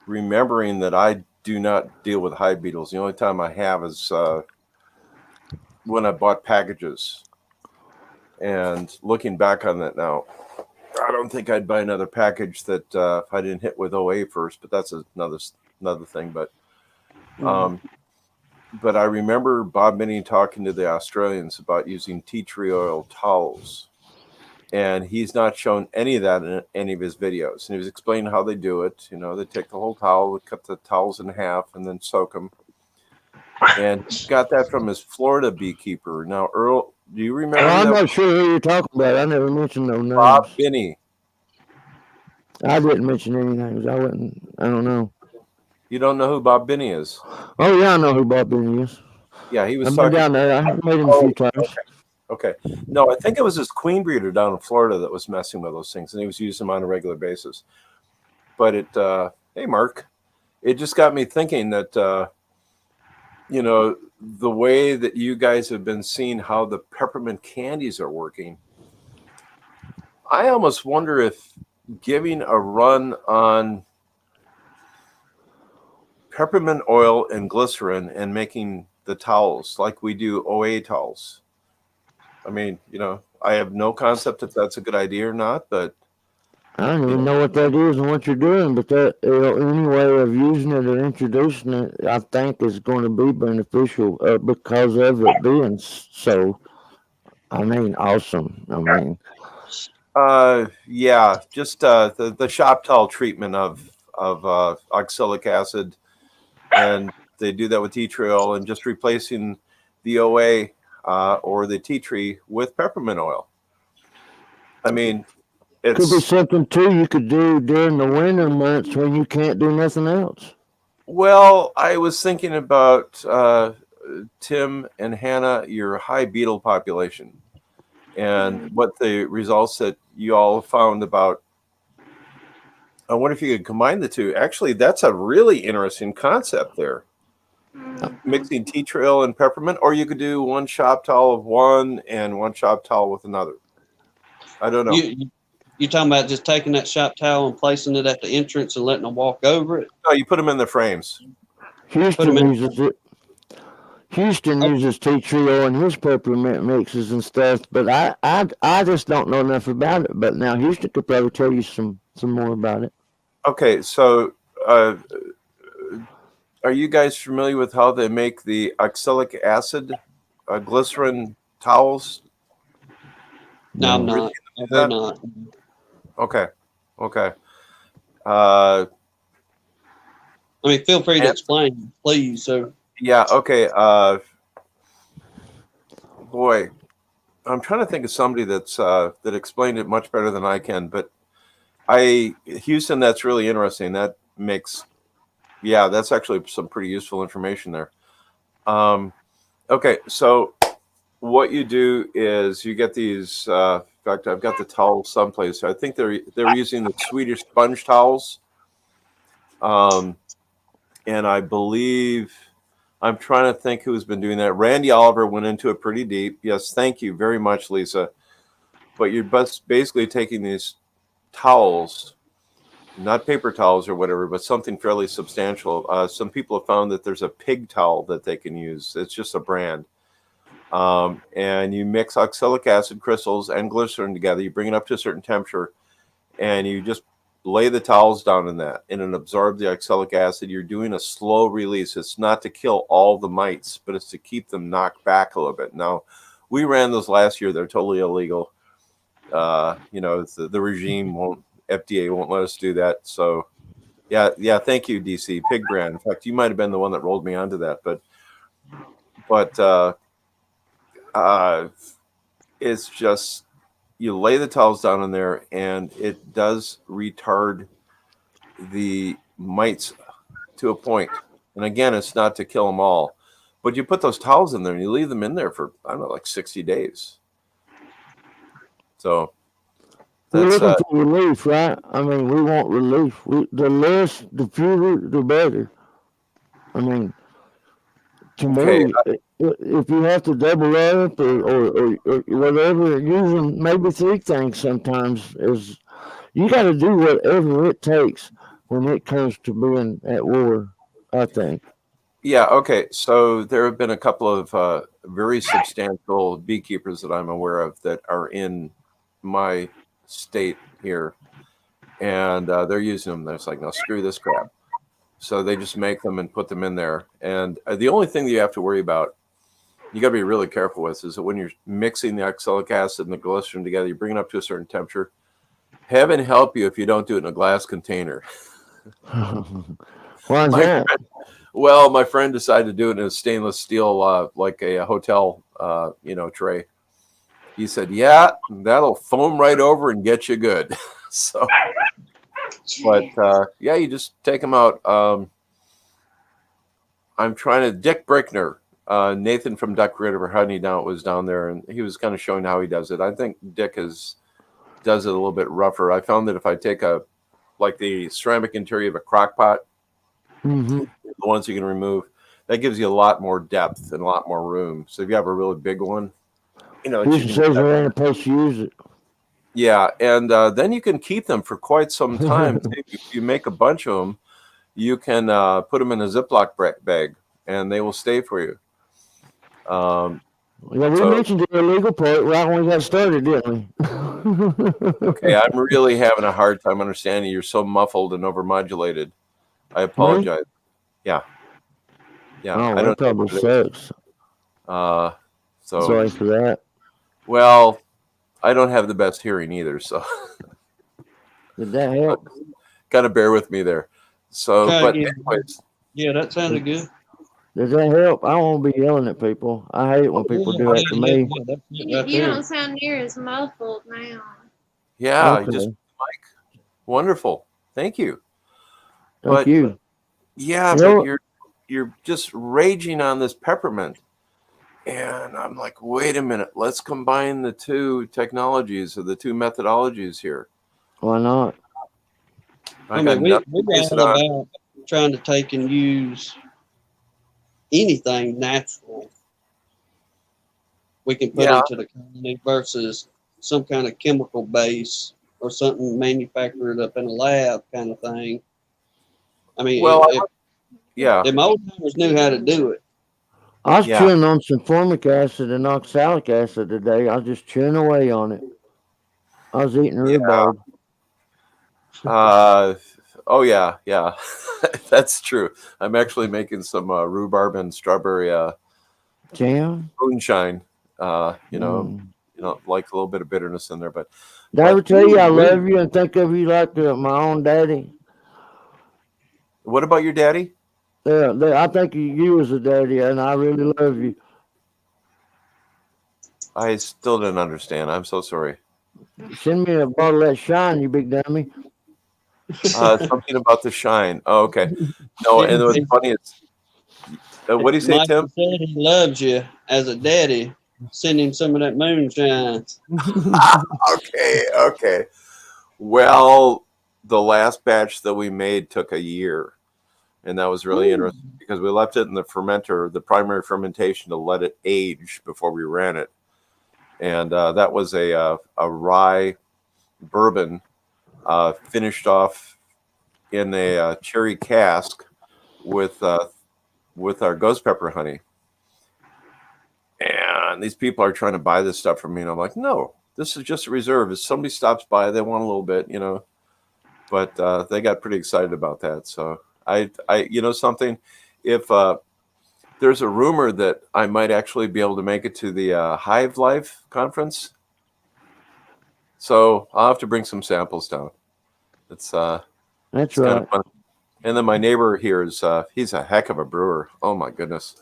remembering that I do not deal with hive beetles. The only time I have is when I bought packages. And looking back on that now, I don't think I'd buy another package that if I didn't hit with OA first, but that's another thing. But I remember Bob Binney talking to the Australians about using tea tree oil towels. And he's not shown any of that in any of his videos. And he was explaining how they do it. They take the whole towel, they cut the towels in half, and then soak them. And he got that from his Florida beekeeper. Now, Earl, do you remember I'm that? not sure who you're talking about. I never mentioned no names. Bob Binney. I didn't mention any names. I don't know. You don't know who Bob Binney is? Oh, yeah, I know who Bob Binney is. Yeah, he was I've talking. been down there. I've met him a few times. Okay. No, I think it was his queen breeder down in Florida that was messing with those things, and he was using them on a regular basis. But hey, Mark, it just got me thinking that, the way that you guys have been seeing how the peppermint candies are working, I almost wonder if giving a run on peppermint oil and glycerin and making the towels like we do OA towels. I mean, I have no concept if that's a good idea or not, but I don't even know what that is and what you're doing, but that any way of using it or introducing it, I think is going to be beneficial because of it being so. I mean, awesome. I mean, yeah, just the shop towel treatment of oxalic acid, and they do that with tea tree oil, and just replacing the OA or the tea tree with peppermint oil. I mean, it could be something too you could do during the winter months when you can't do nothing else. Well, I was thinking about Tim and Hannah, your high beetle population, and what the results that you all found about. I wonder if you could combine the two. Actually, that's a really interesting concept there. Mixing tea tree oil and peppermint, or you could do one shop towel of one and one shop towel with another. I don't know. You talking about just taking that shop towel and placing it at the entrance and letting them walk over it? No, you put them in the frames. Houston in- uses it. Houston uses tea tree oil in his peppermint mixes and stuff, but I just don't know enough about it. But now Houston could probably tell you some more about it. Okay, so are you guys familiar with how they make the oxalic acid glycerin towels? No, I'm No. not. We're not. Okay. I mean, feel free to explain, please. So, Yeah. Okay. Boy, I'm trying to think of somebody that's that explained it much better than I can. But Houston, that's really interesting. That makes, yeah, that's actually some pretty useful information there. Okay, so what you do is you get these. In fact, I've got the towels someplace. I think they're using the Swedish sponge towels. And I believe, I'm trying to think who's been doing that. Randy Oliver went into it pretty deep. Yes, thank you very much, Lisa. But you're basically taking these towels, not paper towels or whatever, but something fairly substantial. Some people have found that there's a pig towel that they can use. It's just a brand. And you mix oxalic acid crystals and glycerin together. You bring it up to a certain temperature, and you just lay the towels down in that, and it absorbs the oxalic acid. You're doing a slow release. It's not to kill all the mites, but it's to keep them knocked back a little bit. Now, we ran those last year. They're totally illegal. The regime FDA won't let us do that. So, yeah. Thank you, DC Pig brand. In fact, you might have been the one that rolled me onto that, but it's just, you lay the towels down in there, and it does retard the mites to a point. And again, it's not to kill them all, but you put those towels in there and you leave them in there for, I don't know, like 60 days. So We're that's looking for relief, right? I mean, we want relief. The fewer, the better. I mean, to okay. me, if you have to double up or whatever, using maybe 3 things sometimes is, you got to do whatever it takes when it comes to being at war, I think. Yeah. Okay. So there have been a couple of very substantial beekeepers that I'm aware of that are in my state here, and they're using them. They're like, no, screw this crap. So they just make them and put them in there. And the only thing that you have to worry about, you got to be really careful with, is that when you're mixing the oxalic acid and the glycerin together, you bring it up to a certain temperature. Heaven help you if you don't do it in a glass container. Why is that? Well, my friend decided to do it in a stainless steel, like a hotel, tray. He said, "Yeah, that'll foam right over and get you good." So, but yeah, you just take them out. I'm trying to. Dick Brickner, Nathan from Duck River Honey was down there, and he was kind of showing how he does it. I think Dick does it a little bit rougher. I found that if I take like the ceramic interior of a crock pot, the ones you can remove, that gives you a lot more depth and a lot more room. So if you have a really big one, Houston says there ain't a place to use it. Yeah, and then you can keep them for quite some time. If you make a bunch of them, you can put them in a Ziploc bag, and they will stay for you. Yeah, we mentioned the illegal part right when we got started, didn't we? Okay, I'm really having a hard time understanding. You're so muffled and overmodulated. I apologize. Me? Yeah. Oh, that probably sucks. Sorry for that. Well, I don't have the best hearing either, so. Did that help? Gotta bear with me there. So, but anyways. Yeah, that sounded good. Does that help? I don't want to be yelling at people. I hate when people do that to me. You don't sound near as muffled now. Yeah, okay. Just Mike. Wonderful. Thank you. Thank you. Yeah, but you're just raging on this peppermint. And I'm like, wait a minute, let's combine the two technologies or the two methodologies here. Why not? I mean, we're all about trying to take and use anything natural we can put into the colony versus some kind of chemical base or something manufactured up in a lab kind of thing. I mean, Well, if yeah, them old timers knew how to do it. I was Yeah. chewing on some formic acid and oxalic acid today. I was just chewing away on it. I was eating rhubarb. Oh yeah, yeah. That's true. I'm actually making some rhubarb and strawberry Jam. moonshine. Mm. Like a little bit of bitterness in there, but Did I ever tell you I ooh-wee. love you and think of you like my own daddy? What about your daddy? Yeah, I think you was a daddy, and I really love you. I still didn't understand. I'm so sorry. Send me a bottle of that shine, you big dummy. Something about the shine. Oh, okay. No, and what's funny is, what do you say, Michael Tim? said he loves you as a daddy. Send him some of that moonshine. Okay. Well, the last batch that we made took a year, and that was really interesting because we left it in the fermenter, the primary fermentation, to let it age before we ran it, and that was a rye bourbon finished off in a cherry cask with our ghost pepper honey. And these people are trying to buy this stuff from me, and I'm like, no, this is just a reserve. If somebody stops by, they want a little bit, But they got pretty excited about that. So I something, if there's a rumor that I might actually be able to make it to the Hive Life conference, so I'll have to bring some samples down. It's That's it's kind right. of fun. And then my neighbor here is he's a heck of a brewer. Oh my goodness.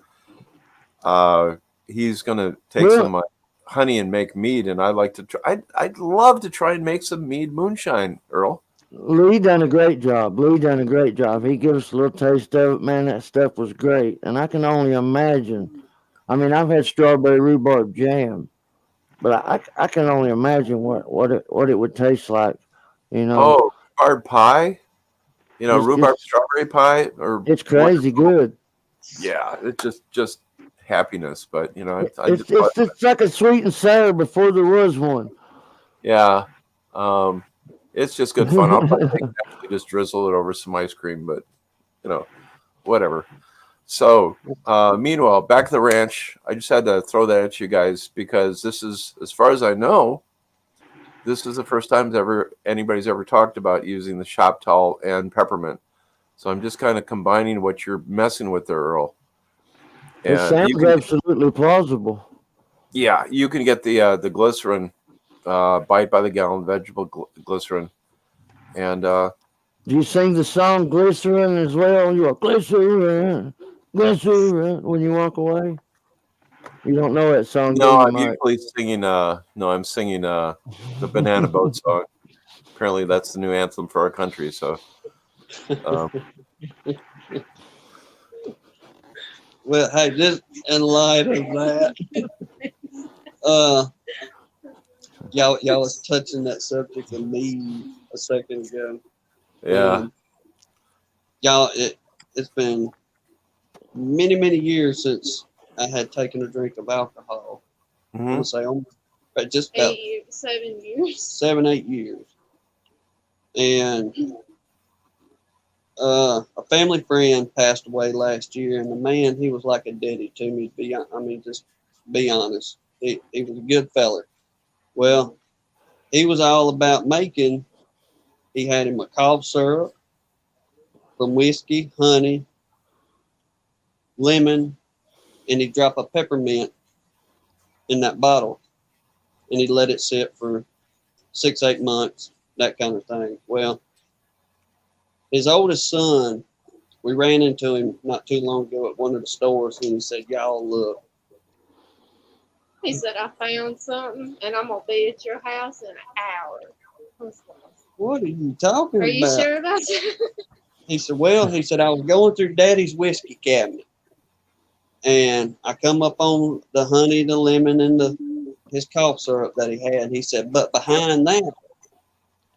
He's gonna take Well, some of my honey and make mead, and I'd like to try. I'd love to try and make some mead moonshine, Earl. Lee done a great job. Lee done a great job. He gave us a little taste of it. Man, that stuff was great. And I can only imagine. I mean, I've had strawberry rhubarb jam, but I can only imagine what it would taste like. You know, Oh, rhubarb pie. it's Rhubarb strawberry pie or it's what? crazy good. Yeah, it's just happiness. But I It's just it's it's like a sweet and sour before there was one. yeah, it's just good fun. I'll probably actually just drizzle it over some ice cream, but whatever. So, meanwhile, back at the ranch, I just had to throw that at you guys because this is, as far as I know, this is the first time anybody's ever talked about using the shop towel and peppermint. So I'm just kind of combining what you're messing with there, Earl. It And sounds absolutely plausible. you can get the glycerin, bite by the gallon vegetable glycerin, and Do you sing the song Glycerin as well? You are glycerin, glycerin when you walk away? You don't know that song, do no, you, I'm Mike? usually singing. No, I'm singing the Banana Boat song. Apparently, that's the new anthem for our country. So, Well, hey, just in light of that, y'all was touching that subject of mead a second ago. yeah. Y'all, it's been many years since I had taken a drink of alcohol. I'm Mm-hmm. gonna say but just about 7 years. 7-8 years. And a family friend passed away last year, and the man, he was like a daddy to me. Just be honest. He was a good fella. Well, he was all about making. He had him a cough syrup from whiskey, honey, lemon, and he'd drop a peppermint in that bottle, and he'd let it sit for 6-8 months, that kind of thing. Well, his oldest son, we ran into him not too long ago at one of the stores, and he said, "Y'all look." He said, I found something and I'm going to be at your house in an hour. What are you talking Are you about? sure about that? He said, "Well," he said, "I was going through Daddy's whiskey cabinet, and I come up on the honey, the lemon, and his cough syrup that he had." He said, "But behind that,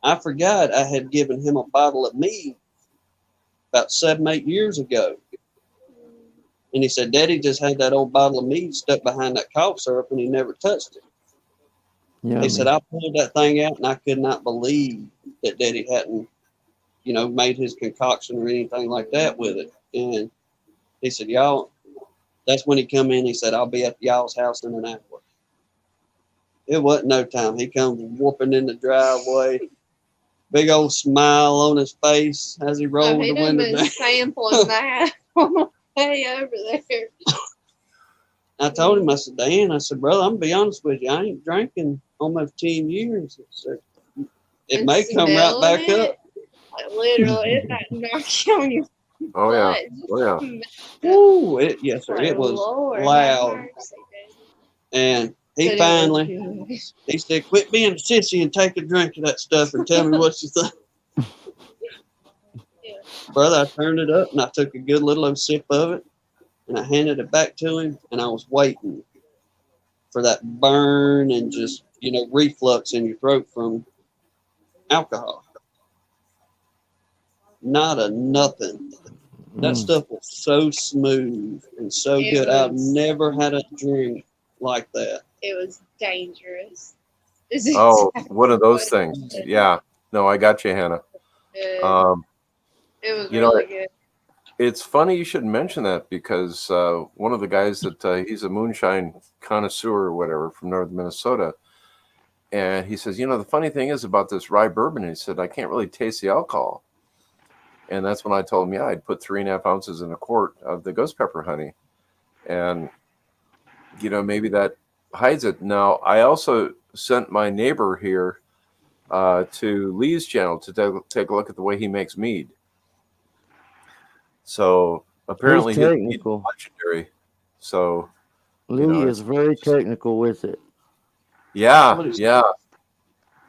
I forgot I had given him a bottle of mead about 7-8 years ago." And he said, "Daddy just had that old bottle of mead stuck behind that cough syrup, and he never touched it." Yeah. He said, I pulled that thing out and I could not believe that Daddy hadn't, made his concoction or anything like that with it. And he said, y'all, that's when he come in. He said, I'll be at y'all's house in an hour. It wasn't no time. He comes whooping in the driveway, big old smile on his face as he rolled he the done window been down. sampling that on the way over there. I told him, I said, Dan, I said, brother, I'm going to be honest with you. I ain't drinking almost 10 years. I said, it And may come right smelling back it, up. like literally, it might knock you on your Oh yeah. butt. Oh yeah. Woo, yes, sir. Like, It was Lord, have loud. mercy, dude. And But he it was finally, good. he said, quit being a sissy and take a drink of that stuff and tell me what you think. Yeah. Brother, I turned it up and I took a good little old sip of it and I handed it back to him and I was waiting for that burn and just, reflux in your throat from alcohol. Not a nothing. That stuff was so smooth and so It good. I've was- never had a drink like that. It was dangerous. Oh, one of those things. Yeah. No, I got you, Hannah. It was You know, really good. It's funny you should mention that because one of the guys that he's a moonshine connoisseur or whatever from northern Minnesota. And he says, the funny thing is about this rye bourbon, he said, I can't really taste the alcohol. And that's when I told him, I'd put 3.5 ounces in a quart of the ghost pepper honey. And, maybe that hides it. Now, I also sent my neighbor here to Lee's channel to take a look at the way he makes mead. So apparently He's his mead is technical. legendary. So, Lee is very technical with it. yeah.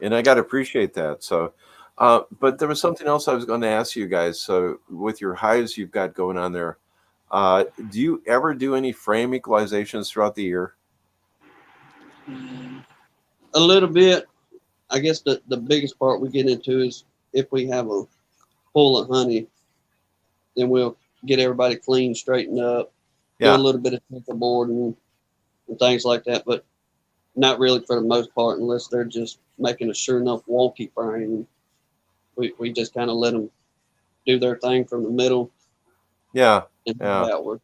And I got to appreciate that. So, but there was something else I was going to ask you guys. So with your hives you've got going on there, do you ever do any frame equalizations throughout the year? A little bit. I guess the biggest part we get into is if we have a full of honey, then we'll get everybody clean, straightened up, do a little bit of checkerboard and things like that, but not really for the most part unless they're just making a sure enough wonky frame. We just kind of let them do their thing from the middle and outward.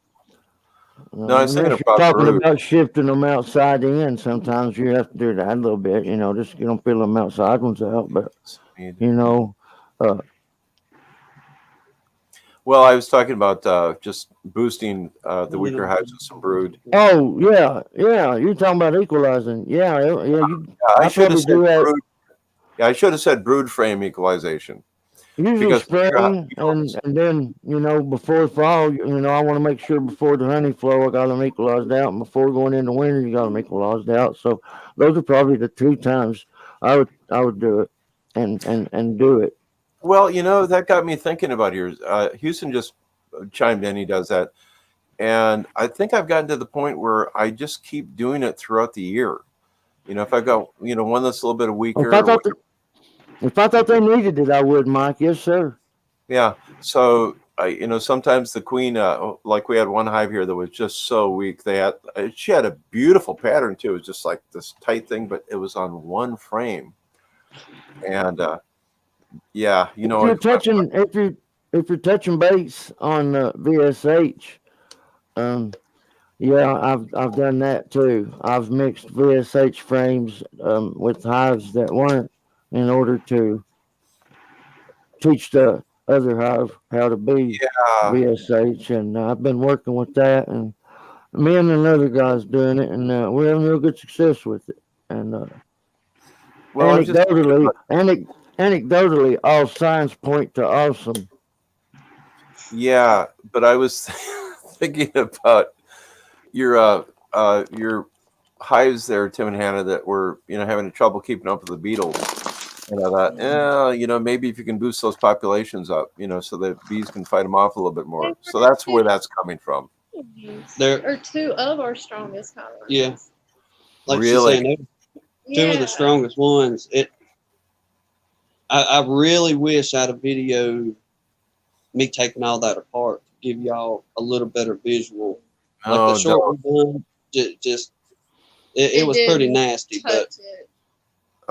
No, I was thinking Unless about you're talking brood. about shifting them outside in, sometimes you have to do that a little bit, just you don't fill them outside ones out. But well, I was talking about just boosting the weaker hives with some brood. Oh yeah, you're talking about equalizing. Yeah. I should have said do that. brood. Yeah, I should have said brood frame equalization. Usually Because spring and then before fall, I want to make sure before the honey flow I got them equalized out, and before going into winter you got them equalized out. So those are probably the 2 times I would do it and do it. Well, that got me thinking about yours. Houston just chimed in. He does that. And I think I've gotten to the point where I just keep doing it throughout the year. If I've got, one that's a little bit weaker. If I thought they needed it, I would, Mike. Yes, sir. Yeah. So, sometimes the queen, like we had one hive here that was just so weak. She had a beautiful pattern too. It was just like this tight thing, but it was on one frame. And, if you're touching base on VSH, I've done that too. I've mixed VSH frames with hives that weren't, in order to teach the other hive how to be VSH, and I've been working with that, and me and another guy's doing it, and we're having real good success with it. And anecdotally, all signs point to awesome. Yeah, but I was thinking about your hives there, Tim and Hannah, that were having trouble keeping up with the beetles. And I thought, maybe if you can boost those populations up, so that bees can fight them off a little bit more. So that's where that's coming from. There are 2 of our strongest colonies. Yeah, like really, she's saying, 2 of the strongest ones. I really wish I'd have videoed me taking all that apart to give y'all a little better visual. Like the short one, it was pretty nasty, but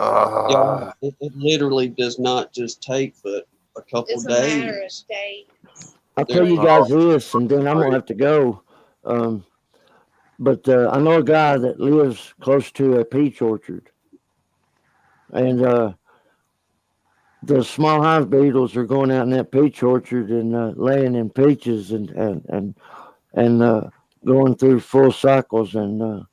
Y'all, it literally does not just take but a couple It's a matter of days. days. I'll tell There, you guys this, and then I'm gonna have to go. Um, but I know a guy that lives close to a peach orchard, and the small hive beetles are going out in that peach orchard and laying in peaches and going through full cycles and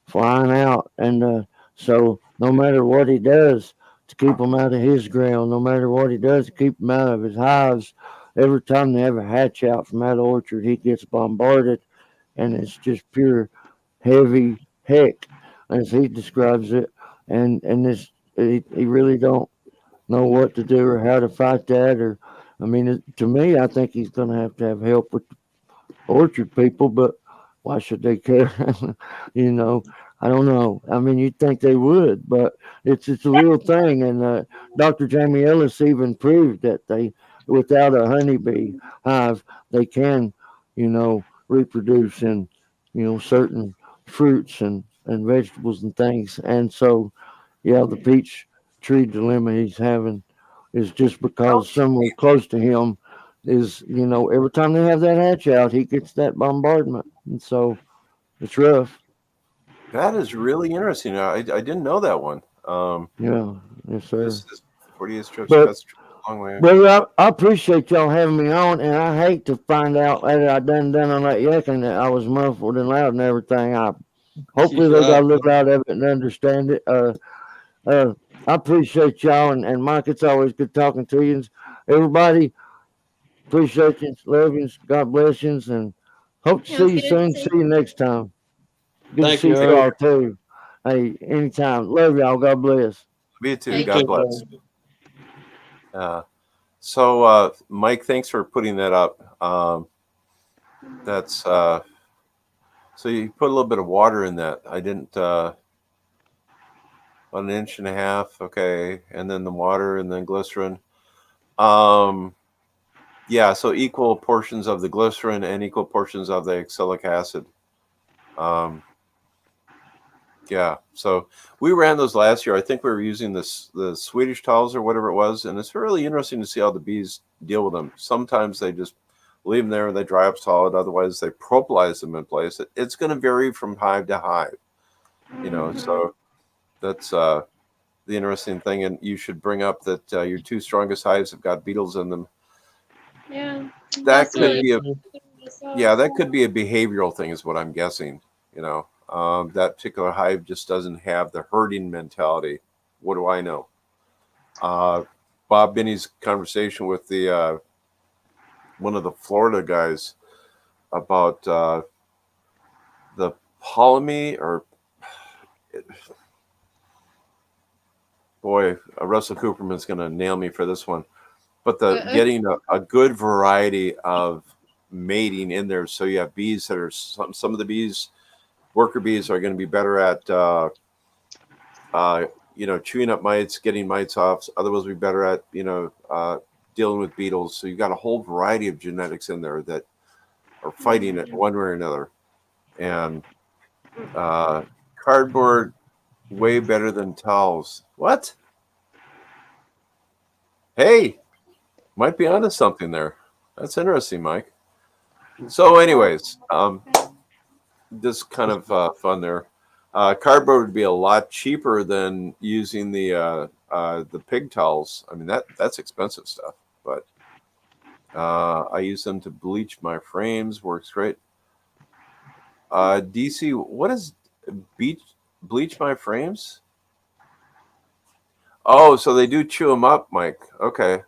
flying out. And so, no matter what he does to keep them out of his ground, no matter what he does to keep them out of his hives, every time they ever hatch out from that orchard, he gets bombarded, and it's just pure heavy heck, as he describes it. And this he really don't know what to do or how to fight that. Or, I mean, to me, I think he's going to have help with orchard people, but why should they care? you know, I don't know. I mean, you'd think they would, but it's a real thing. And Dr. Jamie Ellis even proved that they, without a honeybee hive, they can, reproduce in, certain fruits and vegetables and things. And so, yeah, the peach tree dilemma he's having is just because somewhere close to him is, every time they have that hatch out, he gets that bombardment. And so it's rough. That is really interesting. I didn't know that one. Yeah, yes, sir. This is 48 strips But, pest long way. brother, I appreciate y'all having me on, and I hate to find out that I done on that yakking that I was muffled and loud and everything. Hopefully they got a little out of it and understand it. Uh, I appreciate y'all, and Mike, it's always good talking to you. Everybody, appreciate you, love you, God bless you, and hope to Sounds see you good. soon. See you next time. Good to thank see you, you Earl. all too. Hey, anytime. Love y'all. God bless. Me too. Take God Good, bless. So, Mike, thanks for putting that up. That's so you put a little bit of water in that. I didn't. About an inch and a half. Okay, and then the water, and then glycerin. Um, yeah. So equal portions of the glycerin and equal portions of the oxalic acid. Um, yeah. So we ran those last year. I think we were using the Swedish towels or whatever it was, and it's really interesting to see how the bees deal with them. Sometimes they just leave them there and they dry up solid. Otherwise, they propolize them in place. It's going to vary from hive to hive, So that's the interesting thing. And you should bring up that your two strongest hives have got beetles in them. Yeah. That That's could what be a it that could be a behavioral thing, is what I'm guessing. That particular hive just doesn't have the herding mentality. What do I know? Bob Binney's conversation with the one of the Florida guys about the polymy, or boy, Russell Cooperman's going to nail me for this one. But the getting a good variety of mating in there, so you have bees that are some of the bees, worker bees, are going to be better at chewing up mites, getting mites off. Others will be better at dealing with beetles. So you've got a whole variety of genetics in there that are fighting it one way or another. And cardboard way better than towels. What? Hey, might be onto something there. That's interesting, Mike. So, anyways, this kind of fun there. Cardboard would be a lot cheaper than using the pig towels. I mean, that's expensive stuff, but I use them to bleach my frames. Works great. DC, what is bleach my frames? Oh, so they do chew them up, Mike. Okay.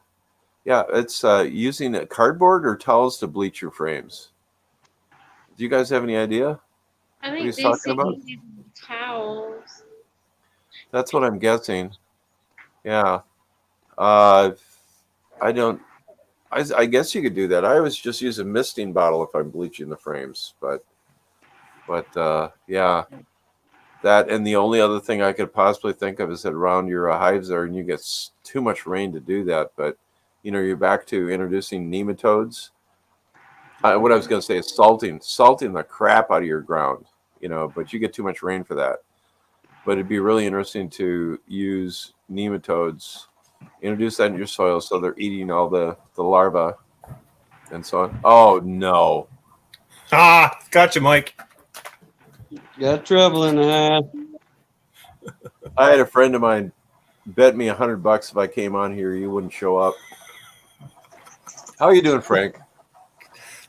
Yeah, it's using a cardboard or towels to bleach your frames. Do you guys have any idea I what think he's these talking about? towels. That's what I'm guessing. Yeah. I don't. I guess you could do that. I always just use a misting bottle if I'm bleaching the frames, but yeah, that, and the only other thing I could possibly think of is that around your hives there, and you get too much rain to do that. But you're back to introducing nematodes. What I was going to say is salting the crap out of your ground. But you get too much rain for that. but it'd be really interesting to use nematodes, introduce that in your soil so they're eating all the larvae and so on. Oh no. Ah, gotcha, Mike. Got trouble in the hive. I had a friend of mine bet me $100 if I came on here, you wouldn't show up. How are you doing, Frank?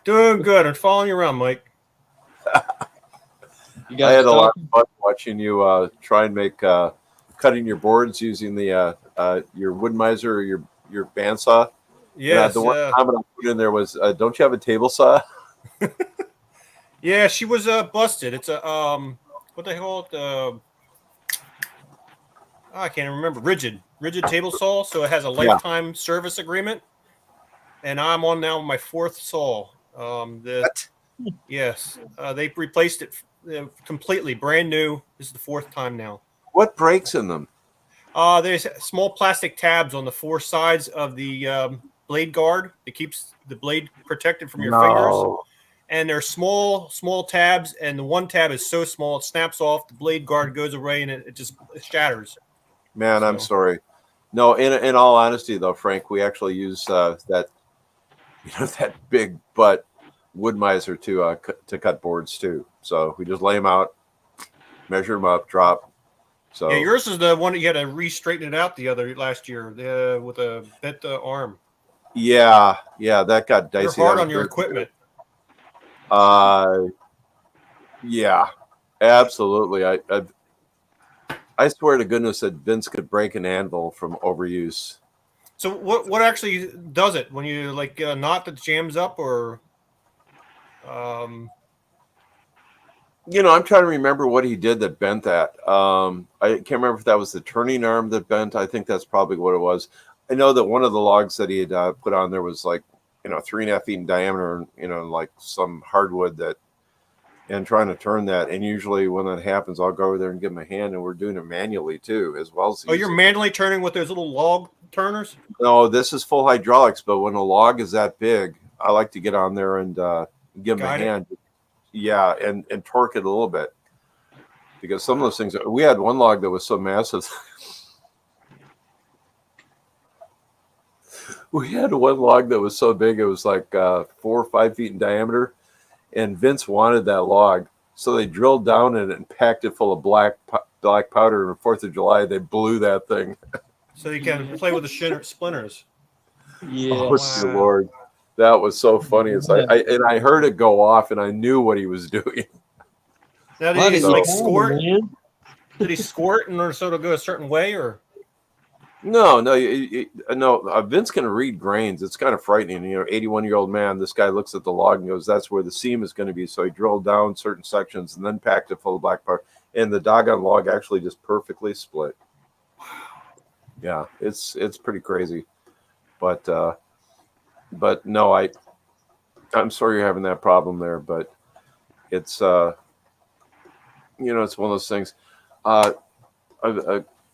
Doing good. I'm following you around, Mike. You I guys had a lot talking? of fun watching you try and make cutting your boards using the your wood miser or your bandsaw. Yes. The one comment I put in there was, "Don't you have a table saw?" Yeah, she was busted. It's a what they call it? I can't remember. Rigid table saw. So it has a lifetime service agreement, and I'm on now my 4th saw. What? Yes, they replaced it completely, brand new. This is the 4th time now. What breaks in them? There's small plastic tabs on the 4 sides of the blade guard that keeps the blade protected from your fingers. And they're small tabs, and the one tab is so small it snaps off. The blade guard goes away, and it just shatters. Man, I'm sorry. No, in all honesty, though, Frank, we actually use that that big butt wood miser to cut boards too. So we just lay them out, measure them up, drop. So yeah, yours is the one that you had to re-straighten it out last year with a bent arm. Yeah, that got dicey. You're hard on your equipment. Yeah, absolutely. I swear to goodness that Vince could break an anvil from overuse. So what actually does it when you like get a knot that jams up, or I'm trying to remember what he did that bent that. I can't remember if that was the turning arm that bent. I think that's probably what it was. I know that one of the logs that he had put on there was like 3.5 feet in diameter, like some hardwood and trying to turn that. And usually when that happens, I'll go over there and give him a hand, and we're doing it manually too, as well as. Oh, you're manually turning with those little log turners? No, this is full hydraulics, but when a log is that big, I like to get on there and give him a hand. Yeah, and torque it a little bit. Because some of those things, we had one log that was so massive. We had one log that was so big, it was like 4 or 5 feet in diameter. And Vince wanted that log. So they drilled down in it and packed it full of black powder. And 4th of July, they blew that thing. So you can play with the splinters. Yeah. Oh, wow. Lord. That was so funny. It's like, I heard it go off, and I knew what he was doing. Now, did he like squirt? Did he squirt in order so to go a certain way, or? No. Vince can read grains. It's kind of frightening. 81-year-old man. This guy looks at the log and goes, "That's where the seam is going to be." So he drilled down certain sections and then packed it full of black powder. And the doggone log actually just perfectly split. Yeah, it's pretty crazy. But no, I'm sorry you're having that problem there. But it's it's one of those things. A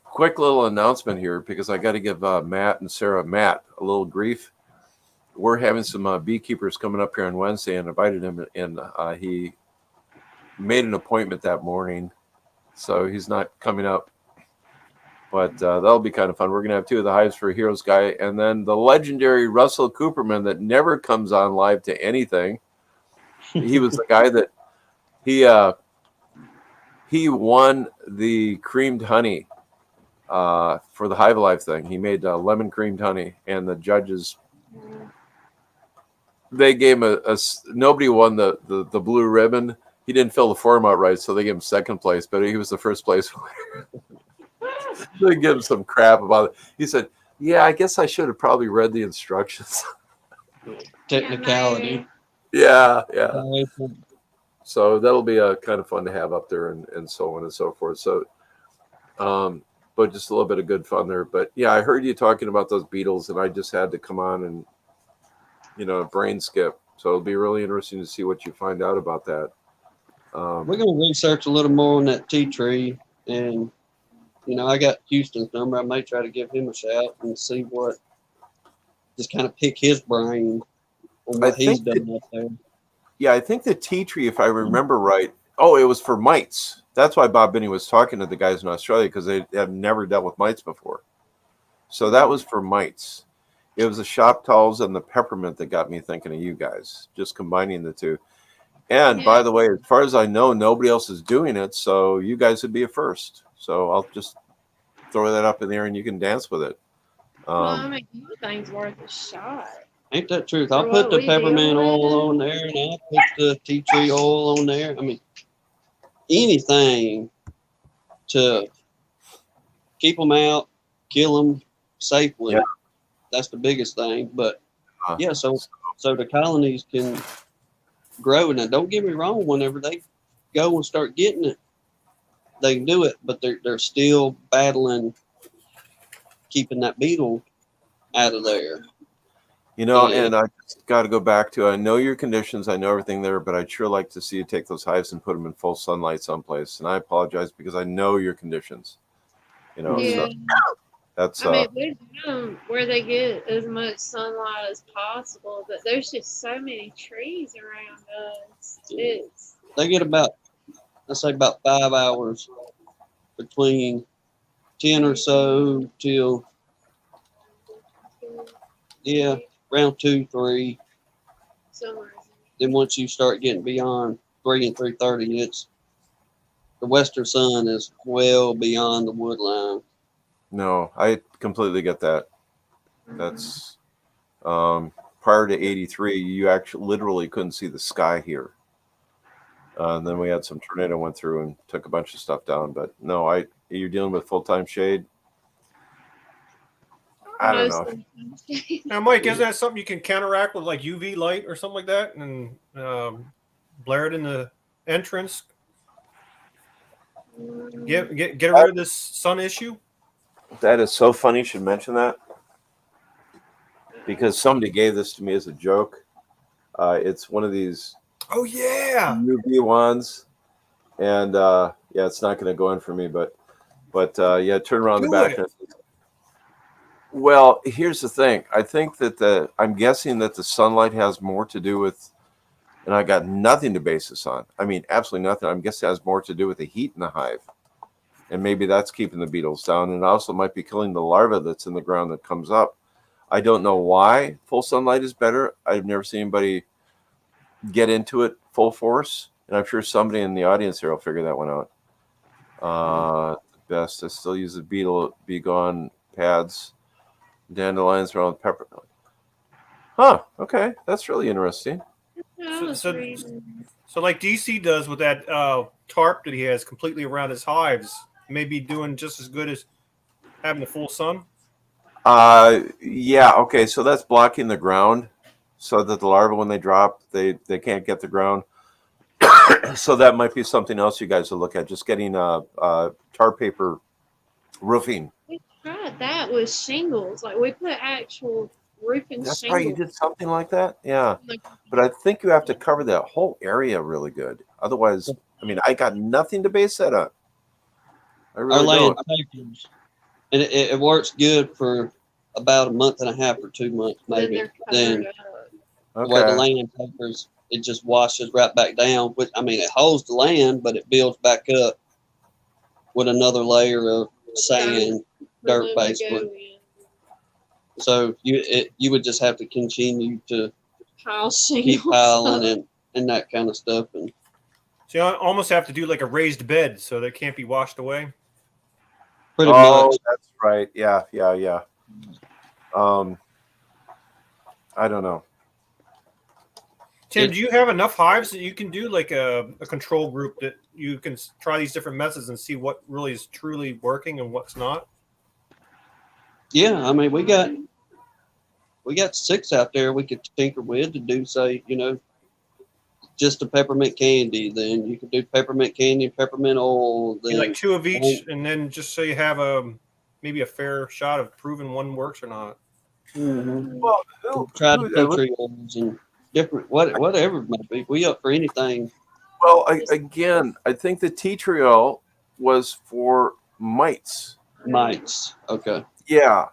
quick little announcement here, because I got to give Matt a little grief. We're having some beekeepers coming up here on Wednesday, and invited him, and he made an appointment that morning, so he's not coming up. But that'll be kind of fun. We're going to have 2 of the Hives for Heroes guy, and then the legendary Russell Cooperman that never comes on live to anything. He was the guy that he won the creamed honey for the Hive Alive thing. He made lemon creamed honey, and the judges, they gave him nobody won the blue ribbon. He didn't fill the form out right, so they gave him 2nd place, but he was the 1st place winner. They give him some crap about it. He said, "Yeah, I guess I should have probably read the instructions." Technicality. Yeah. So that'll be kind of fun to have up there, and so on and so forth. So, but just a little bit of good fun there. But yeah, I heard you talking about those beetles, and I just had to come on and brain skip. So it'll be really interesting to see what you find out about that. We're going to research a little more on that tea tree, and I got Houston's number. I may try to give him a shout and see just kind of pick his brain on what he's done up there. Yeah, I think the tea tree, if I remember right, it was for mites. That's why Bob Binney was talking to the guys in Australia, because they have never dealt with mites before. So that was for mites. It was the shop towels and the peppermint that got me thinking of you guys, just combining the two. And by the way, as far as I know, nobody else is doing it, so you guys would be a first. So I'll just throw that up in there, and you can dance with it. Well, I mean, anything's worth a shot. Ain't that truth? For I'll put what the we peppermint deal oil with. on there, and I'll put the tea tree oil on there. I mean, anything to keep them out, kill them safely. Yeah. That's the biggest thing. But Uh, yeah, so the colonies can grow. And don't get me wrong, whenever they go and start getting it, they can do it, but they're still battling keeping that beetle out of there. You know, Yeah. and I just got to go back to, I know your conditions, I know everything there, but I'd sure like to see you take those hives and put them in full sunlight someplace. And I apologize because I know your conditions. You know, Yeah. so that's I mean, we do them where they get as much sunlight as possible, but there's just so many trees around us. It's They get about, let's say, about 5 hours between 10 or so till, yeah, around 2, 3. somewhere. Then once you start getting beyond 3 and 3:30, it's the western sun is well beyond the wood line. no, I completely get that. That's prior to 83, you actually literally couldn't see the sky here. And then we had some tornado went through and took a bunch of stuff down. But no, you're dealing with full-time shade. I don't know. Now, Mike, isn't that something you can counteract with like UV light or something like that, and blare it in the entrance? Get rid of this sun issue. That is so funny you should mention that, because somebody gave this to me as a joke. It's one of these Oh yeah, UV ones, and yeah, it's not going to go in for me, but yeah, turn around the back. Well, here's the thing. I think that I'm guessing that the sunlight has more to do with, and I got nothing to base this on. I mean, absolutely nothing. I'm guessing it has more to do with the heat in the hive. And maybe that's keeping the beetles down. And also might be killing the larva that's in the ground that comes up. I don't know why full sunlight is better. I've never seen anybody get into it full force. And I'm sure somebody in the audience here will figure that one out. Best, I still use the Be Gone pads. Dandelions around peppermint. Huh. Okay. That's really interesting. So like DC does with that tarp that he has completely around his hives, maybe doing just as good as having the full sun. Yeah. Okay. So that's blocking the ground so that the larvae, when they drop, they can't get the ground. So that might be something else you guys will look at. Just getting tar paper roofing. We tried that with shingles. Like we put actual roofing That's shingles. right. You did something like that. Yeah. But I think you have to cover that whole area really good. Otherwise, I mean, I got nothing to base that on. I really Our land don't. papers, and it works good for about a month and a half or 2 months, maybe. Then the way the Okay. land papers, it just washes right back down. Which, I mean, it holds the land, but it builds back up with another layer of sand, dirt, basically. So you would just have to continue to pile keep shingles. piling and that kind of stuff. And So you almost have to do like a raised bed so that it can't be washed away. pretty Oh, much, that's right. Yeah. I don't know. Tim, do you have enough hives that you can do like a control group that you can try these different methods and see what really is truly working and what's not? yeah. I mean, we got 6 out there we could tinker with to do, say, just the peppermint candy. Then you could do peppermint candy and peppermint oil. Then Like 2 of each, and then just so you have maybe a fair shot of proving one works or not. Well, try the tea tree oils and different whatever it might be. We up for anything. Well, I think the tea tree oil was for mites. Mites. Okay. Yeah,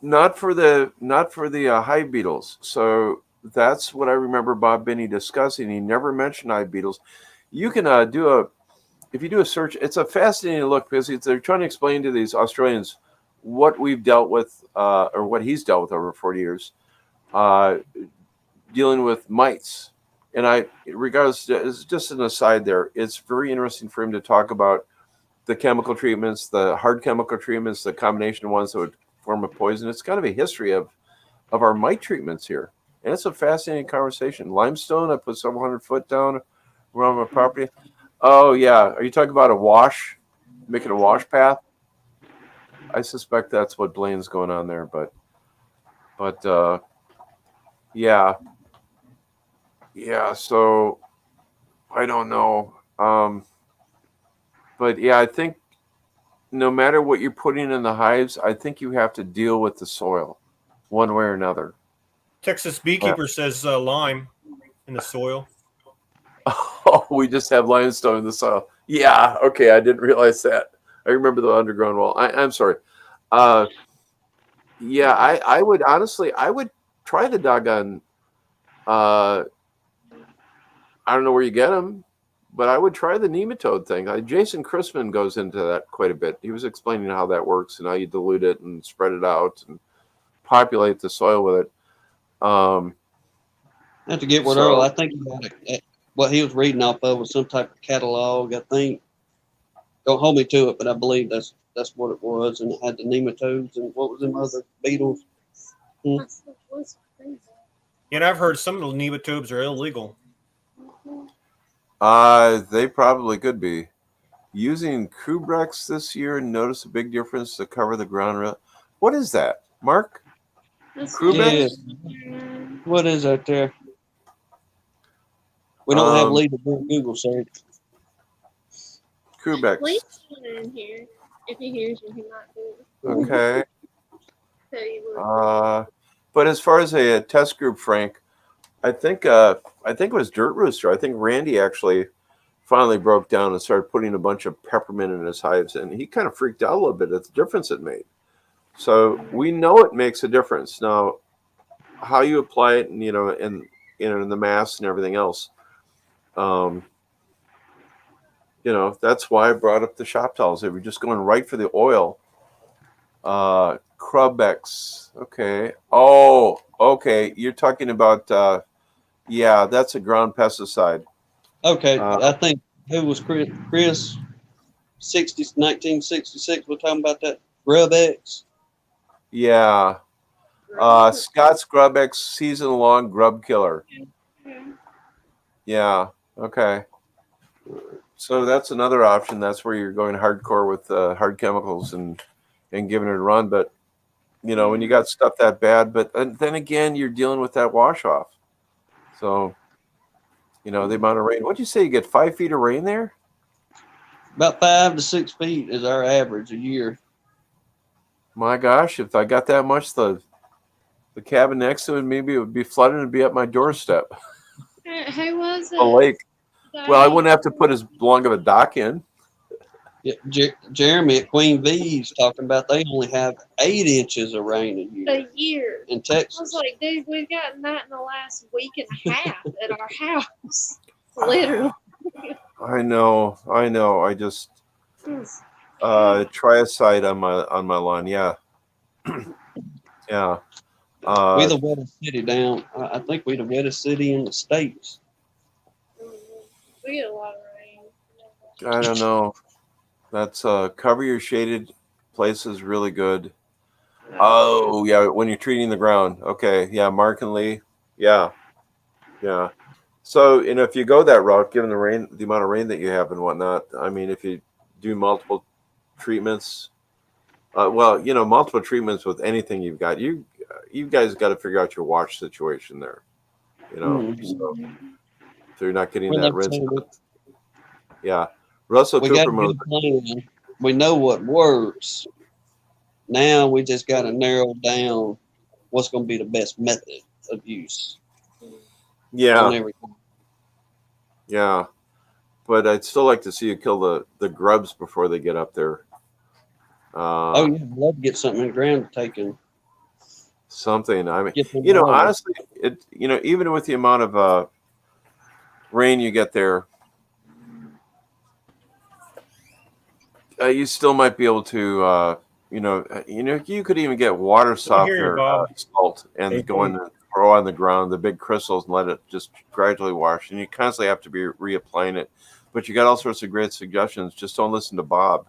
not for the hive beetles. So that's what I remember Bob Binney discussing. He never mentioned hive beetles. You can do if you do a search, it's a fascinating look because they're trying to explain to these Australians what we've dealt with, or what he's dealt with over 40 years, dealing with mites. And regardless, it's just an aside there. It's very interesting for him to talk about the chemical treatments, the hard chemical treatments, the combination ones that would form a poison. It's kind of a history of our mite treatments here. And it's a fascinating conversation. Limestone, I put several hundred foot down around my property. Oh, yeah. Are you talking about a wash? Making a wash path? I suspect that's what Blaine's going on there. But yeah. Yeah, so I don't know. But yeah, I think no matter what you're putting in the hives, I think you have to deal with the soil one way or another. Texas Beekeeper says lime in the soil. Oh, we just have limestone in the soil. Yeah, okay, I didn't realize that. I remember the underground wall. I'm sorry. Yeah, I would honestly, I would try the doggone. I don't know where you get them, but I would try the nematode thing. Jason Chrisman goes into that quite a bit. He was explaining how that works and how you dilute it and spread it out and populate the soil with it. I have to get with Earl. I think he had what he was reading off of was some type of catalog, I think. Don't hold me to it, but I believe that's what it was. And it had the nematodes and what was them other beetles? That's what's crazy. And I've heard some of the nematodes are illegal. They probably could be. Using Kubrex this year, notice a big difference to cover the ground. What is that, Mark? Kubrex? Yeah. What is that there? We don't have lead to do Google search. Kubrex. Lee's in here. If he hears you, he might do it. Okay. Tell you what. But as far as a test group, Frank, I think it was Dirt Rooster. I think Randy actually finally broke down and started putting a bunch of peppermint in his hives, and he kind of freaked out a little bit at the difference it made. So we know it makes a difference. Now, how you apply it, and in the mass and everything else, that's why I brought up the shop towels. They were just going right for the oil. Crubex. Okay. Oh, okay. You're talking about, that's a ground pesticide. Okay. I think who was Chris 1966. We're talking about that Grubex. Yeah. Scott's Grubex season-long grub killer. Yeah. Okay. So that's another option. That's where you're going hardcore with hard chemicals and giving it a run. But when you got stuff that bad, but then again, you're dealing with that wash off. So the amount of rain. What'd you say? You get 5 feet of rain there? About 5 to 6 feet is our average a year. My gosh, if I got that much, the cabin next to it, maybe it would be flooded and be at my doorstep. Who was it? A lake. Well, I wouldn't have to put as long of a dock in. Yeah, Jeremy at Queen Bee's talking about they only have 8 inches of rain a year in I Texas. was like, dude, we've gotten that in the last week and a half at our house. Literally. I know. I just triacide on my lawn. Yeah. Yeah. We're the wettest city down. I think we're the wettest city in the States. We get a lot of rain. I don't know. That's cover your shaded places really good. Oh yeah, when you're treating the ground. Okay, yeah, Mark and Lee. Yeah. So if you go that route, given the amount of rain that you have and whatnot, I mean, if you do multiple treatments, multiple treatments with anything you've got, you guys got to figure out your wash situation there. So you're not getting that rinse. Yeah. Russell We Cooper got a good plan. We know what works. Now we just got to narrow down what's going to be the best method of use. Yeah. Yeah. But I'd still like to see you kill the grubs before they get up there. I'd love to get something in the ground taken. Something. I mean, honestly, even with the amount of rain you get there, you still might be able to, you could even get water I hear you, softener Bob. salt and Hey, go in and throw on the ground the big crystals and let it just gradually wash. And you constantly have to be reapplying it. But you got all sorts of great suggestions. Just don't listen to Bob.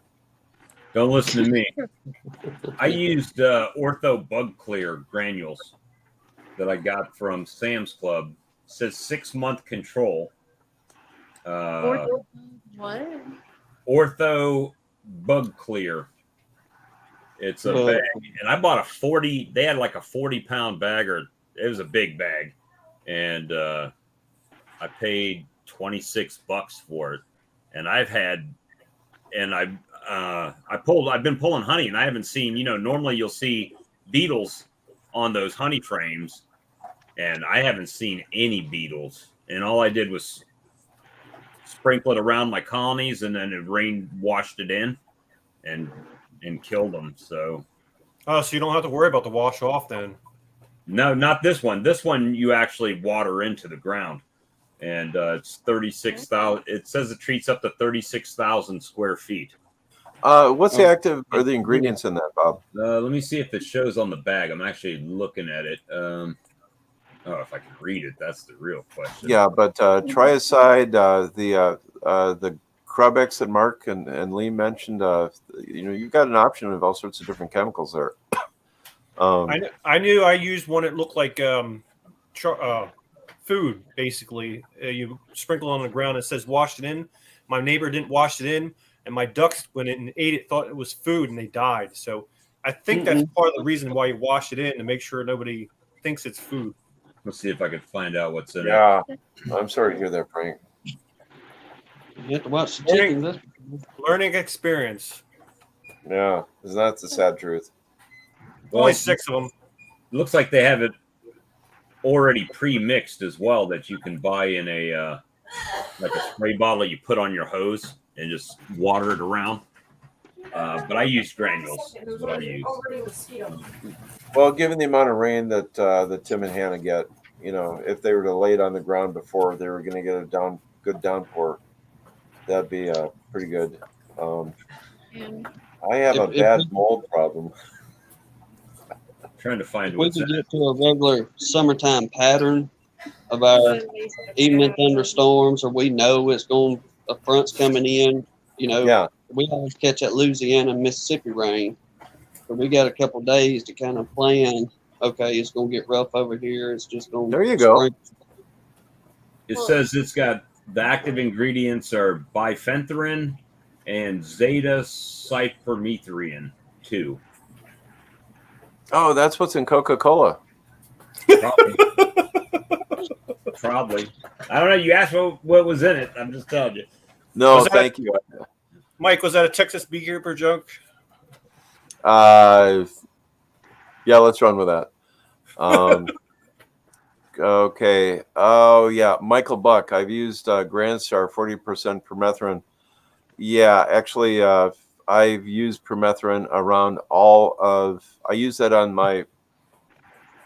don't listen to me. I used Ortho Bug Clear granules that I got from Sam's Club. It says 6-month control. What? Ortho Bug Clear. It's a bag, and I bought a 40. They had like a 40-pound bag, or it was a big bag, and I paid $26 for it. And I've been pulling honey, and I haven't seen. Normally you'll see beetles on those honey frames, and I haven't seen any beetles. And all I did was sprinkle it around my colonies, and then the rain washed it in, and killed them. So So you don't have to worry about the wash off then. no, not this one. This one you actually water into the ground, and it's 36,000. It says it treats up to 36,000 square feet. What's the active or the ingredients in that, Bob? Let me see if it shows on the bag. I'm actually looking at it. If I can read it, that's the real question. Yeah, but triacide, the Crubex that Mark and Lee mentioned, you've got an option of all sorts of different chemicals there. I knew I used one that looked like food, basically. You sprinkle on the ground. It says washed it in. My neighbor didn't wash it in, and my ducks, when it ate it, thought it was food, and they died. So I think that's part of the reason why you wash it in, to make sure nobody thinks it's food. Let's see if I can find out what's in it. Yeah, I'm sorry to hear that, Frank. You have to watch the chickens. Learning experience. Yeah, because that's the sad truth. Only 6 of them. Looks like they have it already pre-mixed as well, that you can buy in a like a spray bottle you put on your hose and just water it around. But I use granules. Is what I use. Well, given the amount of rain that Tim and Hannah get, if they were to lay it on the ground before they were going to get a good downpour, that'd be pretty good. I have a bad mold problem. I'm trying to find If we what's could in it. get to a regular summertime pattern of our evening thunderstorms, or we know a front's coming in, Yeah. we always catch that Louisiana and Mississippi rain. But we got a couple days to kind of plan. Okay, it's going to get rough over here. It's just going to. There you go. It says it's got the active ingredients are bifenthrin and zeta cypermethrin 2. Oh, that's what's in Coca-Cola. Probably. I don't know. You asked what was in it. I'm just telling you. No, thank you. Mike, was that a Texas Beekeeper joke? Yeah, let's run with that. Okay. Oh, yeah. Michael Buck. I've used Grand Star 40% permethrin. Yeah, actually, I've used permethrin around I use that on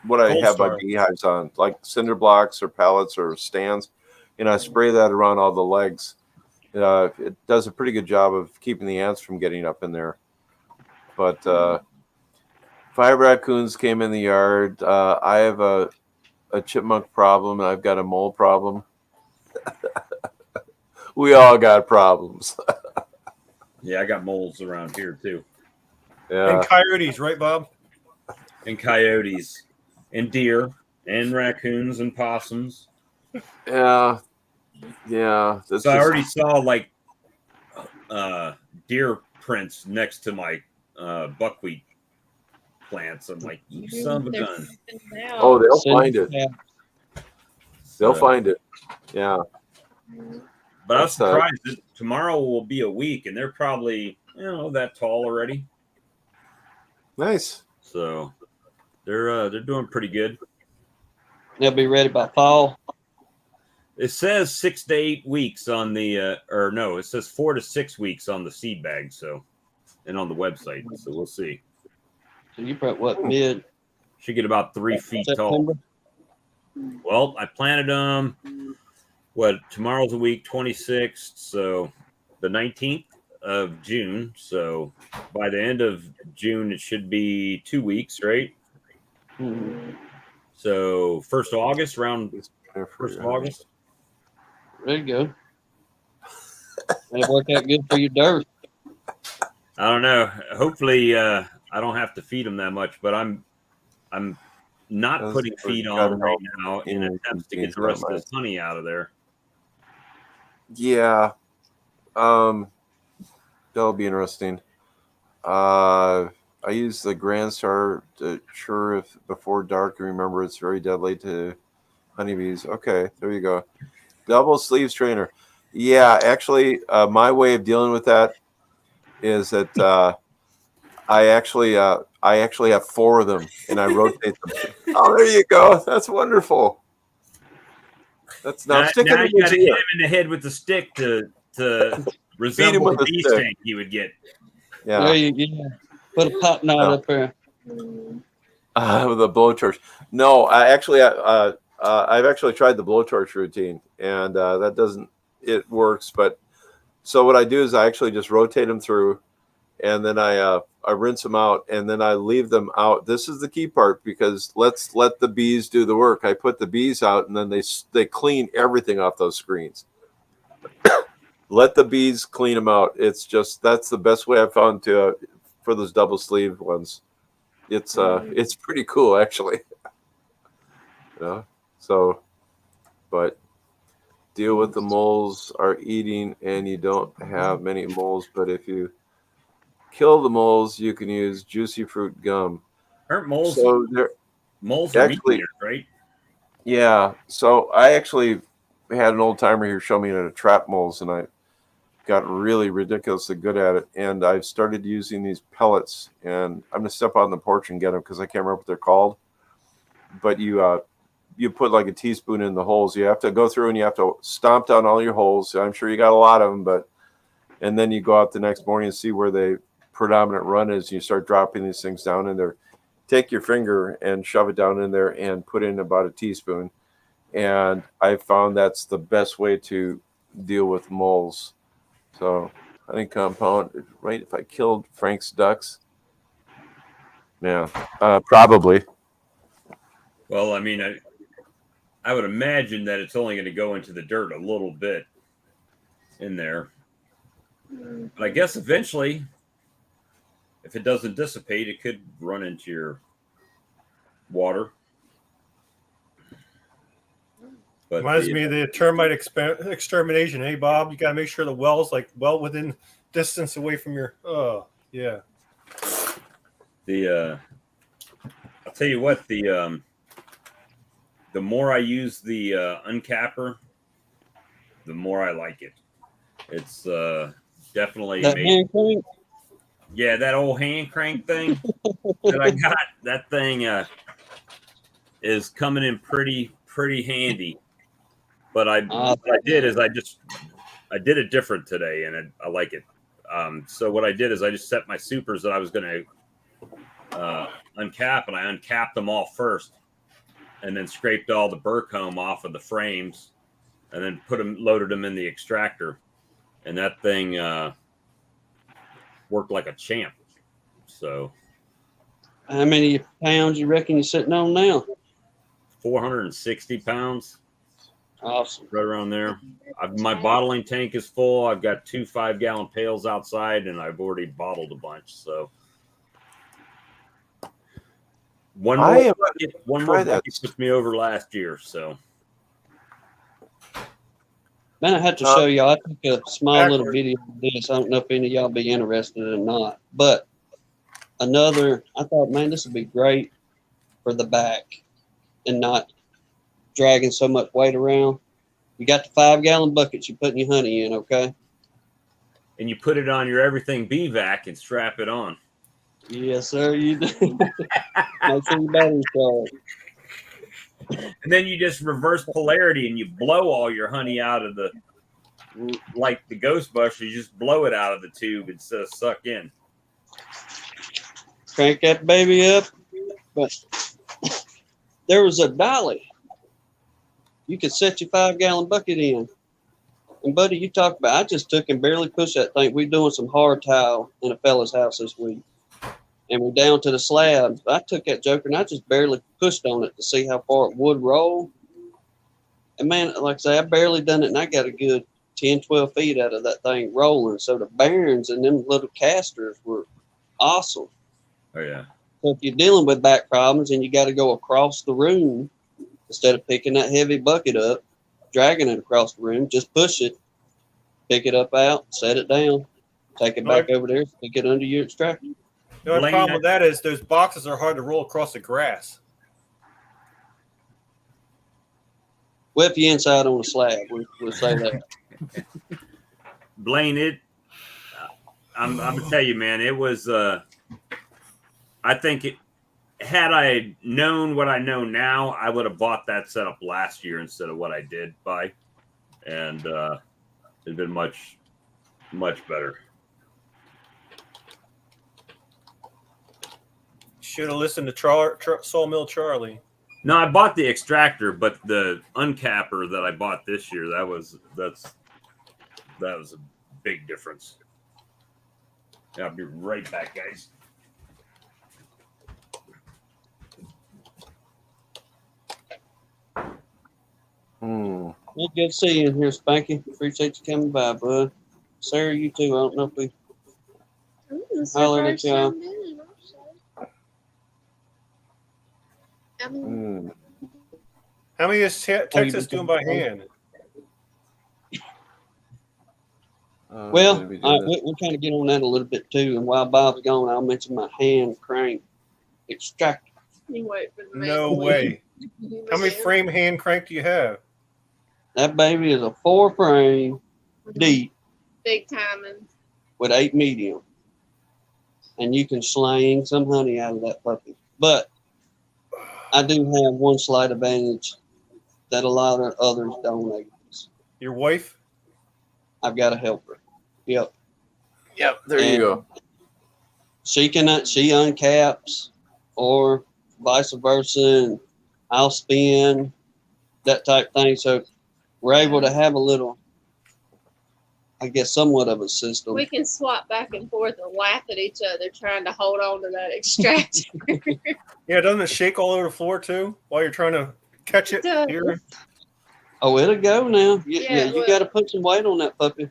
what I Gold have Star. my beehives on, like cinder blocks or pallets or stands. I spray that around all the legs. It does a pretty good job of keeping the ants from getting up in there. But 5 raccoons came in the yard. I have a chipmunk problem, and I've got a mole problem. We all got problems. Yeah, I got moles around here too. Yeah. And coyotes, right, Bob? And coyotes and deer and raccoons and possums. Yeah. Yeah. So I already saw like deer prints next to my buckwheat plants. I'm like, you son of a gun. Oh, they'll find it. They'll find it. Yeah. But I was surprised that tomorrow will be a week, and they're probably that tall already. Nice. So they're doing pretty good. They'll be ready by fall. It says 6 to 8 weeks on the it says 4 to 6 weeks on the seed bag. So and on the website. So we'll see. So you probably mid? Should get about 3 feet September? tall. Well, I planted them. Tomorrow's a week, 26th, so the 19th. of June. So by the end of June, it should be 2 weeks, right? Mhm. So 1st of August, around It's better for 1st your of honey. August. There you go. That'll work out good for your dirt. I don't know. Hopefully, I don't have to feed them that much, but I'm not Those putting are feed on gotta them right help now in in attempts to get beans, the not rest of mine. this honey out of there. Yeah, that'll be interesting. I use the Grand Star to sure if before dark. Remember, it's very deadly to honeybees. Okay, there you go. Double sleeve strainer. Yeah, actually, my way of dealing with that is that I actually have 4 of them and I rotate them. Oh, there you go. That's wonderful. That's now stick Now them you in got his to hit ear. him in the head with the stick to Feed him resemble with the a bee stick. sting you would get. There Yeah, you go. Put a pop knot No. up there. With a blowtorch. No, I've actually tried the blowtorch routine, and that doesn't. It works, but so what I do is I actually just rotate them through, and then I rinse them out, and then I leave them out. This is the key part because let's let the bees do the work. I put the bees out, and then they clean everything off those screens. Let the bees clean them out. It's just that's the best way I've found to for those double sleeve ones. It's pretty cool actually. You know? So, but deal with the moles are eating, and you don't have many moles. But if you kill the moles, you can use juicy fruit gum. Aren't moles So there are meat actually, eaters, right? yeah. So I actually had an old timer here show me how to trap moles, and I got really ridiculously good at it. And I've started using these pellets, and I'm gonna step out on the porch and get them because I can't remember what they're called. But you put like a teaspoon in the holes. You have to go through and you have to stomp down all your holes. I'm sure you got a lot of them, and then you go out the next morning and see where the predominant run is. And you start dropping these things down in there. Take your finger and shove it down in there and put in about a teaspoon. And I found that's the best way to deal with moles. So honey compound, right? If I killed Frank's ducks, yeah, probably. Well, I mean, I would imagine that it's only going to go into the dirt a little bit in there. But I guess eventually, if it doesn't dissipate, it could run into your water. But Reminds me of the termite extermination. Hey, Bob, you got to make sure the well's like well within distance away from your. Oh, yeah. I'll tell you what, the more I use the uncapper, the more I like it. It's definitely That made. hand crank? Yeah, that old hand crank thing that I got. That thing is coming in pretty handy. But what I did is I did it different today, and I like it. So what I did is I just set my supers that I was going to uncap, and I uncapped them all first, and then scraped all the burr comb off of the frames, and then loaded them in the extractor, and that thing worked like a champ. So, How many pounds you reckon you're sitting on now? 460 pounds. Awesome. Right around there. My bottling tank is full. I've got 2 5-gallon pails outside, and I've already bottled a bunch. So one more bucket puts me over last year. So Man, I had to show y'all. I took a small little video of this. I don't know if any of y'all be interested or not. But I thought, man, this would be great for the back and not dragging so much weight around. You got the 5-gallon buckets you're putting your honey in, okay? And you put it on your everything bee vac and strap it on. Yes, sir, you do. Make sure your battery's charged. And then you just reverse polarity and you blow all your honey out of like the Ghostbuster, you just blow it out of the tube instead of suck in. Crank that baby up. But there was a dolly. You could set your 5-gallon bucket in. And buddy, you talk about, I just took and barely pushed that thing. We doing some hard tile in a fella's house this week. And we're down to the slab. I took that joker and I just barely pushed on it to see how far it would roll. And man, like I say, I barely done it and I got a good 10, 12 feet out of that thing rolling. So the bearings and them little casters were awesome. Oh yeah. So if you're dealing with back problems and you got to go across the room, instead of picking that heavy bucket up, dragging it across the room, just push it, pick it up out, set it down, take it back over there, stick it under your extractor. The only Blaine, problem with that is those boxes are hard to roll across the grass. Well, if you're inside on a slab, we'll say that. Blaine, I'm gonna tell you, man, it was. I think had I known what I know now, I would have bought that setup last year instead of what I did buy, and it'd been much better. Should have listened to Sawmill Charlie. No, I bought the extractor, but the uncapper that I bought this year, that was a big difference. Yeah, I'll be right back, guys. Well, good to see you in here, Spanky. Appreciate you coming by, bud. Sarah, you too. I don't know if we hollered at y'all. How many is Texas doing by hand? Well, we'll kind of get on that a little bit too. And while Bob's gone, I'll mention my hand crank extractor. No way. How many frame hand crank do you have? That baby is a 4-frame deep Big timing. with 8 medium. And you can slang some honey out of that puppy. But I do have one slight advantage that a lot of others don't. Your wife? I've got a helper. Yep. There you go. She uncaps or vice versa, and I'll spin, that type thing. So we're able to have a little, I guess, somewhat of a system. We can swap back and forth and laugh at each other trying to hold on to that extractor. Yeah, doesn't it shake all over the floor too while you're trying to catch it? Here? Oh, it'll go now. Yeah, You got to put some weight on that puppy.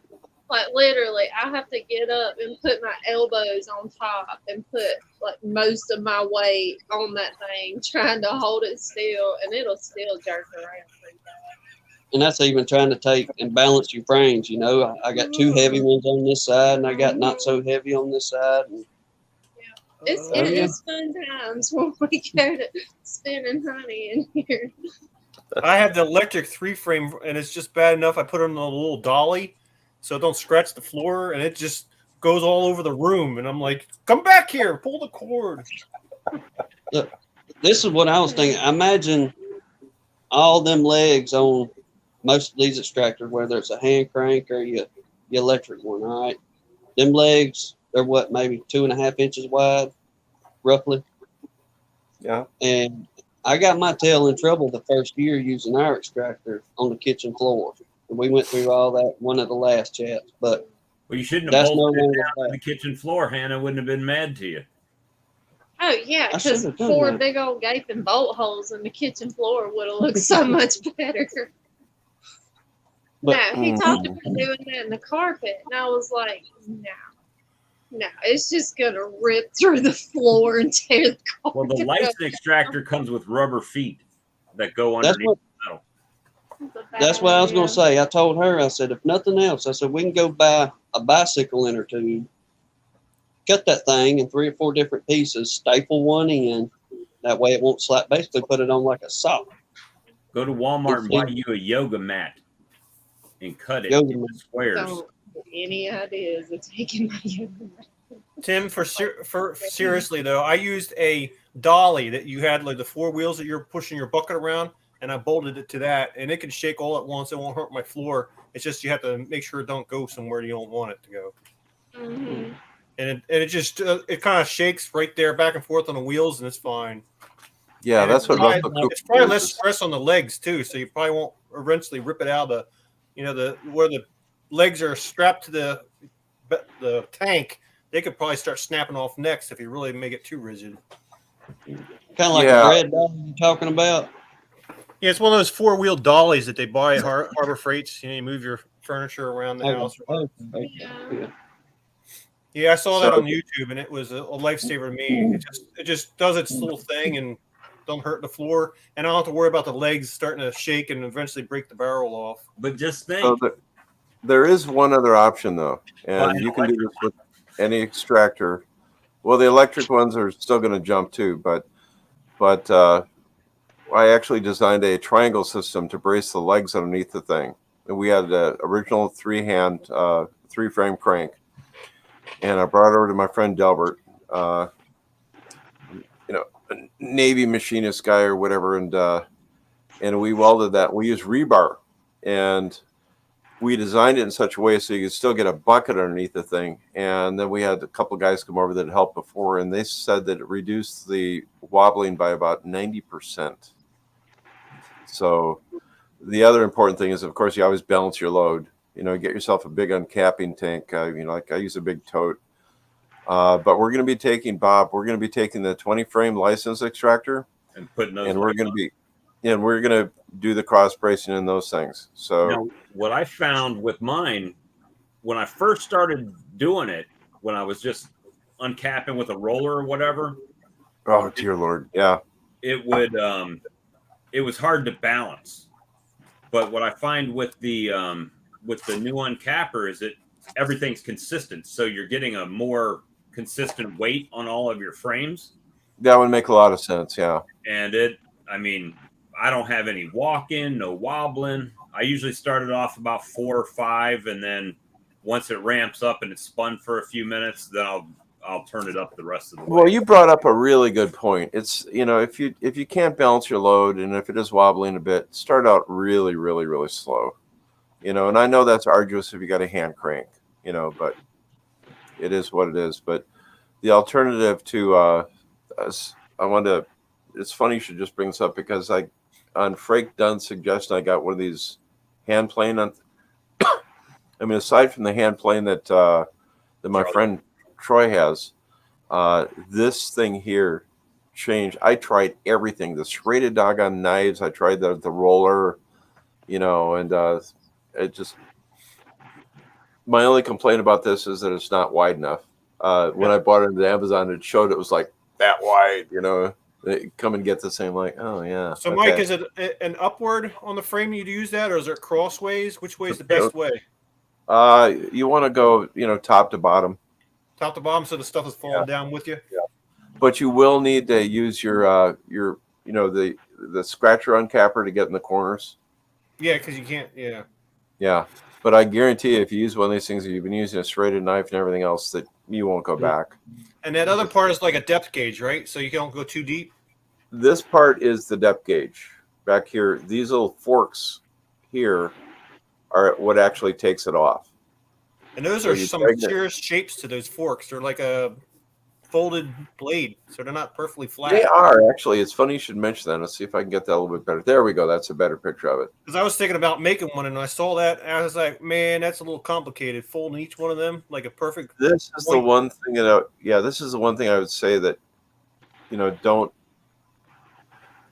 Like literally, I have to get up and put my elbows on top and put like most of my weight on that thing, trying to hold it still, and it'll still jerk around pretty bad. And that's even trying to take and balance your frames. You know, I got 2 heavy ones on this side, and I got not so heavy on this side. And, It's fun times when we go to spinning honey in here. I have the electric 3-frame, and it's just bad enough. I put it on a little dolly so it don't scratch the floor, and it just goes all over the room. And I'm like, come back here, pull the cord. Look, this is what I was thinking. Imagine all them legs on most of these extractors, whether it's a hand crank or your electric one, all right? Them legs, they're what, maybe 2.5 inches wide, roughly? Yeah. And I got my tail in trouble the first year using our extractor on the kitchen floor. And we went through all that one of the last chats, but Well, you shouldn't have that's no bolted it longer down to the kitchen floor. Hannah wouldn't have been mad to you. Oh yeah, I should've because done 4 that. big old gaping bolt holes in the kitchen floor would have looked so much better. But- No, he talked about doing that in the carpet, and I was like, no, it's just gonna rip through the floor and tear the Well, carpet. the license extractor comes with rubber feet that go That's underneath. what That's what I was going to say. I told her, I said, if nothing else, I said, we can go buy a bicycle inner tube, cut that thing in 3 or 4 different pieces, staple one in. That way it won't slap, basically put it on like a sock. Go to Walmart and buy you a yoga mat and cut it Yoga into mat. squares. Don't get any ideas of taking my yoga mat. Tim, for seriously though, I used a dolly that you had like the 4 wheels that you're pushing your bucket around, and I bolted it to that, and it can shake all at once. It won't hurt my floor. It's just you have to make sure it don't go somewhere you don't want it to go. Mm-hmm. And it just it kind of shakes right there back and forth on the wheels, and it's fine. Yeah, And that's what most of it's probably less stress on the legs too, so you probably won't eventually rip it out of the, where the legs are strapped to the tank, they could probably start snapping off necks if you really make it too rigid. Kind of like Yeah. a bread dog you're talking about. Yeah, it's one of those 4-wheel dollies that they buy at Harbor Freights. You move your furniture around the house. Okay. Yeah. Yeah, I saw that So- on YouTube, and it was a lifesaver to me. It just does its little thing and don't hurt the floor, and I don't have to worry about the legs starting to shake and eventually break the barrel off. But just So think, there is one other option though, and you can do this with any extractor. Well, the electric ones are still going to jump too, but I actually designed a triangle system to brace the legs underneath the thing, and we had the original 3-frame crank, and I brought it over to my friend Delbert, a Navy machinist guy or whatever, and we welded that. We used rebar, and we designed it in such a way so you could still get a bucket underneath the thing. And then we had a couple of guys come over that helped before, and they said that it reduced the wobbling by about 90%. So the other important thing is, of course, you always balance your load. Get yourself a big uncapping tank. Like I use a big tote. But we're going to be taking, Bob, we're going to be taking the 20-frame license extractor, and putting those. and we're going to do the cross bracing in those things. So Now, what I found with mine, when I first started doing it, when I was just uncapping with a roller or whatever, oh dear Lord, yeah, it was hard to balance. But what I find with the new uncapper is that everything's consistent, so you're getting a more consistent weight on all of your frames. that would make a lot of sense. Yeah, And I don't have any walk-in, no wobbling. I usually started off about 4 or 5, and then once it ramps up and it's spun for a few minutes, then I'll turn it up the rest of the way. well, you brought up a really good point. It's if you can't balance your load, and if it is wobbling a bit, start out really, really, really slow. And I know that's arduous if you got a hand crank, but it is what it is. But the alternative to it's funny you should just bring this up, because on Frank Dunn's suggestion, I got one of these hand plane aside from the hand plane that my friend Troy has, this thing here changed. I tried everything, the serrated doggone knives. I tried the roller, and it just, my only complaint about this is that it's not wide enough. When I bought it on Amazon, it showed it was like that wide, They come and get the same, like, oh yeah. So, okay. Mike, is it an upward on the frame you'd use that, or is it crossways? Which way is the best way? You want to go, top to bottom. Top to bottom, so the stuff is falling down with you. Yeah. But you will need to use your the scratcher uncapper to get in the corners. Yeah, because you can't. Yeah. Yeah. But I guarantee you, if you use one of these things, you've been using a serrated knife and everything else, that you won't go back. And that other part is like a depth gauge, right? So you don't go too deep. This part is the depth gauge. Back here, these little forks here are what actually takes it off. And those So are you some drag it. serious shapes to those forks. They're like a folded blade, so they're not perfectly flat. They are, actually. It's funny you should mention that. Let's see if I can get that a little bit better. There we go. That's a better picture of it. Because I was thinking about making one, and I saw that, and I was like, man, that's a little complicated. Folding each one of them like a perfect. This is the one thing this is the one thing I would say that,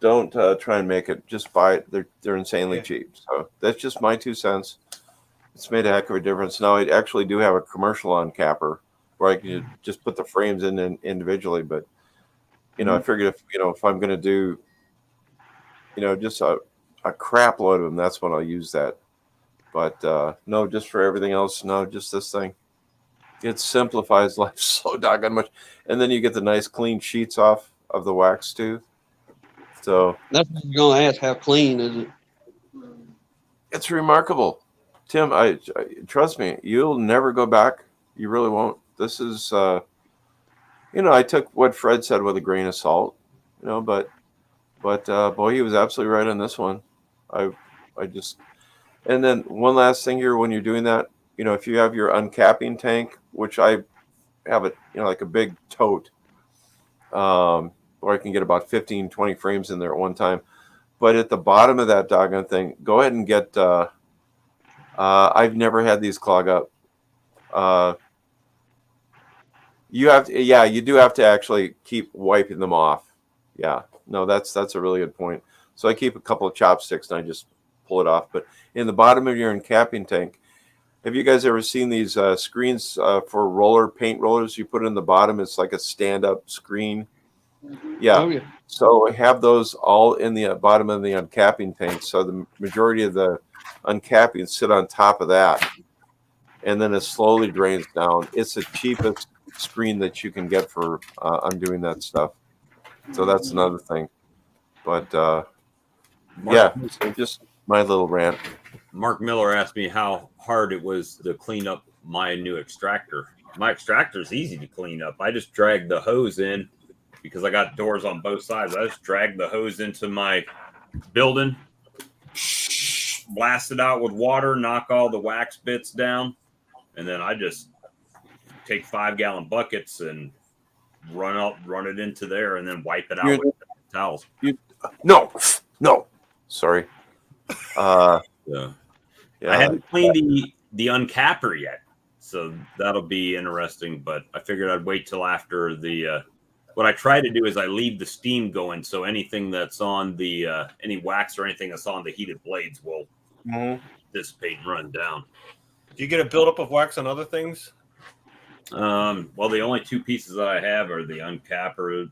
don't try and make it. Just buy it. They're insanely cheap. So that's just my 2 cents. It's made a heck of a difference. Now I actually do have a commercial uncapper where I can just put the frames in individually. But I figured if I'm going to do just a crap load of them, that's when I'll use that. But no, just for everything else, no, just this thing. It simplifies life so doggone much, and then you get the nice clean sheets off of the wax too. So That's what you're going to ask. How clean is it? it's remarkable, Tim. I trust me, you'll never go back. You really won't. This is, I took what Fred said with a grain of salt, but boy, he was absolutely right on this one. And then one last thing here, when you're doing that, if you have your uncapping tank, which I have it, like a big tote, where I can get about 15, 20 frames in there at one time. But at the bottom of that doggone thing, go ahead and get I've never had these clog up. You have to, yeah, you do have to actually keep wiping them off. Yeah, no, that's a really good point. So I keep a couple of chopsticks and I just pull it off. But in the bottom of your uncapping tank, have you guys ever seen these screens for paint rollers? You put in the bottom, it's like a stand-up screen. Yeah. Oh, yeah. So have those all in the bottom of the uncapping tank. So the majority of the uncapping sit on top of that, and then it slowly drains down. It's the cheapest screen that you can get for undoing that stuff. So that's another thing. But yeah, so just my little rant. Mark Miller asked me how hard it was to clean up my new extractor. My extractor is easy to clean up. I just drag the hose in because I got doors on both sides. I just drag the hose into my building, blast it out with water, knock all the wax bits down, and then I just take 5-gallon buckets and run it into there, and then wipe it out with towels. No, sorry. Yeah. Yeah. I haven't cleaned the uncapper yet, so that'll be interesting. But I figured I'd wait till after the. What I try to do is I leave the steam going, so anything that's on the any wax or anything that's on the heated blades will dissipate and run down. Do you get a buildup of wax on other things? Well, the only two pieces that I have are the uncapper,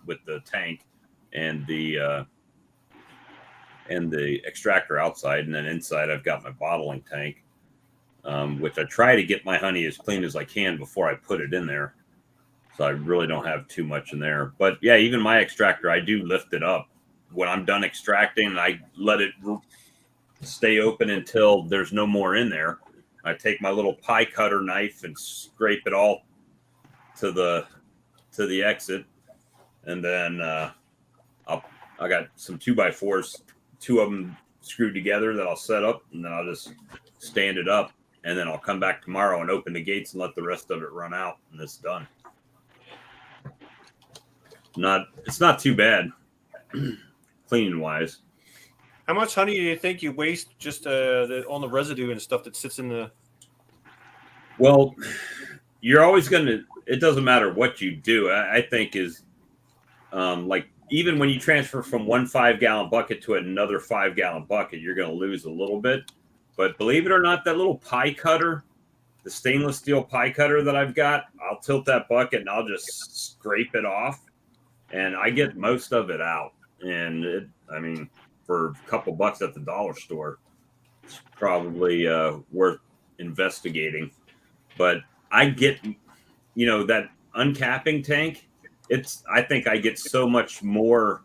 with the tank, and the extractor outside, and then inside I've got my bottling tank, which I try to get my honey as clean as I can before I put it in there. So I really don't have too much in there. But yeah, even my extractor, I do lift it up when I'm done extracting, and I let it stay open until there's no more in there. I take my little pie cutter knife and scrape it all to the exit, and then I got some 2x4s, 2 of them screwed together that I'll set up, and then I'll just stand it up, and then I'll come back tomorrow and open the gates and let the rest of it run out, and it's done. It's not too bad, cleaning wise. How much honey do you think you waste just on the residue and stuff that sits in the? Well, you're always going to. It doesn't matter what you do. I think is like even when you transfer from one 5-gallon bucket to another 5-gallon bucket, you're going to lose a little bit. But believe it or not, that little pie cutter, the stainless steel pie cutter that I've got, I'll tilt that bucket and I'll just scrape it off, and I get most of it out. And for a couple bucks at the dollar store, it's probably worth investigating. But I get, that uncapping tank. I think I get so much more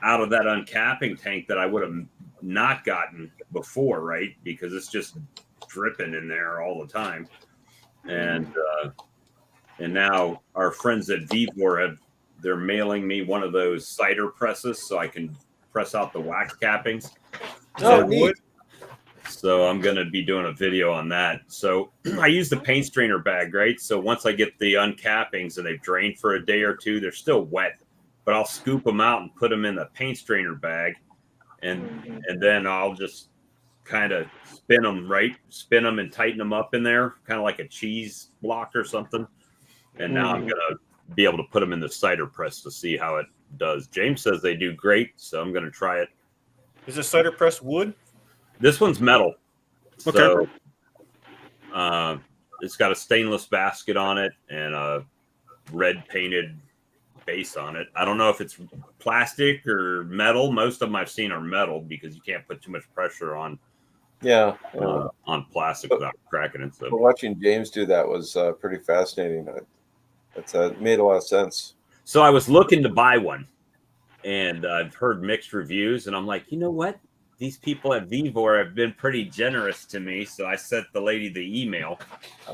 out of that uncapping tank that I would have not gotten before, right? Because it's just dripping in there all the time. And now our friends at Vivor they're mailing me one of those cider presses so I can press out the wax cappings. Oh, neat. So I'm going to be doing a video on that. So I use the paint strainer bag, right? So once I get the uncappings and they've drained for a day or two, they're still wet, but I'll scoop them out and put them in the paint strainer bag. And then I'll just kind of spin them and tighten them up in there, kind of like a cheese block or something. And now I'm going to be able to put them in the cider press to see how it does. James says they do great, so I'm going to try it. Is this cider press wood? This one's metal. Okay. So it's got a stainless basket on it and a red painted base on it. I don't know if it's plastic or metal. Most of them I've seen are metal because you can't put too much pressure on on plastic without cracking it. So watching James do that was pretty fascinating. It made a lot of sense. So I was looking to buy one, and I've heard mixed reviews, and I'm like, you know what? These people at Vivor have been pretty generous to me. So I sent the lady the email,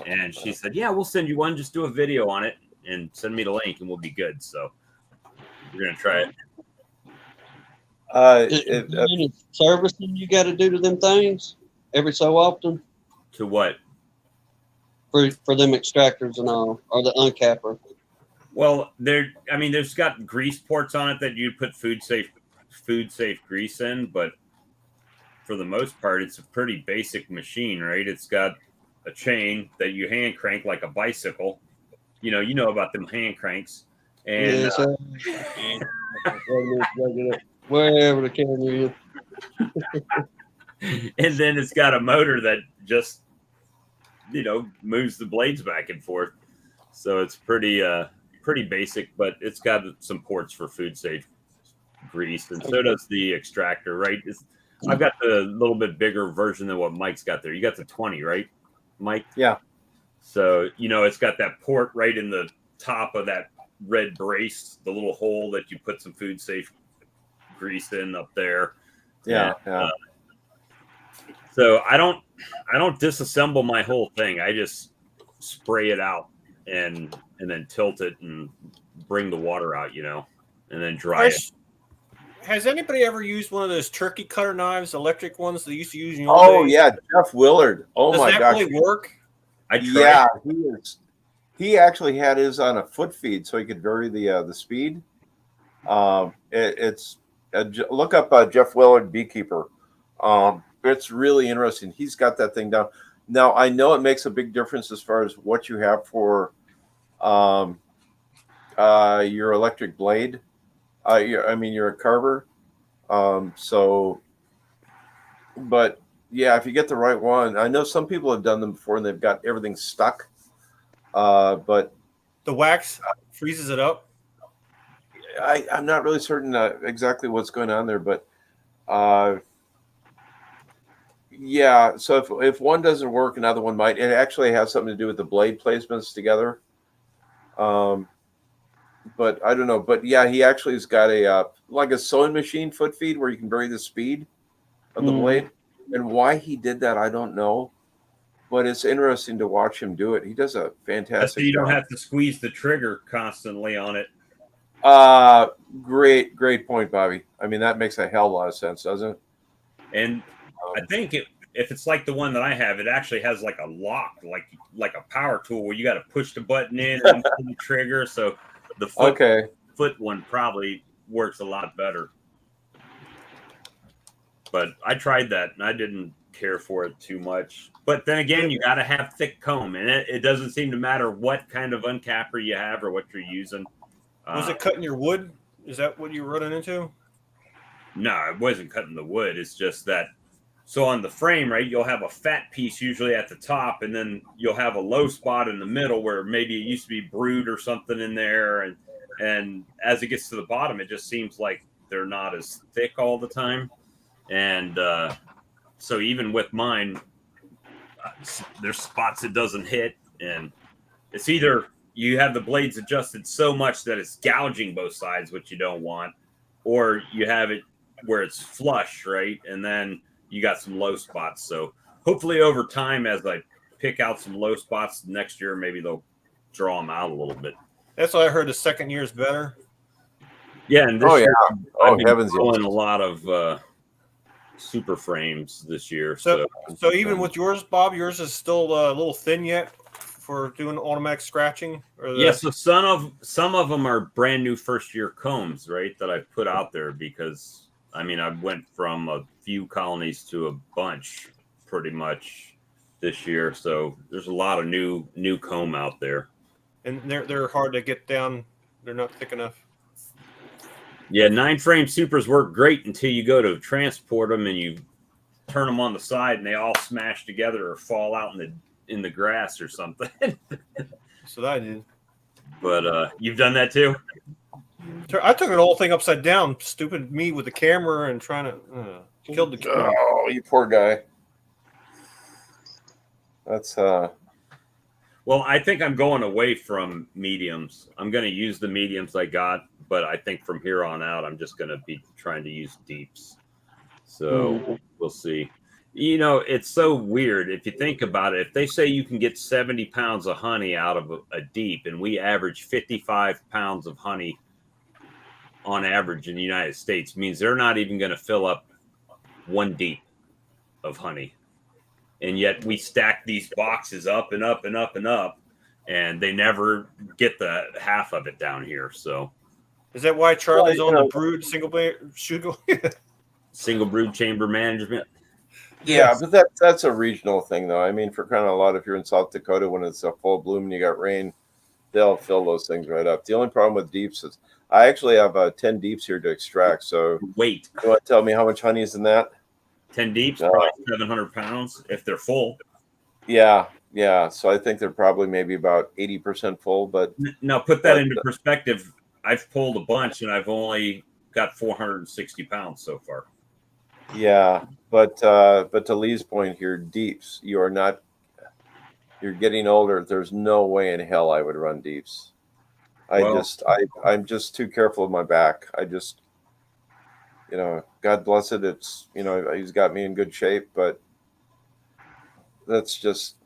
and she said, yeah, we'll send you one. Just do a video on it and send me the link, and we'll be good. So we're going to try it. Any servicing you got to do to them things every so often? To what? For them extractors and all, or the uncapper? Well, there's got grease ports on it that you put food safe grease in, but for the most part, it's a pretty basic machine, right? It's got a chain that you hand crank like a bicycle. You know about them hand cranks, and Yes, wherever the camera is. and then it's got a motor that just moves the blades back and forth. So it's pretty basic, but it's got some ports for food safe grease, and so does the extractor, right? I've got the little bit bigger version than what Mike's got there. You got the 20, right, Mike? Yeah. So it's got that port right in the top of that red brace, the little hole that you put some food safe grease in up there. Yeah. So I don't disassemble my whole thing. I just spray it out and then tilt it and bring the water out, and then dry it. Has anybody ever used one of those turkey cutter knives, electric ones they used to use in the Oh old days? yeah, Jeff Willard. Oh Does my that gosh. really work? I tried. Yeah, he is. He actually had his on a foot feed, so he could vary the speed. Look up Jeff Willard, Beekeeper. It's really interesting. He's got that thing down. Now I know it makes a big difference as far as what you have for your electric blade. You're a carver. But yeah, if you get the right one, I know some people have done them before and they've got everything stuck. But The wax freezes it up. I'm not really certain exactly what's going on there, but yeah. So if one doesn't work, another one might. It actually has something to do with the blade placements together. But I don't know. But yeah, he actually has got like a sewing machine foot feed where you can vary the speed of the blade. And why he did that, I don't know. But it's interesting to watch him do it. He does a fantastic So you don't job. have to squeeze the trigger constantly on it. Great point, Bobby. I mean, that makes a hell of a lot of sense, doesn't it? And I think if it's like the one that I have, it actually has like a lock, like a power tool where you got to push the button in and pull the trigger. So the foot one probably works a lot better. But I tried that and I didn't care for it too much. But then again, you got to have thick comb, and it doesn't seem to matter what kind of uncapper you have or what you're using. Was it cutting your wood? Is that what you were running into? No, it wasn't cutting the wood. It's just that. So on the frame, right, you'll have a fat piece usually at the top, and then you'll have a low spot in the middle where maybe it used to be brood or something in there. And as it gets to the bottom, it just seems like they're not as thick all the time. And so even with mine, there's spots it doesn't hit. And it's either you have the blades adjusted so much that it's gouging both sides, which you don't want, or you have it where it's flush, right? And then you got some low spots. So hopefully over time, as I pick out some low spots next year, maybe they'll draw them out a little bit. That's what I heard. The second year is better. Yeah, and this year, I've been heavens, growing a lot of super frames this year. So even with yours, Bob, yours is still a little thin yet for doing automatic scratching. Yes, so some of them are brand new first year combs, right? That I put out there because I went from a few colonies to a bunch pretty much this year. So there's a lot of new comb out there. And they're hard to get down. They're not thick enough. Yeah, 9-frame supers work great until you go to transport them and you turn them on the side and they all smash together or fall out in the grass or something. So that I did. But you've done that too? I took the whole thing upside down. Stupid me with the camera and trying to kill the camera. Oh, you poor guy. That's Well, I think I'm going away from mediums. I'm going to use the mediums I got, but I think from here on out, I'm just going to be trying to use deeps. So we'll see. It's so weird if you think about it. If they say you can get 70 pounds of honey out of a deep, and we average 55 pounds of honey on average in the United States, means they're not even going to fill up one deep of honey. And yet we stack these boxes up and up and up and up, and they never get the half of it down here. So is that why Charlie's on the brood single brood chamber management? Yeah, but that's a regional thing, though. I mean, for kind of a lot, if you're in South Dakota when it's a full bloom and you got rain, they'll fill those things right up. The only problem with deeps is I actually have 10 deeps here to extract. So Weight. you want to tell me how much honey is in that? 10 deeps, probably 700 pounds if they're full. Yeah. So I think they're probably maybe about 80% full. But now put that into perspective. I've pulled a bunch and I've only got 460 pounds so far. Yeah, but to Lee's point here, deeps, you're getting older. There's no way in hell I would run deeps. I'm just too careful of my back. I just, God bless it. It's, he's got me in good shape, but that's just,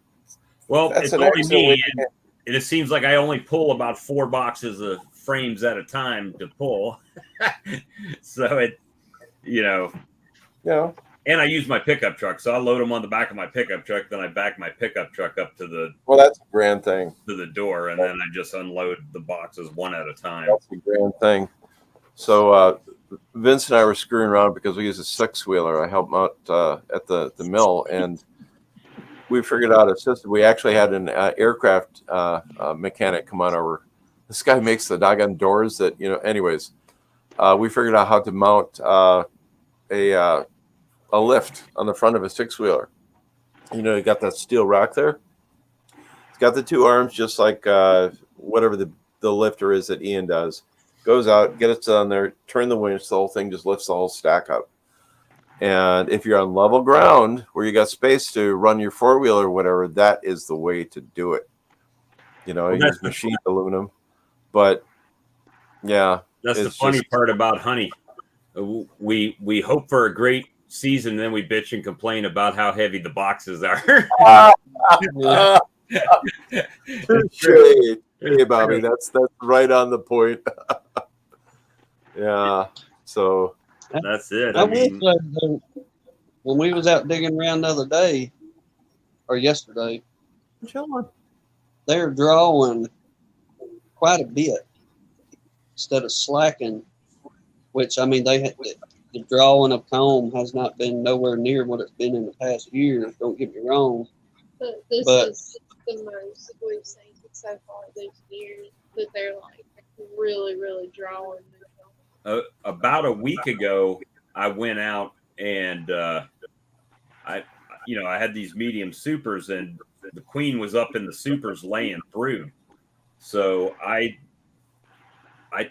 it's only me. And it seems like I only pull about 4 boxes of frames at a time to pull. So and I use my pickup truck, so I load them on the back of my pickup truck. Then I back my pickup truck up to the that's a grand thing to the door, and then I just unload the boxes one at a time. That's a grand thing. So Vince and I were screwing around because we use a 6-wheeler. I help him out at the mill, and we figured out a system. We actually had an aircraft mechanic come on over. This guy makes the doggone doors that Anyways, we figured out how to mount a lift on the front of a 6-wheeler. You got that steel rack there. It's got the 2 arms, just like whatever the lifter is that Ian does. Goes out, get it on there, turn the winch, the whole thing just lifts the whole stack up. And if you're on level ground where you got space to run your 4-wheeler or whatever, that is the way to do it. Use machined aluminum. But yeah, that's the funny part about honey. We hope for a great season, then we bitch and complain about how heavy the boxes are. Hey, Bobby, that's right on the point. Yeah, so that's it. I will say, when we was out digging around the other day or yesterday, they're drawing quite a bit instead of slacking. Which, I mean, the drawing of comb has not been nowhere near what it's been in the past year. Don't get me wrong. But this is the most we've seen so far this year, that they're like really, really drawing. About a week ago, I went out and I had these medium supers, and the queen was up in the supers laying brood. So I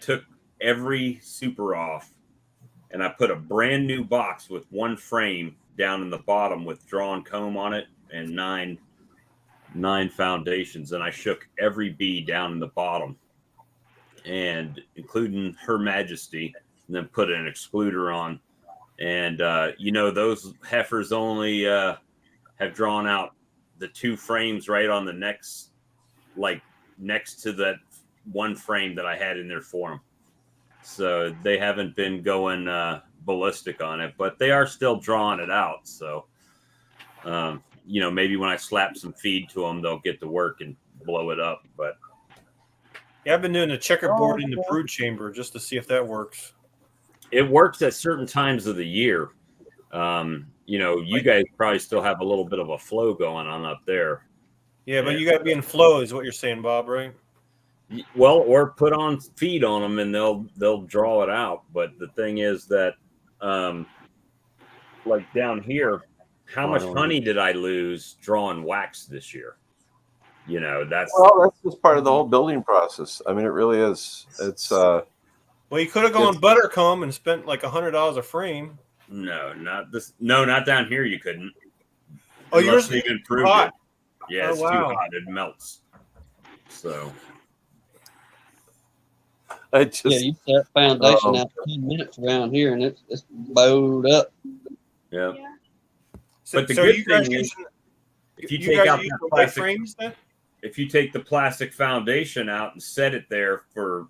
took every super off, and I put a brand new box with 1 frame down in the bottom with drawn comb on it and nine foundations, and I shook every bee down in the bottom, and including Her Majesty, and then put an excluder on. And those heifers only have drawn out the 2 frames right on the next to that 1 frame that I had in there for them. So they haven't been going ballistic on it, but they are still drawing it out. So, maybe when I slap some feed to them, they'll get to work and blow it up. But yeah, I've been doing a checkerboard in the brood chamber just to see if that works. It works at certain times of the year. You guys probably still have a little bit of a flow going on up there. Yeah, but you got to be in flow, is what you're saying, Bob, right? Well, or put on feed on them and they'll draw it out. But the thing is that, like down here, how much honey did I lose drawing wax this year? That's just part of the whole building process. I mean, it really is. It's well, you could have gone buttercomb and spent like $100 a frame. No, not this. No, not down here. You couldn't. Oh, yours is too hot. Yeah, it's too hot. It melts. So. You set foundation out 10 minutes around here, and it's bowed up. Yeah. So, but the good thing is, if you take out the plastic frames, then? If you take the plastic foundation out and set it there for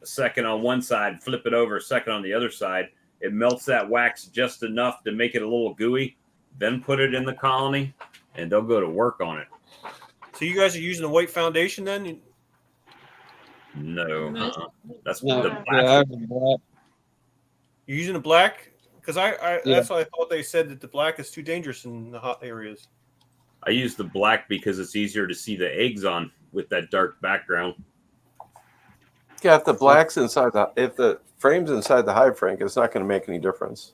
a second on one side, flip it over a second on the other side, it melts that wax just enough to make it a little gooey. Then put it in the colony, and they'll go to work on it. So you guys are using the white foundation then? No, that's no, the black. You're You're using a black? Because that's what I thought they said, that the black is too dangerous in the hot areas. I use the black because it's easier to see the eggs on with that dark background. Yeah, if the black's inside if the frame's inside the hive, Frank, it's not going to make any difference.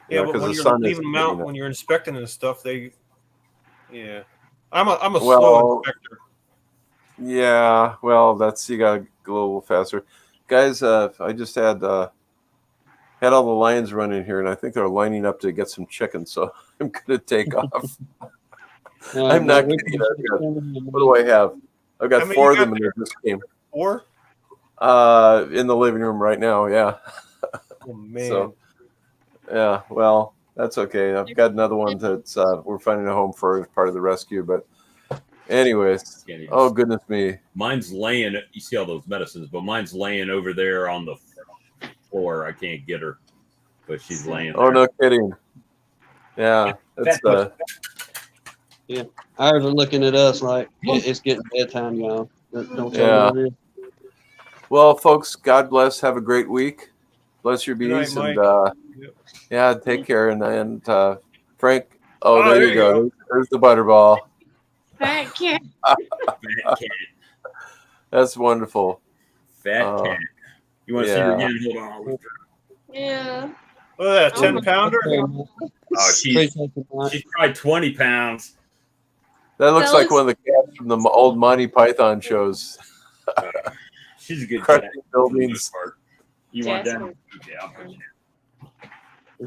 Yeah, but because when the you're sun leaving isn't them out, hitting it. when you're inspecting and stuff, yeah. I'm a Well, slow inspector. Yeah, well, that's you got to go a little faster, guys. I just had all the lions running here, and I think they're lining up to get some chicken. So I'm gonna take off. I'm not kidding. What do I have? I've got How many 4 of you them, got and they just came. 4? In the living room right now. Yeah. Oh man. So, yeah. Well, that's okay. I've got another one that's we're finding a home for as part of the rescue. But, anyways, oh goodness me. Mine's laying. You see all those medicines, but mine's laying over there on the floor. I can't get her, but she's laying. Oh, no kidding. Yeah. That's Yeah, ours are looking at us like it's getting bedtime, y'all. Don't tell Yeah. me what it is. Well, folks, God bless. Have a great week. Bless your Good night, bees, Mike. and yeah, take care. And Frank. Oh, Oh, there there you you go. There's the butterball. Fat cat. Fat cat. That's wonderful. Fat cat. You want to see her again? Hold on. Yeah. Look at that 10 pounder. Oh, she's probably 20 pounds. That looks like one of the cats from the old Monty Python shows. She's a good Crushing cat. buildings. You want that?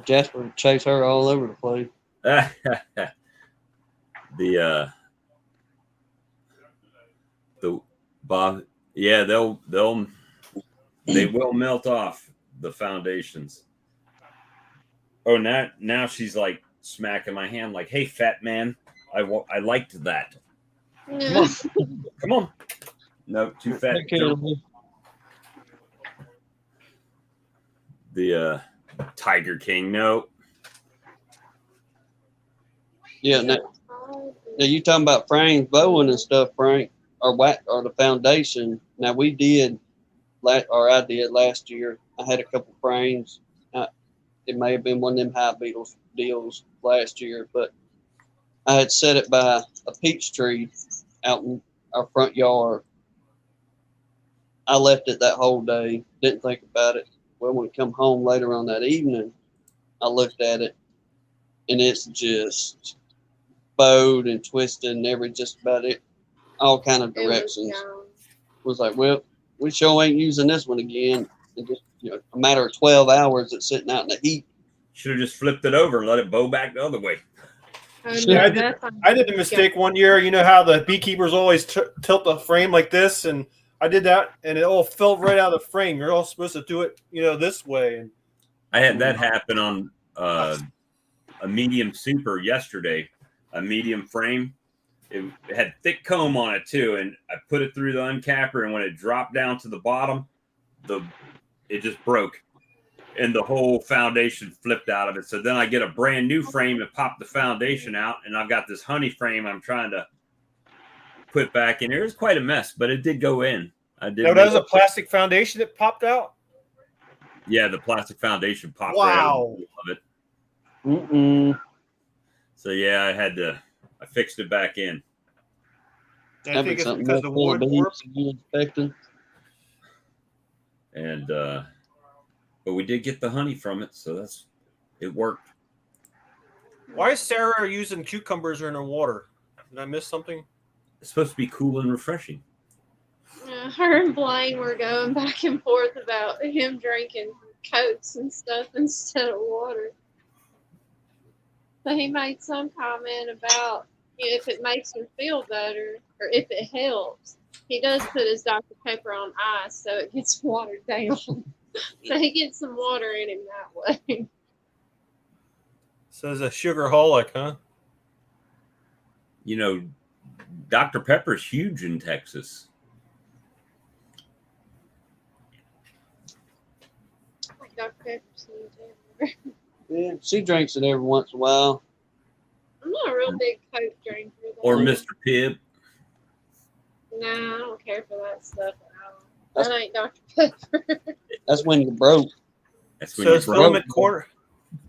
Jasper would chase her all over the place. The Bob, yeah, they will melt off the foundations. Oh, now she's like smacking my hand, like, "Hey, fat man, I liked that. Yeah. Come on." No, too fat. The Tiger King, no. Yeah, now you talking about frames, bowing and stuff, Frank, or the foundation. Now I did last year. I had a couple frames. It may have been one of them hive beetles deals last year, but I had set it by a peach tree out in our front yard. I left it that whole day, didn't think about it. Well, when I come home later on that evening, I looked at it, and it's just bowed and twisted and just about it, all kind of directions. Was like, well, we sure ain't using this one again. And just a matter of 12 hours, it's sitting out in the heat. Should have just flipped it over and let it bow back the other way. Yeah, I did the mistake one year. You know how the beekeepers always tilt the frame like this, and I did that, and it all fell right out of the frame. You're all supposed to do it, this way. And I had that happen on a medium super yesterday, a medium frame. It had thick comb on it too, and I put it through the uncapper, and when it dropped down to the bottom, it just broke, and the whole foundation flipped out of it. So then I get a brand new frame and pop the foundation out, and I've got this honey frame I'm trying to put back in. It was quite a mess, but it did go in. I did. No, that was a plastic foundation that popped out. Yeah, the plastic foundation popped. Wow. Right out of it. So yeah, I fixed it back in. I think it's because the wood warped. And but we did get the honey from it, so it worked. Why is Sarah using cucumbers in her water? Did I miss something? It's supposed to be cool and refreshing. Her and Blaine were going back and forth about him drinking Cokes and stuff instead of water. So he made some comment about if it makes him feel better or if it helps. He does put his Dr. Pepper on ice so it gets watered down. So he gets some water in him that way. So it's a sugarholic, huh? Dr. Pepper's huge in Texas. Like Dr. Pepper's huge. Yeah, she drinks it every once in a while. I'm not a real big Coke drinker. Or Mr. Pibb. No, I don't care for that stuff at all. That ain't Dr. Pepper. That's when you're broke. So is Filament Corner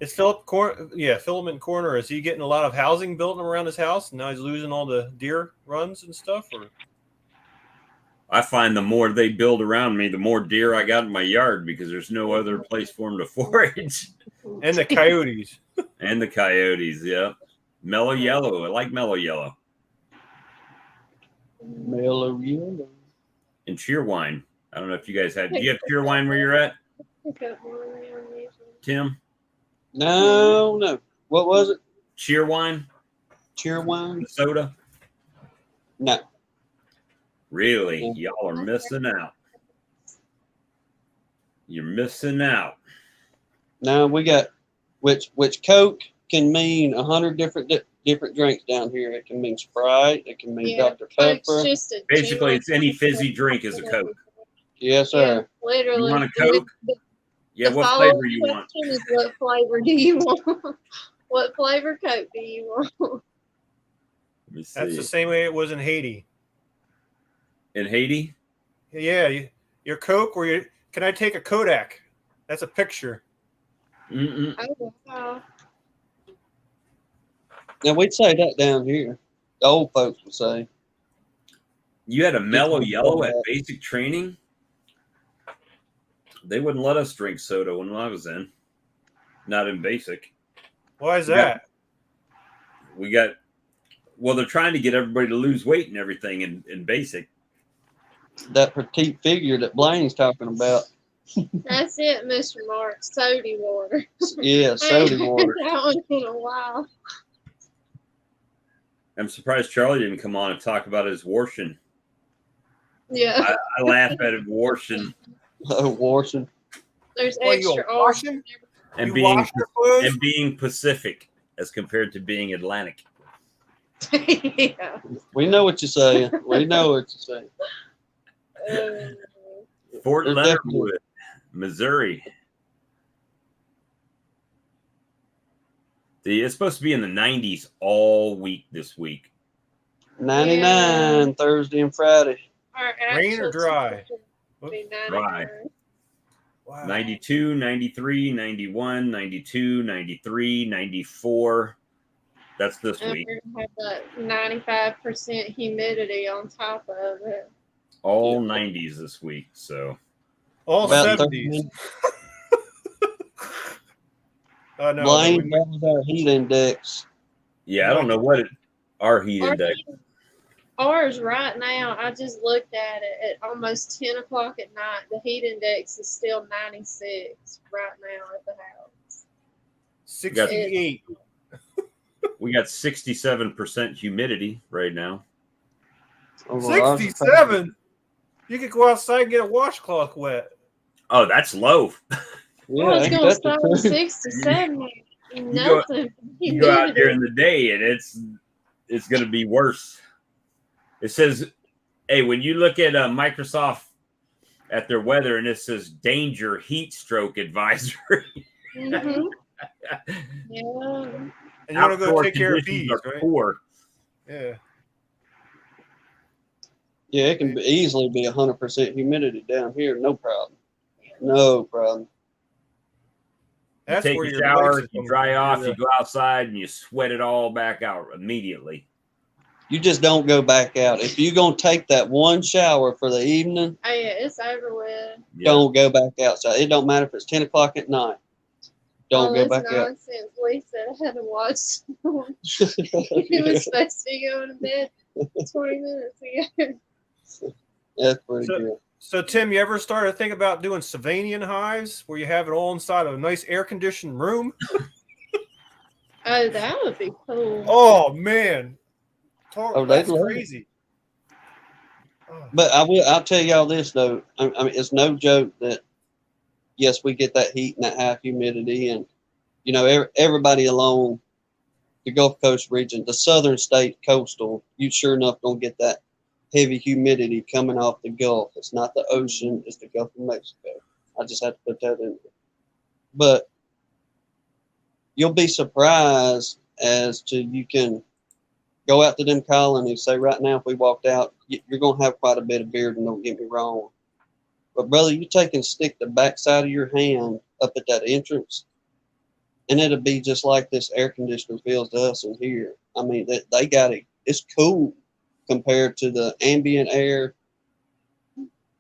Is Filament Corner, is he getting a lot of housing built around his house and now he's losing all the deer runs and stuff? Or I find the more they build around me, the more deer I got in my yard because there's no other place for them to forage. and the coyotes. And the coyotes, yeah. Mellow yellow. I like mellow yellow. Mellow yellow. And cheerwine. I don't know if you guys have. Do you have cheerwine where you're at, Tim? No. What was it? Cheerwine? Cheerwine? Soda? No. Really? Y'all are missing out. You're missing out. No, we got which Coke can mean 100 different drinks down here. It can mean Sprite. It can mean Dr. Pepper. Basically, it's any fizzy drink is a Coke. Yes, sir. Literally. You want a Coke? Yeah, what flavor you want? Is what flavor do you want? What flavor Coke do you want? Let me see. That's the same way it was in Haiti. In Haiti? Yeah, your Coke or your. Can I take a Kodak? That's a picture. Mm-mm. Oh, wow. Now we'd say that down here. The old folks would say. You had a mellow yellow at basic training? They wouldn't let us drink soda when I was in. Not in basic. Why is that? Well, they're trying to get everybody to lose weight and everything in basic. That petite figure that Blaine's talking about. That's it, Mr. Mark. Soda water. Yeah, soda water. That one in a while. I'm surprised Charlie didn't come on and talk about his washing. Yeah. I laugh at him washing. Washing. There's What, you extra washing? And You being Pacific as compared to being Atlantic. Yeah. We know what you're saying. We know what you're saying. Fort There's Leonard definitely- Wood, Missouri. It's supposed to be in the 90s all week this week. 99 Thursday and Friday. Rain or dry? Dry. Wow. 92, 93, 91, 92, 93, 94. That's this And week. we're gonna have that 95% humidity on top of it. All 90s this week. So All About 70s. Oh, no. Blaine, that was our heat index. yeah, I don't know what our heat index. Ours right now, I just looked at it at almost 10 o'clock at night. The heat index is still 96 right now at the house. 68. We got 67% humidity right now. Over ours is 67? You could go outside and get a washcloth wet. Oh, that's low. Yeah, Well, it's ain't going to that start the at truth? 67. go- Nothing. You go out during the day and it's going to be worse. It says, hey, when you look at Microsoft at their weather and it says danger heat stroke advisory. Mm-hmm. Yeah. And you want to go Outdoor take care of conditions bees, are right? poor. Yeah. Yeah, it can easily be 100% humidity down here. No problem. No problem. You That's take where a your shower, voice is you coming dry from. off, you go outside, and you sweat it all back out immediately. You just don't go back out. If you're going to take that one shower for the evening, Oh, yeah, it's over with. Yeah. don't go back outside. It don't matter if it's 10 o'clock at night. Don't All go this back out. nonsense. Lisa had to watch. He was supposed to be going to bed 20 minutes ago. That's pretty good. So, Tim, you ever started to think about doing Savanian hives where you have it all inside of a nice air-conditioned room? Oh, that would be cool. Oh, man. Oh, they'd That's love it. crazy. Oh. But I'll tell y'all this though. I mean, it's no joke that yes, we get that heat and that high humidity, and you know, everybody along the Gulf Coast region, the southern state coastal, you sure enough gonna get that heavy humidity coming off the Gulf. It's not the ocean; it's the Gulf of Mexico. I just have to put that in there. But you'll be surprised as to you can go out to them colonies. Say right now, if we walked out, you're gonna have quite a bit of beard, and don't get me wrong. But brother, you take and stick the backside of your hand up at that entrance, and it'll be just like this air conditioner feels to us in here. I mean, they got it. It's cool compared to the ambient air.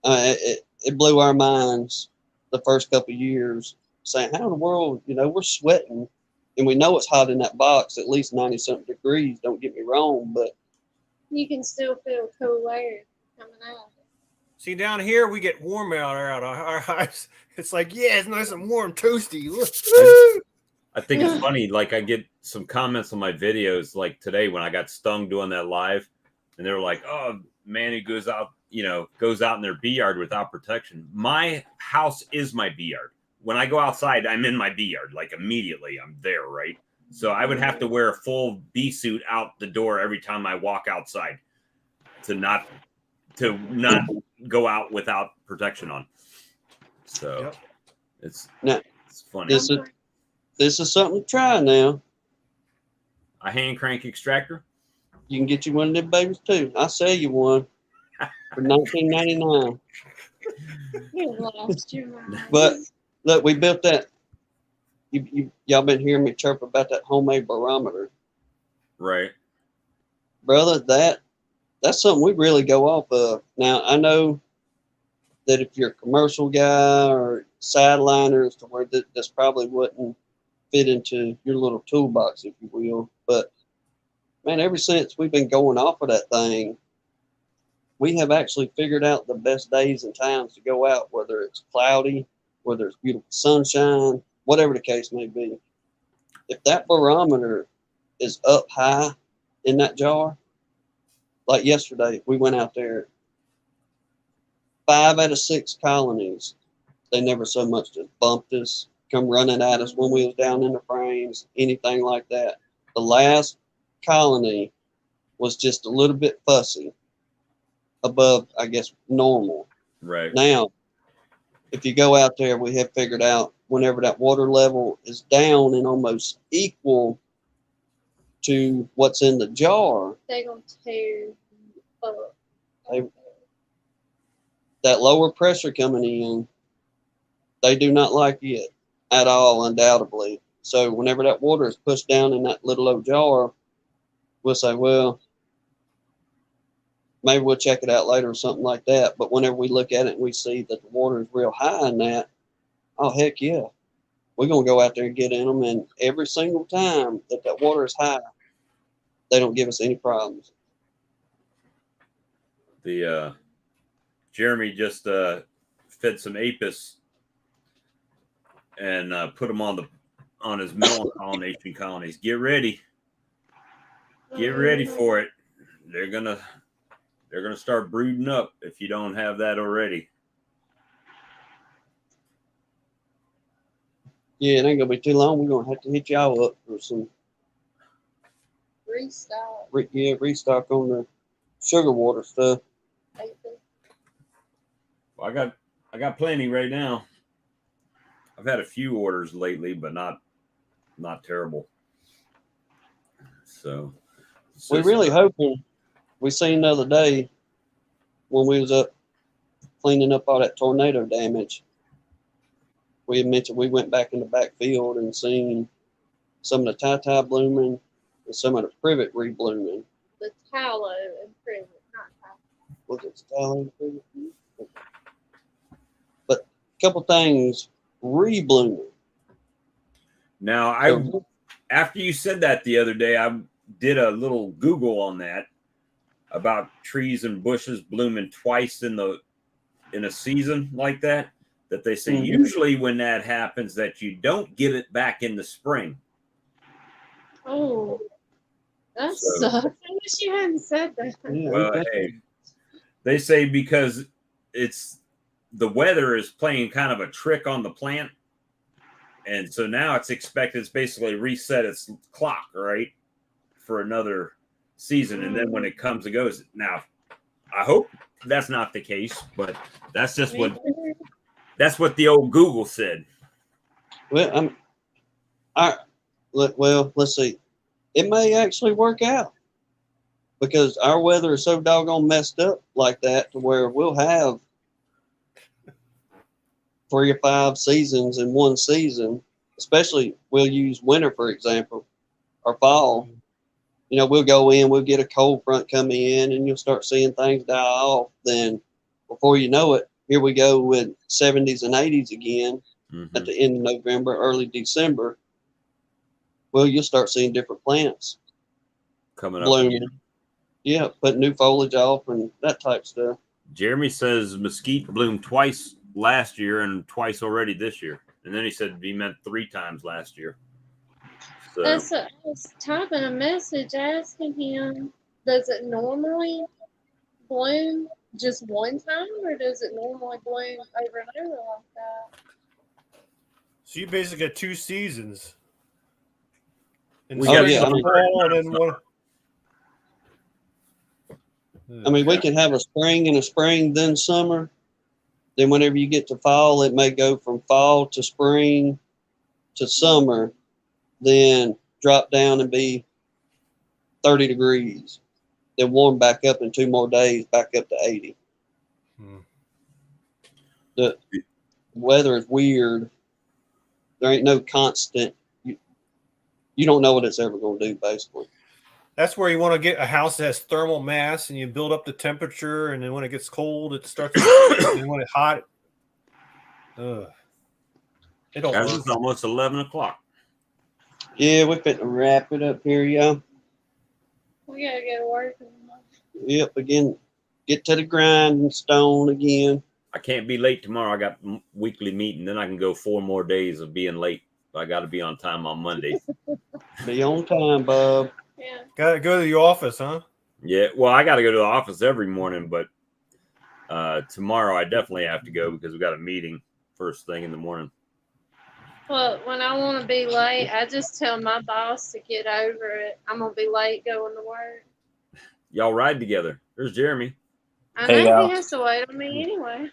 It blew our minds the first couple of years, saying, "How in the world, we're sweating, and we know it's hot in that box, at least 90-something degrees. Don't get me wrong, but You can still feel cool air coming out. See, down here we get warm out of our hives. It's like, yeah, it's nice and warm, toasty. I think it's funny. Like I get some comments on my videos, like today when I got stung doing that live, and they were like, "Oh, man, who goes out in their bee yard without protection." My house is my bee yard. When I go outside, I'm in my bee yard. Like immediately, I'm there, right? So I would have to wear a full bee suit out the door every time I walk outside to not go out without protection on. So it's funny. This is something to try now. A hand crank extractor. You can get you one of them babies too. I'll sell you one for $19.99. You lost your mind. But look, we built that. Y'all been hearing me chirp about that homemade barometer, Right. brother. That's something we really go off of. Now I know that if you're a commercial guy or sideliners, to where this probably wouldn't fit into your little toolbox, if you will. But man, ever since we've been going off of that thing, we have actually figured out the best days and times to go out, whether it's cloudy, whether it's beautiful sunshine, whatever the case may be. If that barometer is up high in that jar, like yesterday, we went out there, 5 out of 6 colonies, they never so much as bumped us, come running at us when we was down in the frames, anything like that. The last colony was just a little bit fussy above, I guess, normal. Right. Now, if you go out there, we have figured out whenever that water level is down and almost equal to what's in the jar, They're going to tear you up. that lower pressure coming in, they do not like it at all, undoubtedly. So whenever that water is pushed down in that little old jar, we'll say, well, maybe we'll check it out later or something like that. But whenever we look at it and we see that the water is real high in that, oh, heck yeah. We're going to go out there and get in them. And every single time that water is high, they don't give us any problems. The Jeremy just fed some apis and put them on his melon pollination colonies. Get ready for it. They're gonna start brooding up if you don't have that already. Yeah, it ain't going to be too long. We're going to have to hit y'all up for some Restock. restock on the sugar water stuff. Well, I got plenty right now. I've had a few orders lately, but not terrible. So We're really hoping. We seen the other day when we was up cleaning up all that tornado damage. We had mentioned we went back in the back field and seen some of the tie blooming and some of the privet reblooming. The tallow and privet, not tallow. Was it tallow and privet? But a couple things reblooming. Now, after you said that the other day, I did a little Google on that about trees and bushes blooming twice in a season like that. That they say usually when that happens that you don't get it back in the spring. Oh, that sucks. I wish you hadn't said that. Yeah, Well, hey, they say because the weather is playing kind of a trick on the plant. And so now it's basically reset its clock, right? For another season. And then when it comes and goes. Now, I hope that's not the case, but that's just what the old Google said. Well, let's see. It may actually work out because our weather is so doggone messed up like that to where we'll have 3 or 5 seasons in one season, especially we'll use winter, for example, or fall. You know, we'll go in, we'll get a cold front coming in, and you'll start seeing things die off. Then before you know it, here we go with 70s and 80s again at the end of November, early December. Well, you'll start seeing different plants Coming up blooming. again. Yeah, put new foliage off and that type stuff. Jeremy says mesquite bloomed twice last year and twice already this year. And then he said he meant 3 times last year. So I was typing a message asking him, does it normally bloom just one time, or does it normally bloom over and over like that? So you basically get 2 seasons. We got spring, summer fall, and then one. I mean, we can have a spring and a spring, then summer. Then whenever you get to fall, it may go from fall to spring to summer, then drop down and be 30 degrees. Then warm back up in 2 more days, back up to 80. The weather is weird. There ain't no constant. You don't know what it's ever going to do, basically. That's where you want to get a house that has thermal mass, and you build up the temperature, and then when it gets cold, it starts. And when it's hot, it don't guys, work. it's almost 11 o'clock. Yeah, we're fitting to wrap it up here, y'all. We gotta go to work. Yep, again, get to the grinding stone again. I can't be late tomorrow. I got weekly meeting. Then I can go 4 more days of being late. I got to be on time on Monday. Be on time, Bob. Yeah. Gotta go to the office, huh? Yeah, well, I got to go to the office every morning, but tomorrow I definitely have to go because we got a meeting first thing in the morning. Well, when I want to be late, I just tell my boss to get over it. I'm gonna be late going to work. Y'all ride together. There's Jeremy. I Hey, know he has to wait on Hmm. me anyway.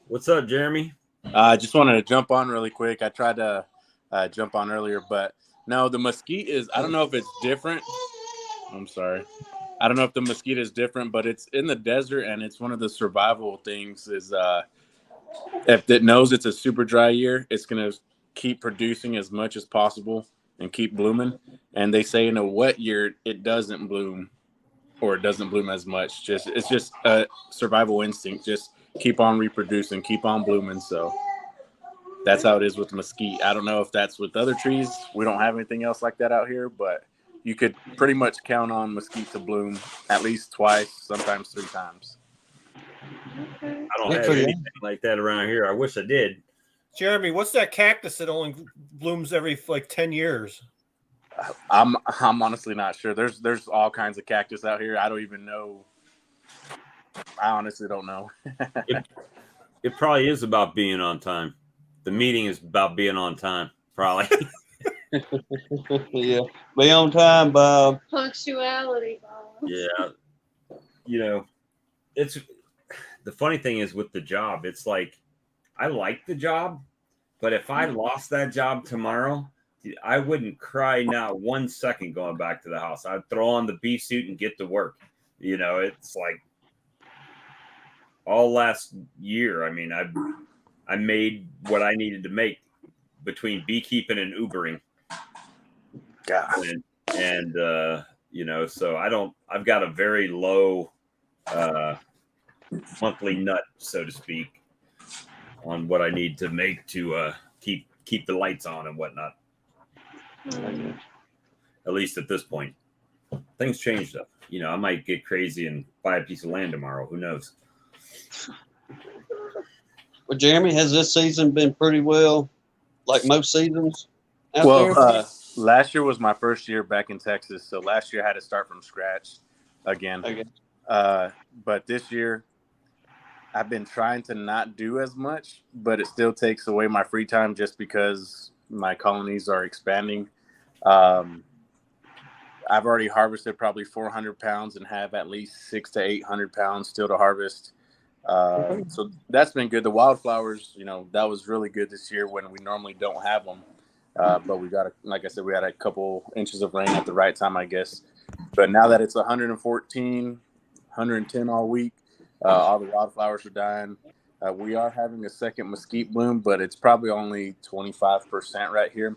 What's up, Jeremy? I just wanted to jump on really quick. I tried to jump on earlier, but no, the mesquite is, I don't know if it's different. I'm sorry. I don't know if the mesquite is different, but it's in the desert, and it's one of the survival things is if it knows it's a super dry year, it's going to keep producing as much as possible and keep blooming. And they say in a wet year, it doesn't bloom, or it doesn't bloom as much. It's just a survival instinct. Just keep on reproducing, keep on blooming. So that's how it is with mesquite. I don't know if that's with other trees. We don't have anything else like that out here, but you could pretty much count on mesquite to bloom at least twice, sometimes 3 times. Okay. I don't Good have for you. anything like that around here. I wish I did. Jeremy, what's that cactus that only blooms every like 10 years? I'm honestly not sure. There's all kinds of cactus out here. I don't even know. I honestly don't know. It probably is about being on time. The meeting is about being on time, probably. Yeah, be on time, Bob. Punctuality, boss. Yeah. You know, it's the funny thing is with the job, it's like I like the job, but if I lost that job tomorrow, I wouldn't cry not 1 second going back to the house. I'd throw on the bee suit and get to work. You know, it's like all last year. I mean, I made what I needed to make between beekeeping and Ubering. God. And you know, so I've got a very low monthly nut, so to speak, on what I need to make to keep the lights on and whatnot. At least at this point. Things change though. You know, I might get crazy and buy a piece of land tomorrow. Who knows? Well, Jeremy, has this season been pretty well, like most seasons out Well, there? last year was my first year back in Texas, so last year I had to start from scratch again. Okay. But this year, I've been trying to not do as much, but it still takes away my free time just because my colonies are expanding. I've already harvested probably 400 pounds and have at least 600 to 800 pounds still to harvest. So that's been good. The wildflowers, you know, that was really good this year when we normally don't have them. But we got, like I said, we had a couple inches of rain at the right time, I guess. But now that it's 114, 110 all week, all the wildflowers are dying. We are having a second mesquite bloom, but it's probably only 25% right here.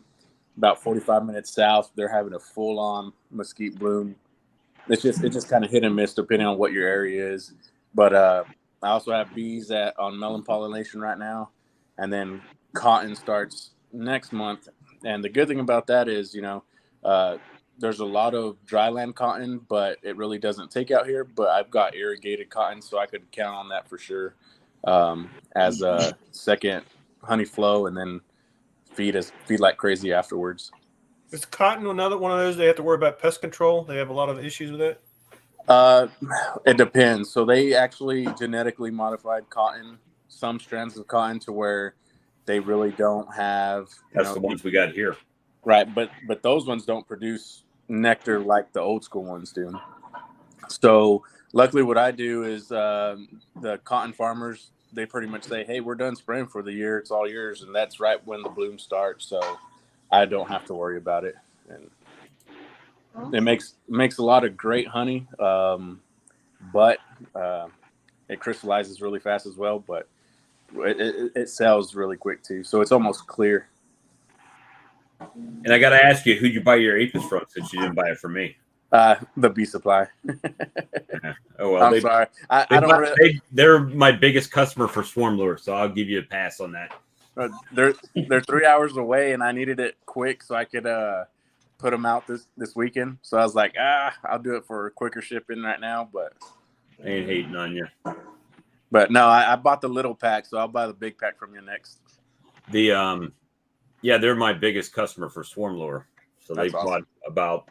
About 45 minutes south, they're having a full-on mesquite bloom. It's just kind of hit and miss depending on what your area is. But I also have bees on melon pollination right now, and then cotton starts next month. And the good thing about that is, there's a lot of dryland cotton, but it really doesn't take out here. But I've got irrigated cotton, so I could count on that for sure as a second honey flow, and then feed like crazy afterwards. Is cotton another one of those they have to worry about pest control? They have a lot of issues with it. It depends. So they actually genetically modified cotton, some strands of cotton, to where they really don't have. That's the ones we got here. Right, but those ones don't produce nectar like the old school ones do. So luckily, what I do is the cotton farmers, they pretty much say, "Hey, we're done spraying for the year. It's all yours," and that's right when the bloom starts. So I don't have to worry about it, and it makes a lot of great honey. But it crystallizes really fast as well. But it sells really quick too, so it's almost clear. And I got to ask you, who'd you buy your apis from, since you didn't buy it from me? The bee supply. Oh well, I'm sorry. I don't. They're my biggest customer for swarm lure, so I'll give you a pass on that. They're 3 hours away, and I needed it quick so I could put them out this weekend. So I was like, I'll do it for quicker shipping right now. But I ain't hating on you. But no, I bought the little pack, so I'll buy the big pack from you next. Yeah, they're my biggest customer for swarm lure. So they bought about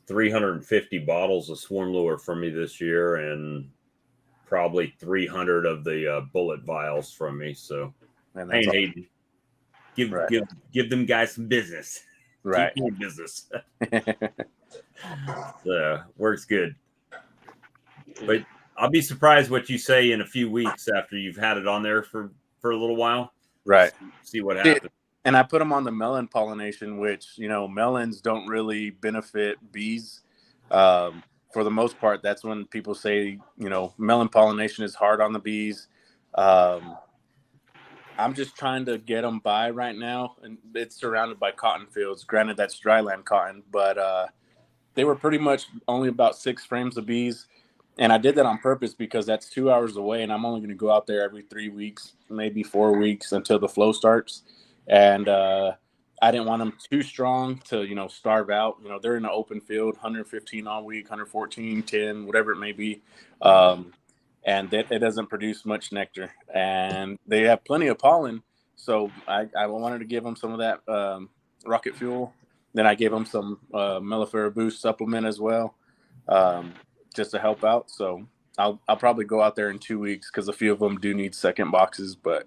350 bottles of swarm lure from me this year, and probably 300 of the bullet vials from me. So I ain't hating. Give them guys some business. Right. Keep doing business. Works good. But I'll be surprised what you say in a few weeks after you've had it on there for a little while. Right. See what happens. And I put them on the melon pollination, which, melons don't really benefit bees. For the most part, that's when people say, melon pollination is hard on the bees. I'm just trying to get them by right now. And it's surrounded by cotton fields. Granted, that's dryland cotton, but they were pretty much only about 6 frames of bees. And I did that on purpose because that's 2 hours away, and I'm only going to go out there every 3 weeks, maybe 4 weeks until the flow starts. And I didn't want them too strong to, starve out. They're in an open field, 115 all week, 114, 10, whatever it may be. And it doesn't produce much nectar. And they have plenty of pollen. So I wanted to give them some of that rocket fuel. Then I gave them some Mellifera Boost supplement as well. Just to help out. So I'll probably go out there in 2 weeks because a few of them do need second boxes, but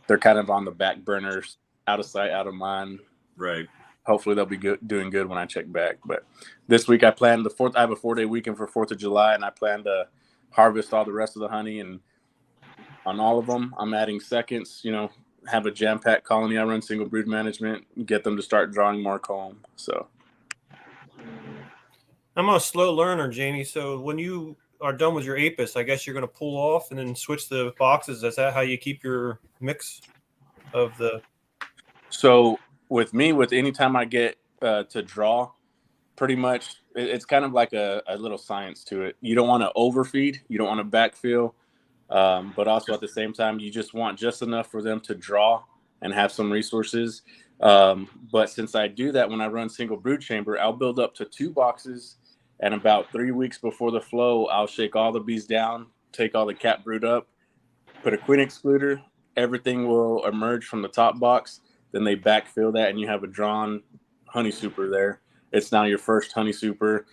they're kind of on the back burners, out of sight, out of mind. Right. Hopefully they'll be doing good when I check back. But this week I have a 4-day weekend for 4th of July, and I plan to harvest all the rest of the honey. And on all of them, I'm adding seconds, have a jam-packed colony. I run single brood management, get them to start drawing more comb. So I'm a slow learner, Jamie. So when you are done with your apis, I guess you're going to pull off and then switch the boxes. Is that how you keep your mix of the? So with me, any time I get to draw, pretty much it's kind of like a little science to it. You don't want to overfeed. You don't want to backfill. But also at the same time, you just want just enough for them to draw and have some resources. But since I do that when I run single brood chamber, I'll build up to 2 boxes. And about 3 weeks before the flow, I'll shake all the bees down, take all the cap brood up, put a queen excluder. Everything will emerge from the top box. Then they backfill that, and you have a drawn honey super there. It's now your first honey super.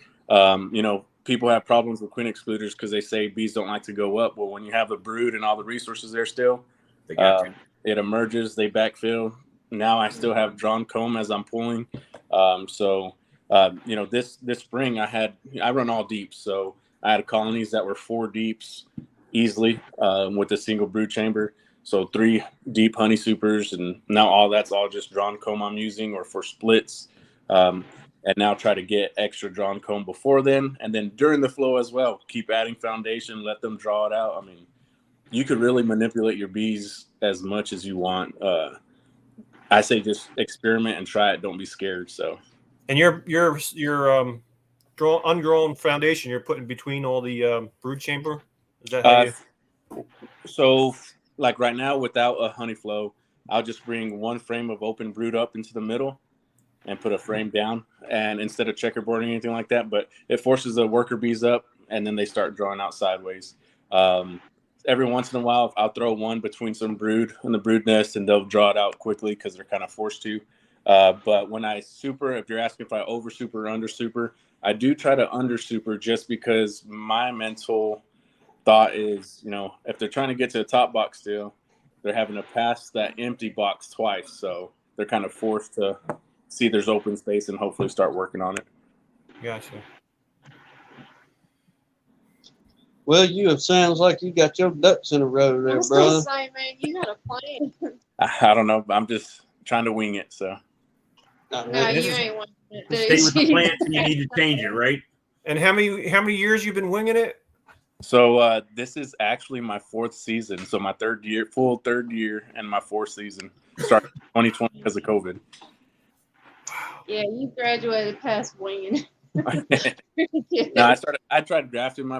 People have problems with queen excluders because they say bees don't like to go up. Well, when you have the brood and all the resources there still, it emerges, they backfill. Now I still have drawn comb as I'm pulling. This spring I run all deeps. So I had colonies that were 4 deeps easily with a single brood chamber. So 3 deep honey supers, and now all that's all just drawn comb I'm using or for splits. And now try to get extra drawn comb before then. And then during the flow as well, keep adding foundation, let them draw it out. I mean, you could really manipulate your bees as much as you want. I say just experiment and try it. Don't be scared. So, And your ungrown foundation you're putting between all the brood chamber. Is that how you? So like right now, without a honey flow, I'll just bring one frame of open brood up into the middle and put a frame down, and instead of checkerboarding or anything like that, but it forces the worker bees up, and then they start drawing out sideways. Every once in a while, I'll throw one between some brood in the brood nest, and they'll draw it out quickly because they're kind of forced to. But when I super, if you're asking if I over super or under super, I do try to under super just because my mental thought is, you know, if they're trying to get to the top box still, they're having to pass that empty box twice. So they're kind of forced to see there's open space and hopefully start working on it. Gotcha. Well, sounds like you got your ducks in a row I there, was gonna brother. say, man, you got a plan. I don't know. I'm just trying to wing it. So Not No, really. you ain't one. Stay with the plan until you need to change it, right? And how many years you've been winging it? So this is actually my 4th season. So my full third year, and my 4th season. Started 2020 because of COVID. Yeah, you graduated past winging. No, I tried drafting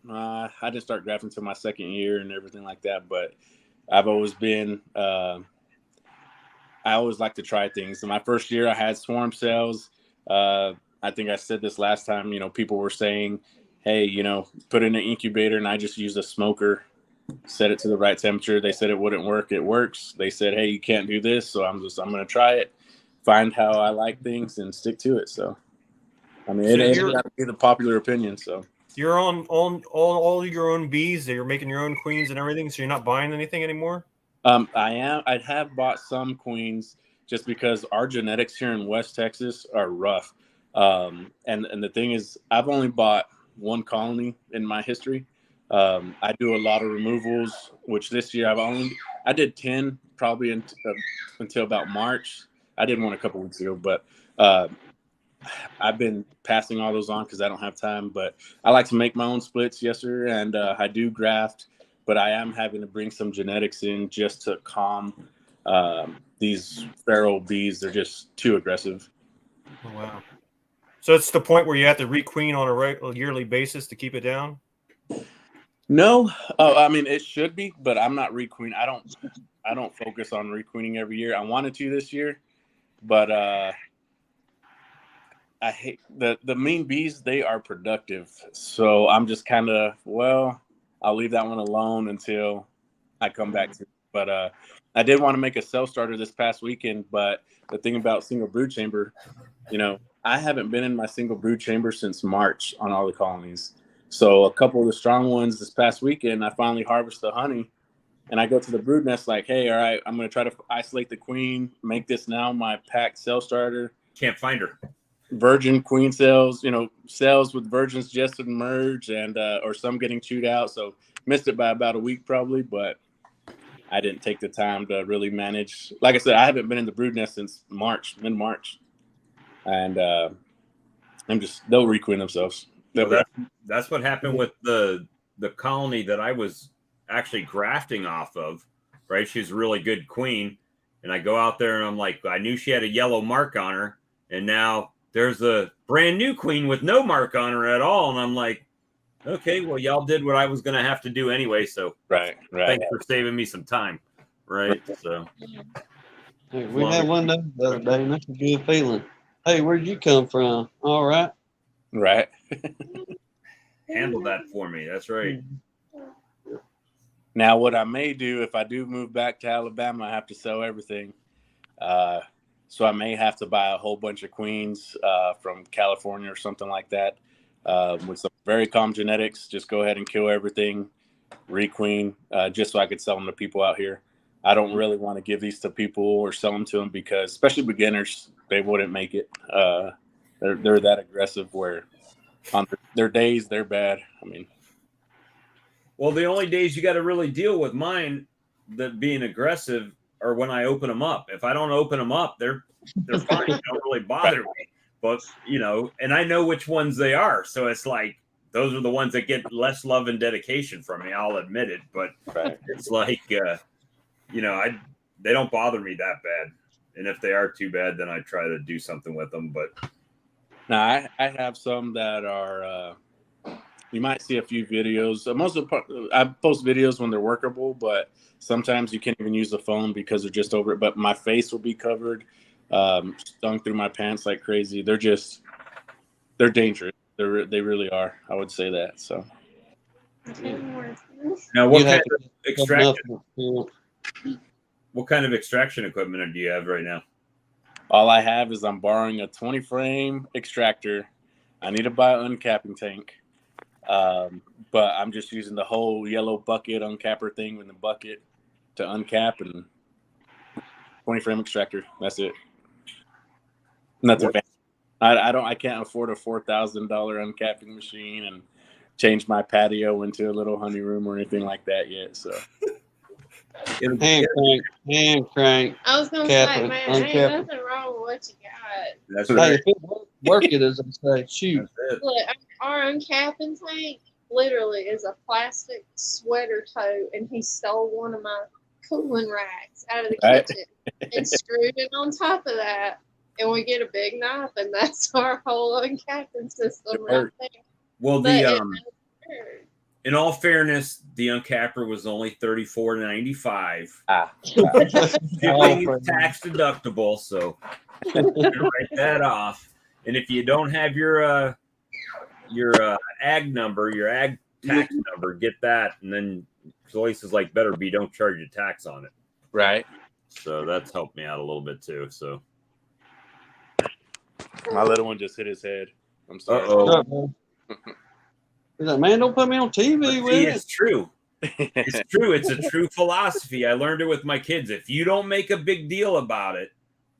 I didn't start drafting until my 2nd year and everything like that. But I've always been, I always like to try things. So my first year I had swarm cells. I think I said this last time, you know, people were saying, hey, you know, put it in an incubator, and I just used a smoker, set it to the right temperature. They said it wouldn't work. It works. They said, hey, you can't do this. So I'm going to try it, find how I like things, and stick to it. So, I mean, So it got to be the popular opinion. So you're on all your own bees. That you're making your own queens and everything. So you're not buying anything anymore. I have bought some queens just because our genetics here in West Texas are rough. And the thing is, I've only bought one colony in my history. I do a lot of removals, which this year I did 10 probably until about March. I did one a couple weeks ago, but I've been passing all those on because I don't have time. But I like to make my own splits, yes sir, and I do graft. But I am having to bring some genetics in just to calm these feral bees. They're just too aggressive. Oh, wow. So it's the point where you have to requeen on a yearly basis to keep it down? No, I mean it should be, but I'm not requeen. I don't focus on requeening every year. I wanted to this year, but I hate the mean bees. They are productive, so I'm just kind of I'll leave that one alone until I come back to it. But I did want to make a cell starter this past weekend, but the thing about single brood chamber, you know, I haven't been in my single brood chamber since March on all the colonies. So a couple of the strong ones this past weekend, I finally harvest the honey, and I go to the brood nest like, hey, all right, I'm going to try to isolate the queen, make this now my packed cell starter. Can't find her. Virgin queen cells, you know, cells with virgins just emerged, and or some getting chewed out. So missed it by about a week probably, but I didn't take the time to really manage. Like I said, I haven't been in the brood nest since mid-March, and they'll requeen themselves. Well, that's what happened with the colony that I was actually grafting off of, right? She's a really good queen, and I go out there and I'm like, I knew she had a yellow mark on her, and now there's a brand new queen with no mark on her at all, and I'm like, okay, well, y'all did what I was going to have to do anyway, so right. Thanks for saving me some time, right? So Hey, we had one the other day, and that's a good feeling. Hey, where'd you come from? All right. Right. handle that for me. That's right. Now, what I may do if I do move back to Alabama, I have to sell everything. So I may have to buy a whole bunch of queens from California or something like that with some very calm genetics. Just go ahead and kill everything, requeen, just so I could sell them to people out here. I don't really want to give these to people or sell them to them because, especially beginners, they wouldn't make it. They're that aggressive where on their days they're bad. I mean, well, the only days you got to really deal with mine that being aggressive are when I open them up. If I don't open them up, they're fine. They don't really bother me. But you know, and I know which ones they are, so it's like those are the ones that get less love and dedication from me. I'll admit it, but Right. it's like, you know, they don't bother me that bad. And if they are too bad, then I try to do something with them. But Now I have some that are. You might see a few videos. Most of the I post videos when they're workable, but sometimes you can't even use the phone because they're just over it. But my face will be covered, stung through my pants like crazy. They're dangerous. They really are. I would say that. So now, what You have kind to of get extraction? enough experience. What kind of extraction equipment do you have right now? all I have is I'm borrowing a 20 frame extractor. I need to buy an uncapping tank. But I'm just using the whole yellow bucket uncapper thing in the bucket to uncap and 20 frame extractor. That's it. Nothing fancy. I can't afford a $4,000 uncapping machine and change my patio into a little honey room or anything like that yet. So Hand crank. I was gonna Cap say, it, man, uncap ain't it. nothing wrong with what you got. That's Hey, right. if it work it, as I say, shoot. That's it. Look, our uncapping tank literally is a plastic sweater tote, and he stole one of my cooling racks out of the Right. kitchen and screwed it on top of that. And we get a big knife, and that's our whole uncapping system right there. Well, But the it does work. in all fairness, the uncapper was only $34.95. Shipping is tax deductible, so write that off. And if you don't have your ag number, your ag tax number, get that, and then places like Better Be don't charge you tax on it. right. So that's helped me out a little bit too. So My little one just hit his head. I'm sorry. uh-oh. He's like, man, don't put me on TV But with see, it. it's true. It's true. It's a true philosophy. I learned it with my kids. If you don't make a big deal about it,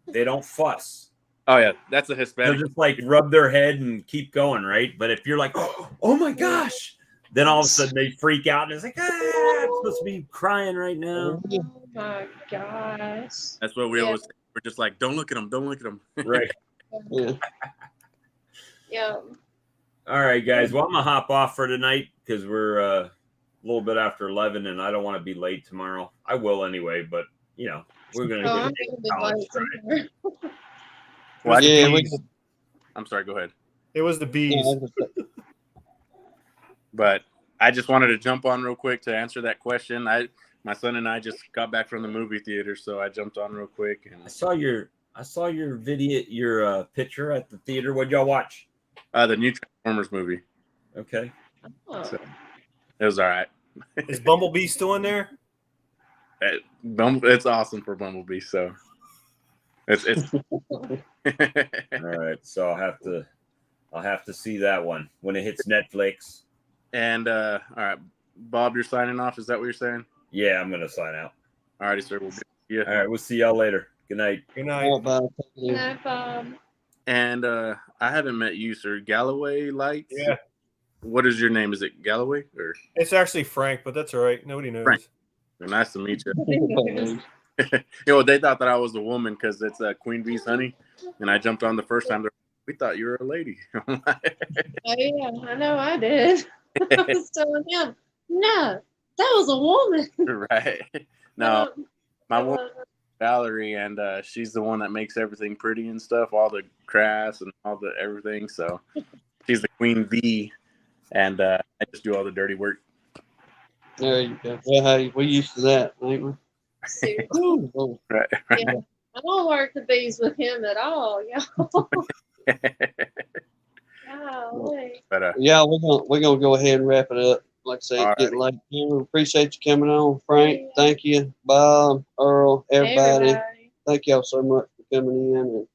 they don't fuss. Oh yeah, that's a They'll Hispanic. just like rub their head and keep going, right? But if you're like, oh my gosh, then all of a sudden they freak out and it's like, I'm supposed to be crying right now. Oh my gosh. That's what we Yeah. always say. We're just like, don't look at him, don't look at him. Right. Yeah. Yeah. All right, guys. Well, I'm gonna hop off for tonight because we're a little bit after 11, and I don't want to be late tomorrow. I will anyway, but you know, we're gonna Oh, I'm get gonna be college late try. tomorrow. Well, Yeah, I'm sorry, go ahead. It was the bees. But I just wanted to jump on real quick to answer that question. My son and I just got back from the movie theater, so I jumped on real quick. And I saw your video, your picture at the theater. What'd y'all watch? the new Transformers movie. Okay. Oh. So it was all right. Is Bumblebee still in there? It's awesome for Bumblebee. So it's All right. So I'll have to see that one when it hits Netflix. And all right, Bob, you're signing off. Is that what you're saying? Yeah, I'm gonna sign out. All righty, sir. We'll see you. All right, we'll see y'all later. Good night. Good night. No problem. And I haven't met you, sir. Galloway Lights. Yeah. What is your name? Is it Galloway or It's actually Frank, but that's all right. Nobody knows. Frank. Nice to meet you. They thought that I was a woman because it's Queen Bee's honey, and I jumped on the first time. We thought you were a lady. Oh yeah, I know I did. I was telling him, no, that was a woman. Right? No, my woman Valerie, and she's the one that makes everything pretty and stuff, all the crafts and all the everything. So she's the queen bee, and I just do all the dirty work. There you go. Well, hey, we used to that, ain't we? Seriously. Right. Yeah. I don't work the bees with him at all, y'all. Golly. But Yeah, we're gonna go ahead and wrap it up. Like I say, it's getting late. We appreciate you coming on, Frank. Yeah. Thank you, Bob, Earl, everybody. Thank y'all so much for coming in. And,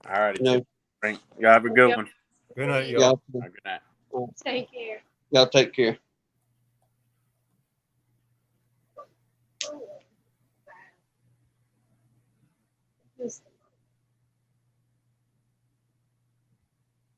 all right, you know, Frank, y'all have a good one. Good night, y'all. y'all, Good night. Take care. y'all take care. Just